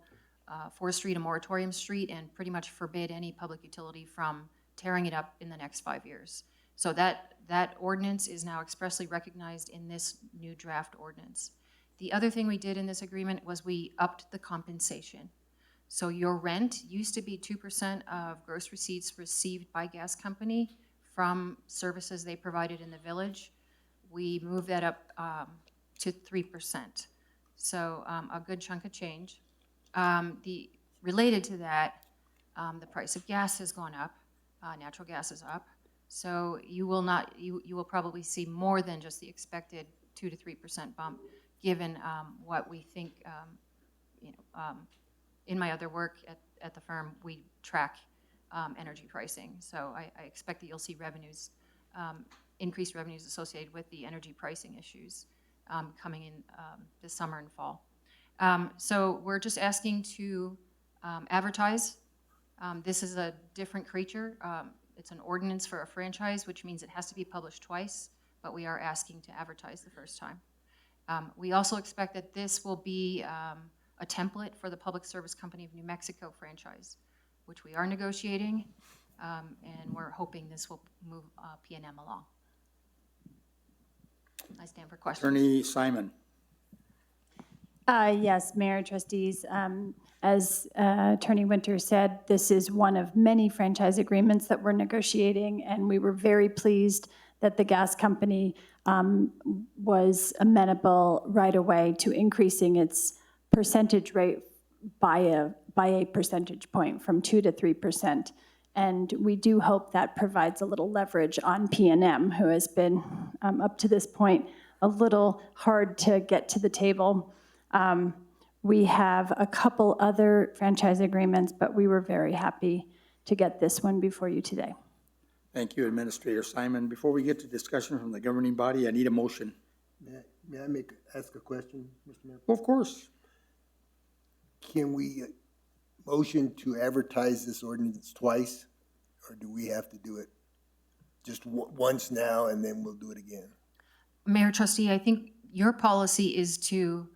4th Street a moratorium street and pretty much forbid any public utility from tearing it up in the next 5 years. So that ordinance is now expressly recognized in this new draft ordinance. The other thing we did in this agreement was we upped the compensation. So your rent used to be 2% of gross receipts received by gas company from services they provided in the village. We moved that up to 3%. So a good chunk of change. Related to that, the price of gas has gone up. Natural gas is up. So you will probably see more than just the expected 2 to 3% bump, given what we think, in my other work at the firm, we track energy pricing. So I expect that you'll see revenues, increased revenues associated with the energy pricing issues coming in this summer and fall. So we're just asking to advertise. This is a different creature. It's an ordinance for a franchise, which means it has to be published twice, but we are asking to advertise the first time. We also expect that this will be a template for the Public Service Company of New Mexico franchise, which we are negotiating, and we're hoping this will move PNM along. I stand for questions. Attorney Simon. Yes, Mayor, trustees. As Attorney Winter said, this is one of many franchise agreements that we're negotiating, and we were very pleased that the gas company was amenable right away to increasing its percentage rate by a percentage point from 2 to 3%. And we do hope that provides a little leverage on PNM, who has been, up to this point, a little hard to get to the table. We have a couple other franchise agreements, but we were very happy to get this one before you today. Thank you, Administrator Simon. Before we get to discussion from the governing body, I need a motion. May I ask a question, Mr. Mayor? Of course. Can we motion to advertise this ordinance twice, or do we have to do it just once now and then we'll do it again? Mayor, trustee, I think your policy is to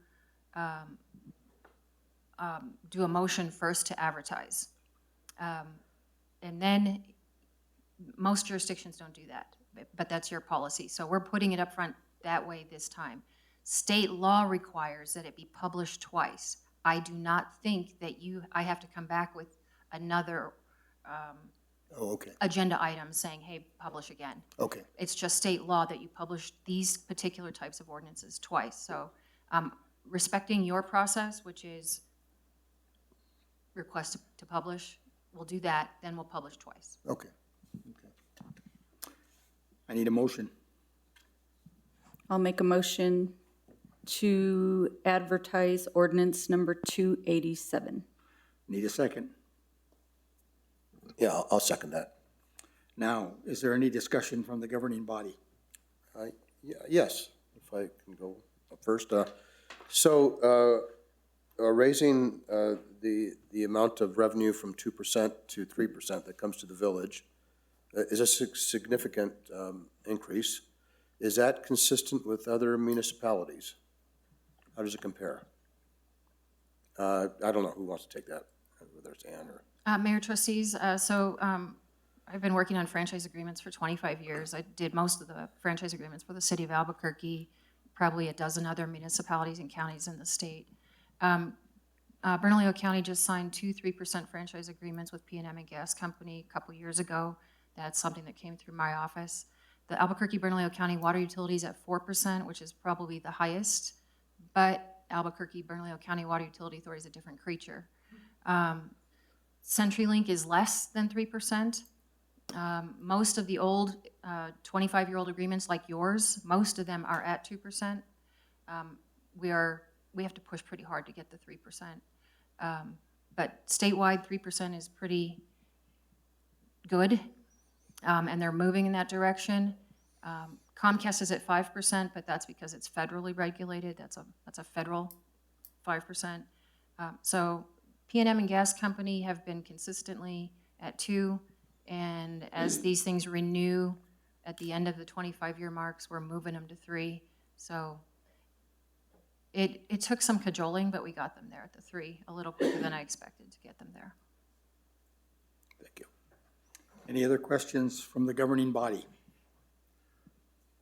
do a motion first to advertise. And then most jurisdictions don't do that, but that's your policy. So we're putting it up front that way this time. State law requires that it be published twice. I do not think that I have to come back with another Oh, okay, agenda item saying, hey, publish again. okay. It's just state law that you publish these particular types of ordinances twice. So respecting your process, which is request to publish, we'll do that, then we'll publish twice. Okay. I need a motion. I'll make a motion to advertise ordinance number 287. Need a second. Yeah, I'll second that. Now, is there any discussion from the governing body? Yes, if I can go first. So raising the amount of revenue from 2% to 3% that comes to the village is a significant increase. Is that consistent with other municipalities? How does it compare? I don't know who wants to take that, whether it's Ann or. Mayor, trustees, I've been working on franchise agreements for 25 years. I did most of the franchise agreements for the city of Albuquerque, probably a dozen other municipalities and counties in the state. Bernalillo County just signed 2 3% franchise agreements with P&M and Gas Company a couple years ago. That's something that came through my office. The Albuquerque-Bernalillo County water utilities at 4%, which is probably the highest, but Albuquerque-Bernalillo County Water Utility Authority is a different creature. CenturyLink is less than 3%. Most of the old 25-year-old agreements like yours, most of them are at 2%. We have to push pretty hard to get the 3%. But statewide, 3% is pretty good, and they're moving in that direction. Comcast is at 5%, but that's because it's federally regulated. That's a federal 5%. So P&M and Gas Company have been consistently at 2%, and as these things renew at the end of the 25-year marks, we're moving them to 3%. So it took some cajoling, but we got them there at the 3%, a little quicker than I expected to get them there. Thank you. Any other questions from the governing body?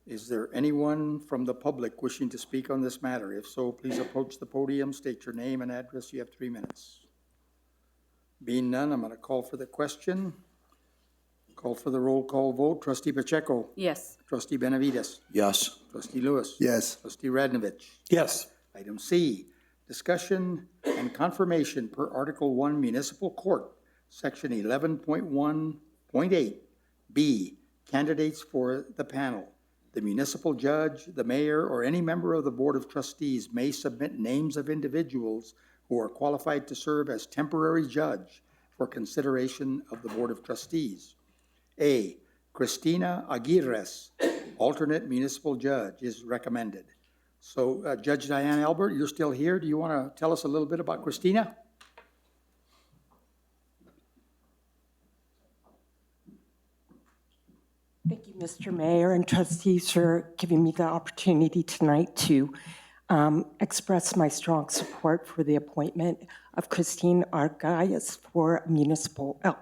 Is there anyone from the public wishing to speak on this matter? If so, please approach the podium, state your name and address. You have 3 minutes. Being none, I'm going to call for the question. Call for the roll call vote. Trustee Pacheco. Yes. Trustee Benavides. Yes. Trustee Lewis. Yes. Trustee Radnovich. Yes. Item C, discussion and confirmation per Article 1 Municipal Court, Section 11.1.8. B, candidates for the panel. The municipal judge, the mayor, or any member of the Board of Trustees may submit names of individuals who are qualified to serve as temporary judge for consideration of the Board of Trustees. A, Cristina Aguirres, alternate municipal judge, is recommended. So Judge Diane Albert, you're still here. Do you want to tell us a little bit about Cristina? Thank you, Mr. Mayor and trustees, for giving me the opportunity tonight to express my strong support for the appointment of Christine Argaiz for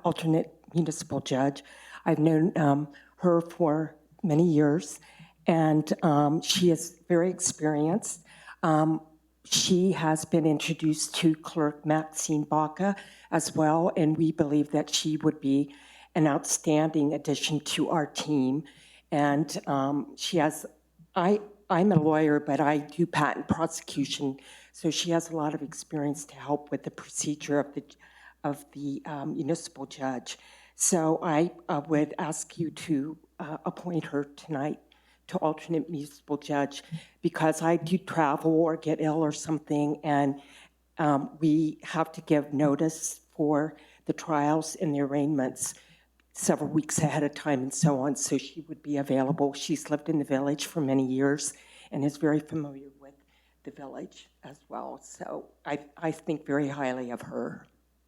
alternate municipal judge. I've known her for many years, and she is very experienced. She has been introduced to Clerk Maxine Baca as well, and we believe that she would be an outstanding addition to our team. And she has, I'm a lawyer, but I do patent prosecution, so she has a lot of experience to help with the procedure of the municipal judge. So I would ask you to appoint her tonight to alternate municipal judge, because I do travel or get ill or something, and we have to give notice for the trials and the arraignments several weeks ahead of time and so on, so she would be available. She's lived in the village for many years and is very familiar with the village as well. So I think very highly of her.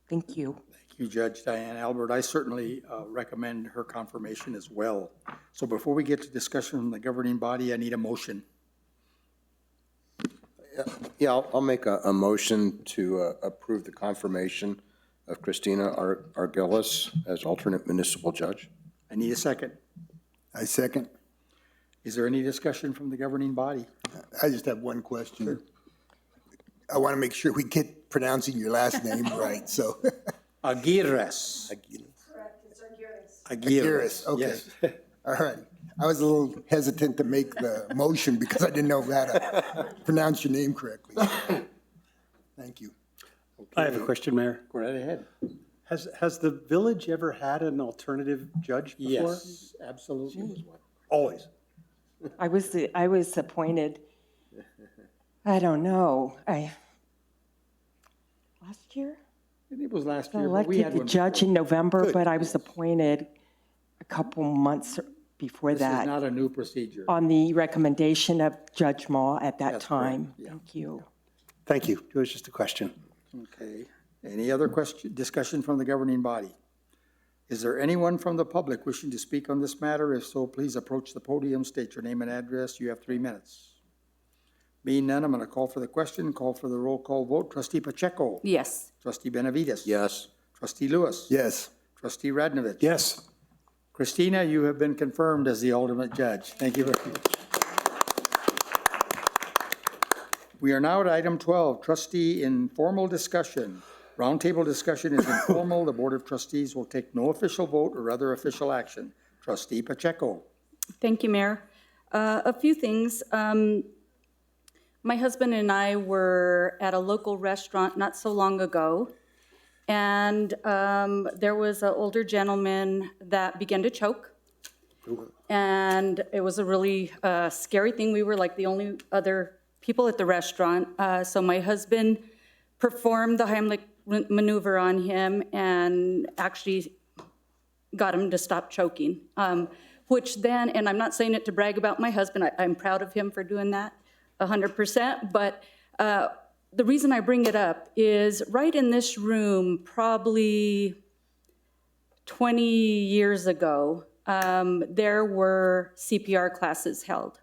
Thank you. Thank you, Judge Diane Albert. I certainly recommend her confirmation as well. So before we get to discussion from the governing body, I need a motion. Yeah, I'll make a motion to approve the confirmation of Cristina Argaiz as alternate municipal judge. I need a second. I second. Is there any discussion from the governing body? I just have one question. I want to make sure we get pronouncing your last name right, so. Aguirres. Correct, it's Argures. Aguirres, okay. yes. All right. I was a little hesitant to make the motion because I didn't know how to pronounce your name correctly. Thank you. I have a question, Mayor. Go right ahead. Has the village ever had an alternative judge before? Yes, absolutely. Always. I was appointed, I don't know, last year? I think it was last I year, but we elected had the one judge before. in November, Good. but I was appointed a couple months before This is that not a new procedure. on the recommendation of Judge Maw at that That's correct, time. yeah. Thank you. Thank you. It was just a question. Okay. Any other discussion from the governing body? Is there anyone from the public wishing to speak on this matter? If so, please approach the podium, state your name and address. You have 3 minutes. Being none, I'm going to call for the question, call for the roll call vote. Trustee Pacheco? Yes. Trustee Benavides? Yes. Trustee Lewis? Yes. Trustee Radnovich? Yes. Christina, you have been confirmed as the ultimate judge. Thank you very much. We are now at item 12, trustee informal discussion. Roundtable discussion is informal. The Board of Trustees will take no official vote or other official action. Trustee Pacheco. Thank you, Mayor. A few things. My husband and I were at a local restaurant not so long ago, and there was an older gentleman that began to choke. And it was a really scary thing. We were like the only other people at the restaurant. So my husband performed the Heimlich maneuver on him and actually got him to stop choking. Which then, and I'm not saying it to brag about my husband, I'm proud of him for doing that 100%, but the reason I bring it up is right in this room, probably 20 years ago, there were CPR classes held.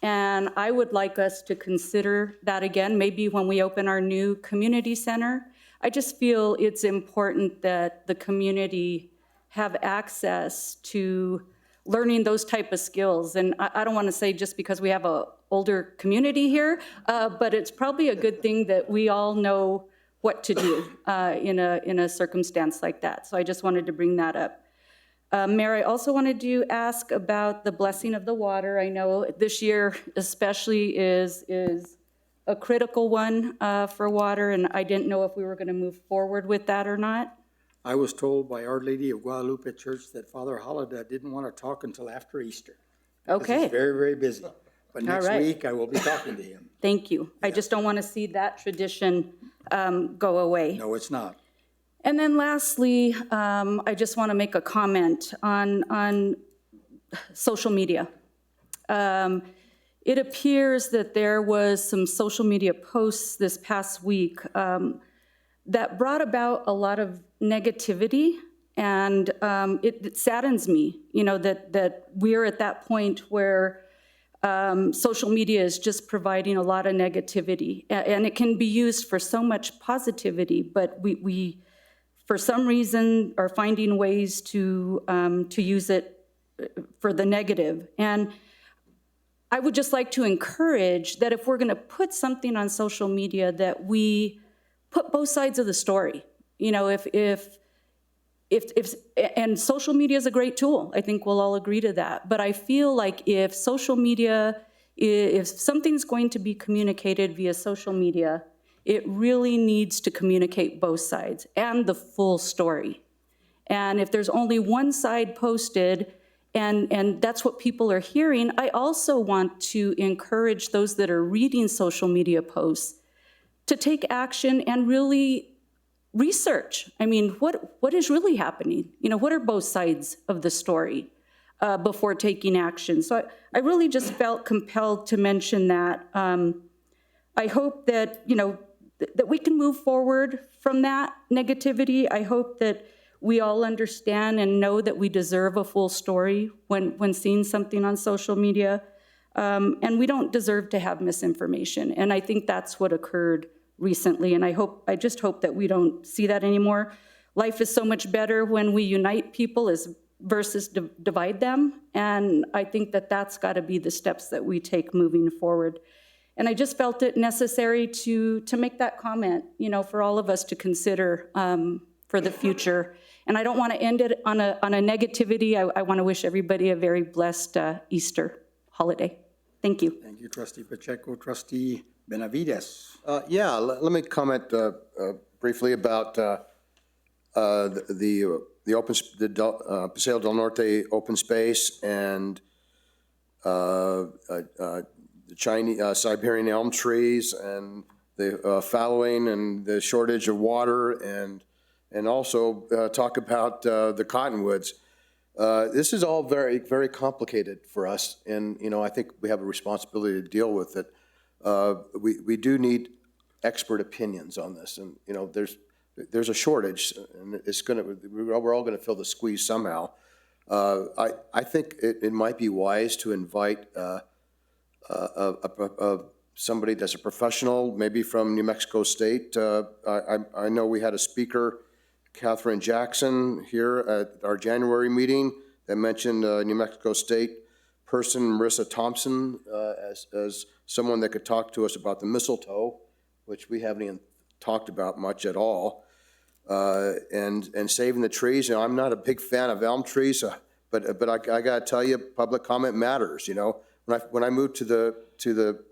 And I would like us to consider that again, maybe when we open our new community center. I just feel it's important that the community have access to learning those type of skills. And I don't want to say just because we have a older community here, but it's probably a good thing that we all know what to do in a circumstance like that. So I just wanted to bring that up. Mayor, I also wanted to ask about the blessing of the water. I know this year especially is a critical one for water, and I didn't know if we were going to move forward with that or not. I was told by Our Lady of Guadalupe Church that Father Holiday didn't want to talk until after Easter. Okay. He's very, very busy. But next right. week, I will be talking to him. Thank you. I just don't want to see that tradition go away. No, it's not. And then lastly, I just want to make a comment on social media. It appears that there was some social media posts this past week that brought about a lot of negativity, and it saddens me, you know, that we're at that point where social media is just providing a lot of negativity, and it can be used for so much positivity, but we for some reason are finding ways to use it for the negative. And I would just like to encourage that if we're going to put something on social media, that we put both sides of the story. You know, if and social media is a great tool. I think we'll all agree to that. But I feel like if social media, if something's going to be communicated via social media, it really needs to communicate both sides and the full story. And if there's only one side posted, and that's what people are hearing, I also want to encourage those that are reading social media posts to take action and really research. I mean, what is really happening? You know, what are both sides of the story before taking action? So I really just felt compelled to mention that. I hope that, you know, that we can move forward from that negativity. I hope that we all understand and know that we deserve a full story when seeing something on social media. And we don't deserve to have misinformation. And I think that's what occurred recently. And I just hope that we don't see that anymore. Life is so much better when we unite people versus divide them. And I think that that's got to be the steps that we take moving forward. And I just felt it necessary to make that comment, you know, for all of us to consider for the future. And I don't want to end it on a negativity. I want to wish everybody a very blessed Easter holiday. Thank you. Thank you, Trustee Pacheco. Trustee Benavides. Yeah, let me comment briefly about the Paseo del Norte open space and the Chinese Siberian elm trees and the fallowing and the shortage of water, and also talk about the cottonwoods. This is all very, very complicated for us, and I think we have a responsibility to deal with it. We do need expert opinions on this, and there's a shortage, and we're all gonna feel the squeeze somehow. I think it might be wise to invite somebody that's a professional, maybe from New Mexico State. I know we had a speaker, Catherine Jackson, here at our January meeting that mentioned New Mexico State person, Marissa Thompson, as someone that could talk to us about the mistletoe, which we haven't even talked about much at all, and saving the trees. I'm not a big fan of elm trees, but I got to tell you, public comment matters. When I moved to the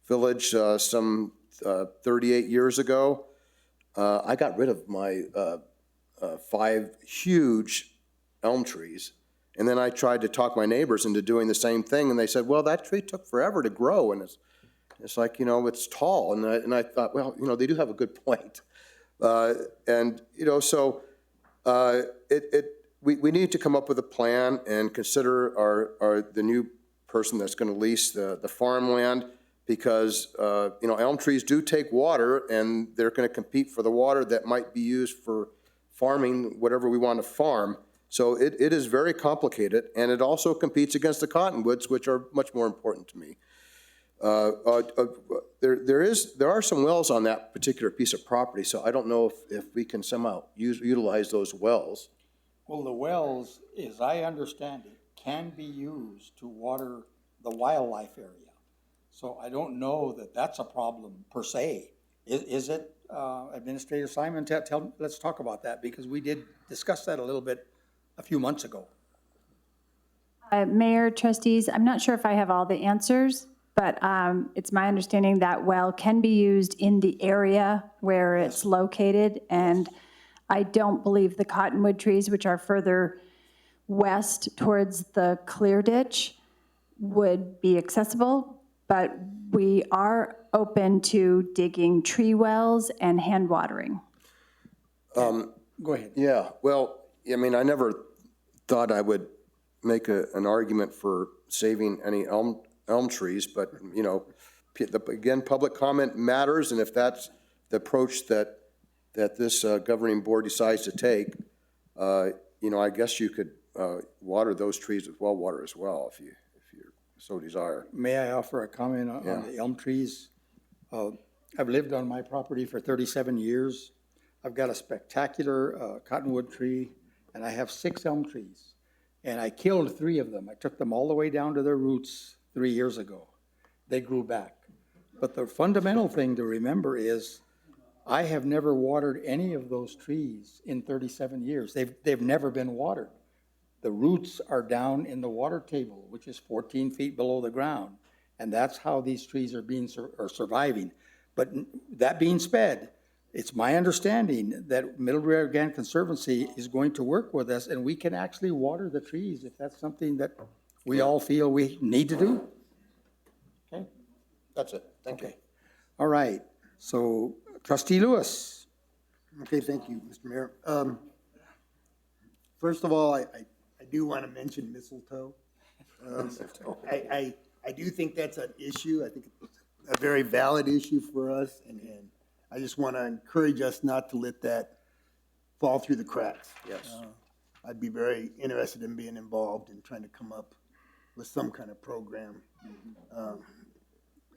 village some 38 years ago, I got rid of my 5 huge elm trees. And then I tried to talk my neighbors into doing the same thing, and they said, well, that tree took forever to grow, and it's like, it's tall. And I thought, well, they do have a good point. We need to come up with a plan and consider the new person that's going to lease the farmland, because elm trees do take water, and they're going to compete for the water that might be used for farming whatever we want to farm. So it is very complicated, and it also competes against the cottonwoods, which are much more important to me. There are some wells on that particular piece of property, so I don't know if we can somehow utilize those wells. Well, the wells, as I understand it, can be used to water the wildlife area. So I don't know that that's a problem per se. Is it, Administrator Simon? Let's talk about that, because we did discuss that a little bit a few months ago. Mayor, trustees, I'm not sure if I have all the answers, but it's my understanding that well can be used in the area where it's located, and I don't believe the cottonwood trees, which are further west towards the clear ditch, would be accessible, but we are open to digging tree wells and hand watering. Go ahead. Yeah, well, I never thought I would make an argument for saving any elm trees, but, again, public comment matters, and if that's the approach that this governing board decides to take, I guess you could water those trees with well water as well, if you so desire. May I offer a comment on the elm trees? I've lived on my property for 37 years. I've got a spectacular cottonwood tree, and I have 6 elm trees. And I killed 3 of them. I took them all the way down to their roots 3 years ago. They grew back. But the fundamental thing to remember is I have never watered any of those trees in 37 years. They've never been watered. The roots are down in the water table, which is 14 feet below the ground. And that's how these trees are surviving. But that being said, it's my understanding that Middle Rio Grande Conservancy is going to work with us, and we can actually water the trees if that's something that we all feel we need to do. Okay? That's it. Thank you. All right. So, Trustee Lewis. Okay, thank you, Mr. Mayor. First of all, I do want to mention mistletoe. I do think that's an issue. I think it's a very valid issue for us, and I just want to encourage us not to let that fall through the cracks. Yes. I'd be very interested in being involved in trying to come up with some kind of program.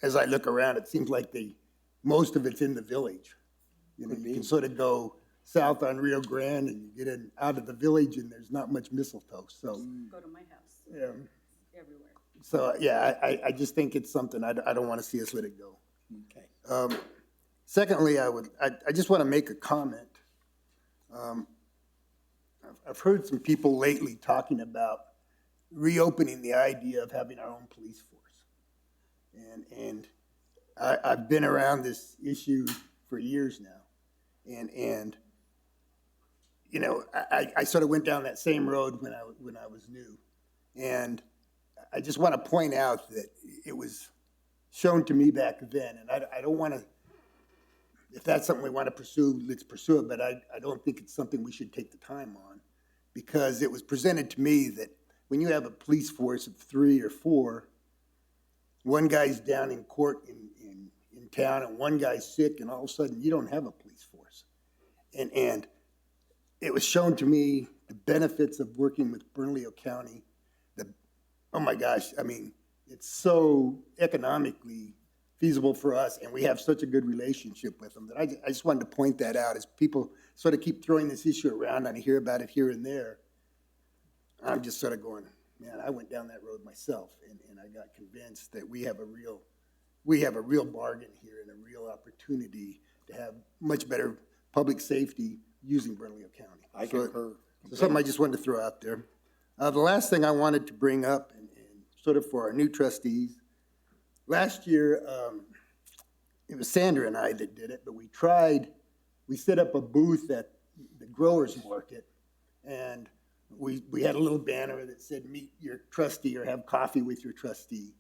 As I look around, it seems like most of it's in the village. You can sort of go south on Rio Grande and you get out of the village and there's not much mistletoe. So Go to my house. Yeah. Everywhere. So yeah, I just think it's something I don't want to see us let it go. Okay. Secondly, I just want to make a comment I've heard some people lately talking about reopening the idea of having our own police force. And I've been around this issue for years now. And you know, I sort of went down that same road when I was new. And I just want to point out that it was shown to me back then, and I don't want to, if that's something we want to pursue, let's pursue it, but I don't think it's something we should take the time on, because it was presented to me that when you have a police force of 3 or 4, one guy's down in court in town and one guy's sick, and all of a sudden you don't have a police force. And it was shown to me the benefits of working with Bernalillo County. Oh my gosh, I mean, it's so economically feasible for us, and we have such a good relationship with them that I just wanted to point that out as people sort of keep throwing this issue around and I hear about it here and there. I'm just sort of going, man, I went down that road myself, and I got convinced that we have a real bargain here and a real opportunity to have much better public safety using Bernalillo County. I concur. So something I just wanted to throw out there. The last thing I wanted to bring up, and sort of for our new trustees, last year, it was Sandra and I that did it, but we set up a booth at the growers market, and we had a little banner that said, meet your trustee or have coffee with your trustee.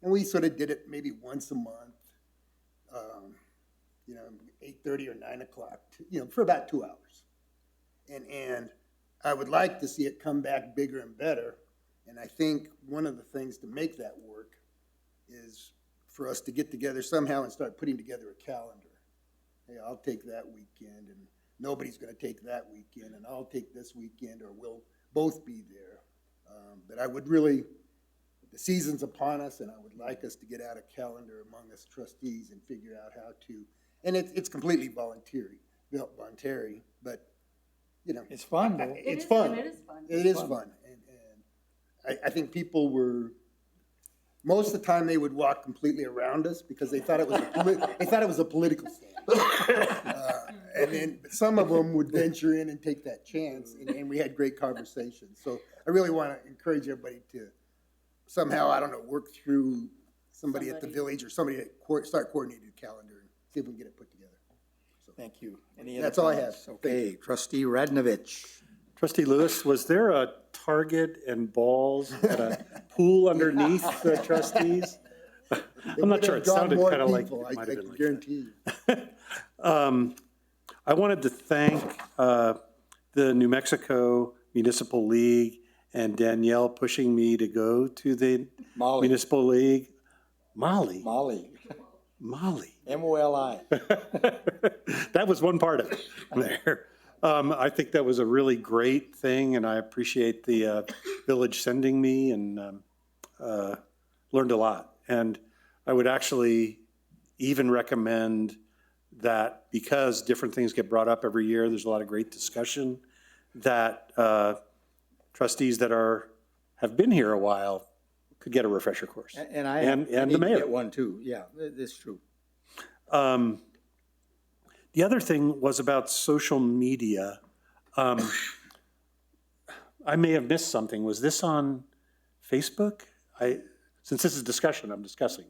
And we sort of did it maybe once a month, 8:30 or 9 o'clock, for about 2 hours. And I would like to see it come back bigger and better. And I think one of the things to make that work is for us to get together somehow and start putting together a calendar. Hey, I'll take that weekend, and nobody's going to take that weekend, and I'll take this weekend, or we'll both be there. But I would really, the season's upon us, and I would like us to get out a calendar among us trustees and figure out how to, and it's completely voluntary, but, It's fun, though. It's fun. It is fun. It is fun. And I think people were, most of the time they would walk completely around us because they thought it was a political stand. And then some of them would venture in and take that chance, and we had great conversations. So I really want to encourage everybody to somehow, I don't know, work through somebody at the village or somebody to start coordinating a calendar and see if we can get it put together. So, Thank you. Any other that's all I have. comments? Okay, Trustee Radnovich. Trustee Lewis, was there a target and balls at a pool underneath the trustees? I'm not sure. It sounded kind of like it might have been like guarantee that. I wanted to thank the New Mexico Municipal League and Danielle pushing me to go to the Municipal League. Molly. MOLI. That was one part of it there. I think that was a really great thing, and I appreciate the village sending me, and learned a lot. And I would actually even recommend that, because different things get brought up every year, there's a lot of great discussion, that trustees that have been here a while could get a refresher course. And I and need the to mayor. get one too. Yeah, that's true. The other thing was about social media. I may have missed something. Was this on Facebook? Since this is discussion, I'm discussing.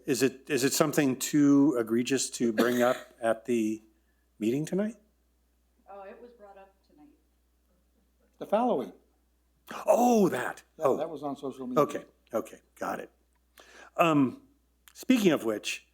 Is it something too egregious to bring up at the meeting tonight? Oh, it was brought up tonight. The following. Oh, that. Oh, That was on social media. Okay, got it. Speaking of which,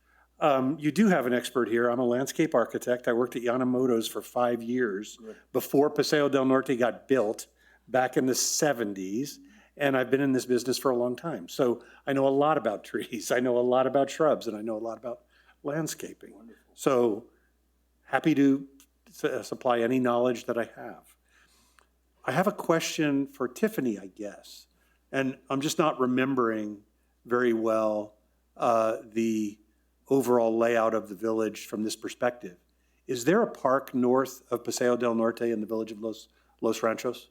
you do have an expert here. I'm a landscape architect. I worked at Yanamoto's for 5 years before Paseo del Norte got built back in the 70s. And I've been in this business for a long time. So I know a lot about trees. I know a lot about shrubs, and I know a lot about landscaping. Wonderful. So happy to supply any knowledge that I have. I have a question for Tiffany, I guess. And I'm just not remembering very well the overall layout of the village from this perspective. Is there a park north of Paseo del Norte in the village of Los Ranchos?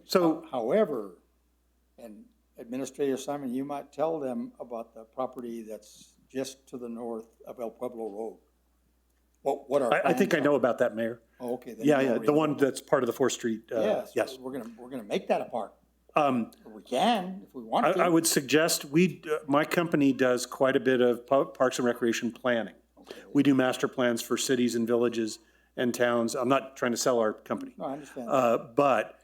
So, however, and Administrator Simon, you might tell them about the property that's just to the north of El Pueblo Road. What our I think I plans know are. about that, Mayor. Oh, okay. then Yeah, you yeah, already the know. one that's part of the 4th Street. Yes, Yes. we're gonna make that a park. We can, if we want to. I would suggest my company does quite a bit of parks and recreation planning. We do master plans for cities and villages and towns. I'm not trying to sell our company. No, I understand. But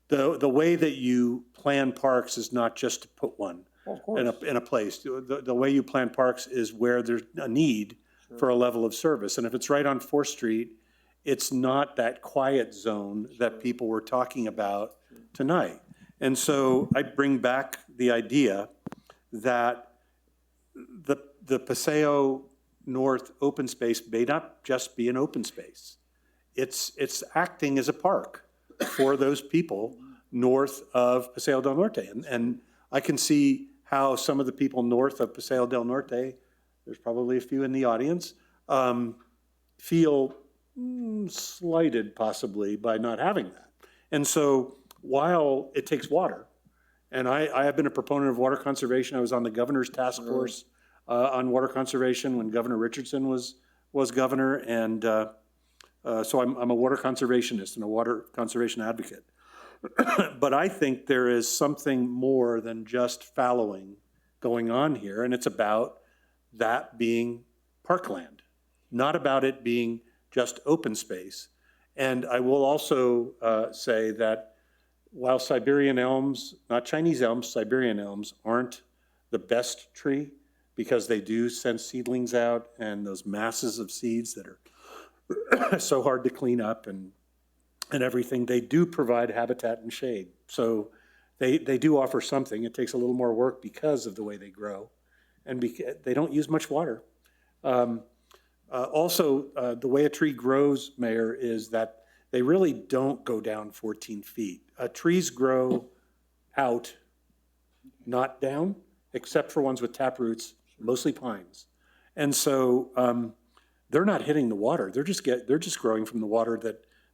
the way that you plan parks is not just to put one Of course. in a place. The way you plan parks is where there's a need for a level of service. And if it's right on 4th Street, it's not that quiet zone that people were talking about tonight. And so I bring back the idea that the Paseo North open space may not just be an open space. It's acting as a park for those people north of Paseo del Norte. And I can see how some of the people north of Paseo del Norte, there's probably a few in the audience, feel slighted possibly by not having that. And so while it takes water, and I have been a proponent of water conservation. I was on the governor's task force on water conservation when Governor Richardson was governor. And so I'm a water conservationist and a water conservation advocate. But I think there is something more than just fallowing going on here. And it's about that being parkland, not about it being just open space. And I will also say that while Siberian elms, not Chinese elms, Siberian elms aren't the best tree because they do send seedlings out and those masses of seeds that are so hard to clean up and everything, they do provide habitat and shade. So they do offer something. It takes a little more work because of the way they grow and they don't use much water. Also, the way a tree grows, Mayor, is that they really don't go down 14 feet. Trees grow out, not down, except for ones with tap roots, mostly pines. And so they're not hitting the water. They're just growing from the water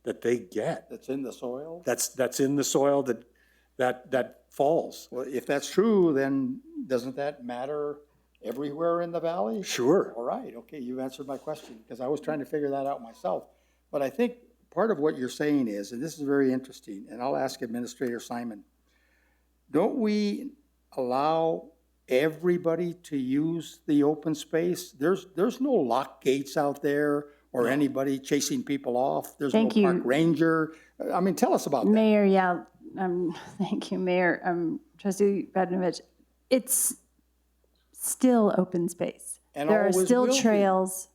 that they get. That's in the soil? That's in the soil that falls. Well, if that's true, then doesn't that matter everywhere in the valley? Sure. All right, okay, you've answered my question, because I was trying to figure that out myself. But I think part of what you're saying is, and this is very interesting, and I'll ask Administrator Simon, don't we allow everybody to use the open space? There's no lock gates out there or anybody chasing people off. There's no Thank you. park ranger. I mean, tell us about that. Mayor, yeah, thank you, Mayor. Trustee Badnovich, it's still open space. And There are always still will be. trails.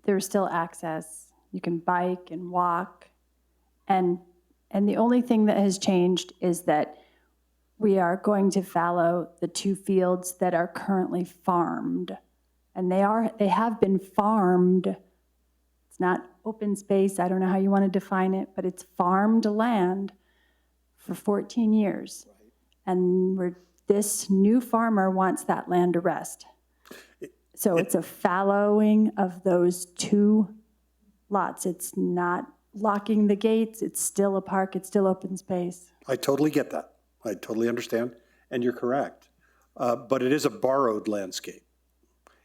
There's still access. You can bike and walk. And the only thing that has changed is that we are going to fallow the 2 fields that are currently farmed. And they have been farmed. It's not open space. I don't know how you want to define it, but it's farmed land for 14 years. And this new farmer wants that land to rest. So it's a fallowing of those 2 lots. It's not locking the gates. It's still a park. It's still open space. I totally get that. I totally understand, and you're correct. But it is a borrowed landscape.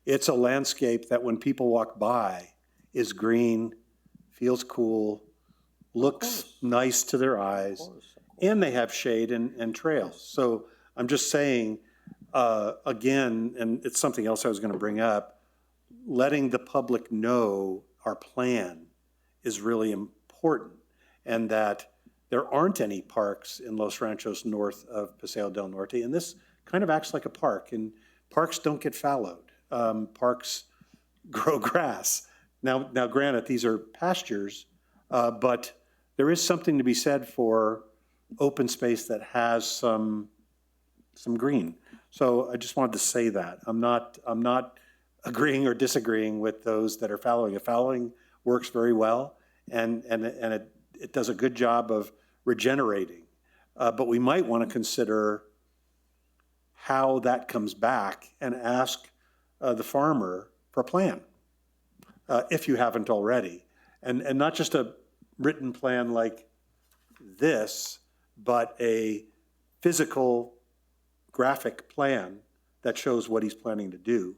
It's a landscape that when people walk by is green, feels cool, looks nice to their eyes, and they have shade and trails. So I'm just saying, again, and it's something else I was going to bring up, letting the public know our plan is really important, and that there aren't any parks in Los Ranchos north of Paseo del Norte, and this kind of acts like a park, and parks don't get fallowed. Parks grow grass. Now, granted, these are pastures, but there is something to be said for open space that has some green. So I just wanted to say that. I'm not agreeing or disagreeing with those that are fallowing. Fallowing works very well, and it does a good job of regenerating. But we might want to consider how that comes back and ask the farmer for a plan, if you haven't already. And not just a written plan like this, but a physical graphic plan that shows what he's planning to do,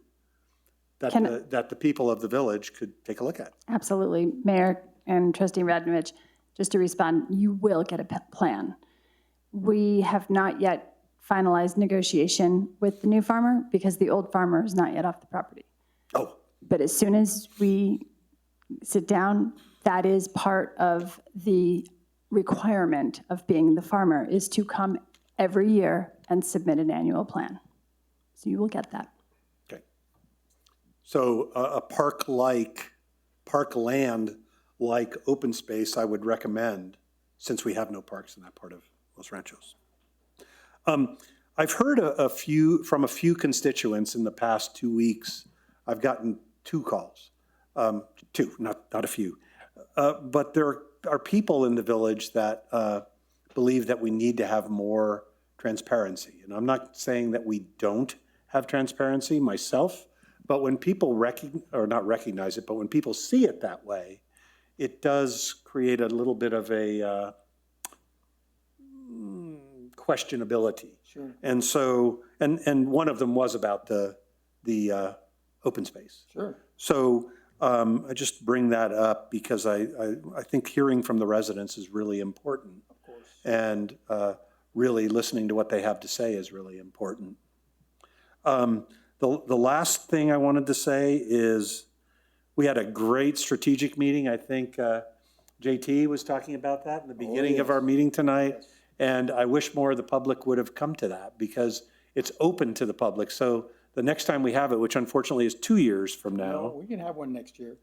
that Can- that the people of the village could take a look at. Absolutely. Mayor and Trustee Radnovich, just to respond, you will get a plan. We have not yet finalized negotiation with the new farmer because the old farmer is not yet off the property. Oh. But as soon as we sit down, that is part of the requirement of being the farmer, is to come every year and submit an annual plan. So you will get that. Okay. So a parkland-like open space, I would recommend, since we have no parks in that part of Los Ranchos. I've heard from a few constituents in the past 2 weeks. I've gotten 2 calls, two, not a few. But there are people in the village that believe that we need to have more transparency. And I'm not saying that we don't have transparency myself, but when people not recognize it, but when people see it that way, it does create a little bit of a questionability. Sure. And so, and one of them was about the open space. Sure. So I just bring that up because I think hearing from the residents is really important. Of course. And really listening to what they have to say is really important. The last thing I wanted to say is we had a great strategic meeting. I think JT was talking about that in the beginning of our meeting tonight. Yes. And I wish more of the public would have come to that because it's open to the public. So the next time we have it, which unfortunately is 2 years from now. No, we can have one next year.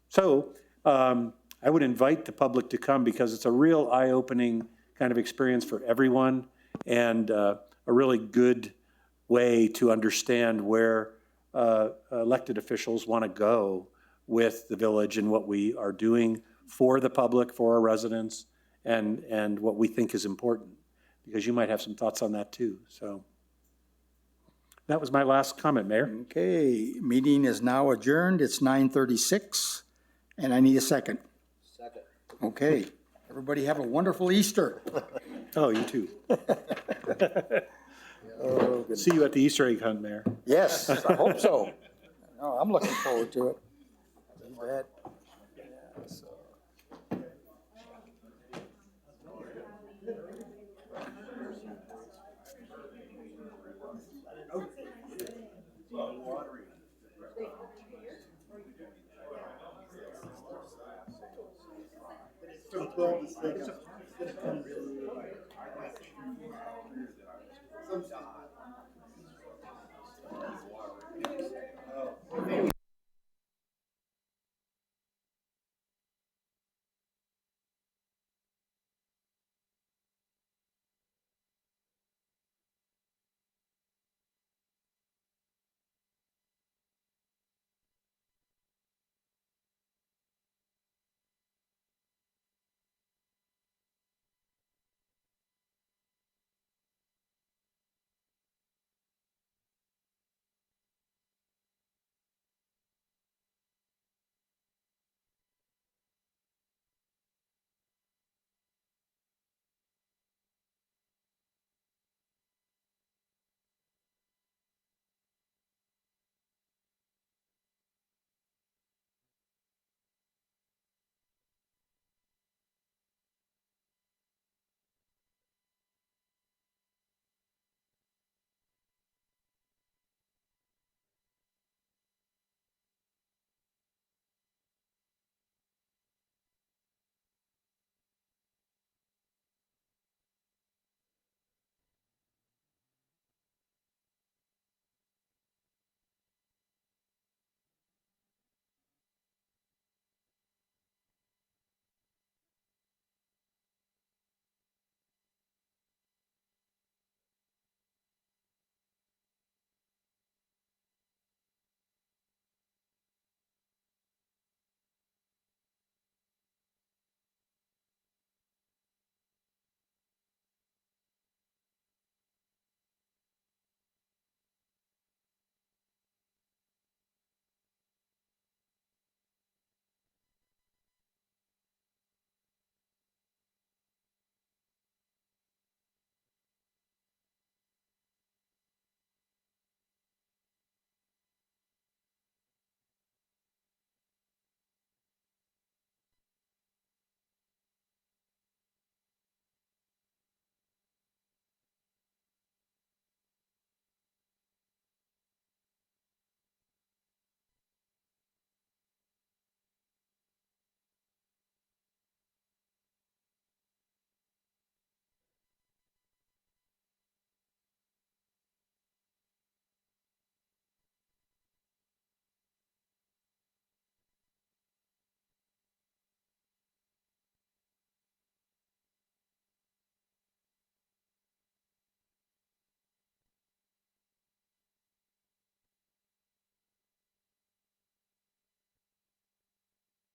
So I would invite the public to come because it's a real eye-opening kind of experience for everyone and a really good way to understand where elected officials want to go with the village and what we are doing for the public, for our residents, and what we think is important. Because you might have some thoughts on that too. So that was my last comment, Mayor. Okay, meeting is now adjourned. It's 9:36, and I need a second. Second. Okay, everybody have a wonderful Easter. Oh, you too. Oh, goodness. See you at the Easter egg hunt, Mayor. Yes, I hope so. No, I'm looking forward to it. Some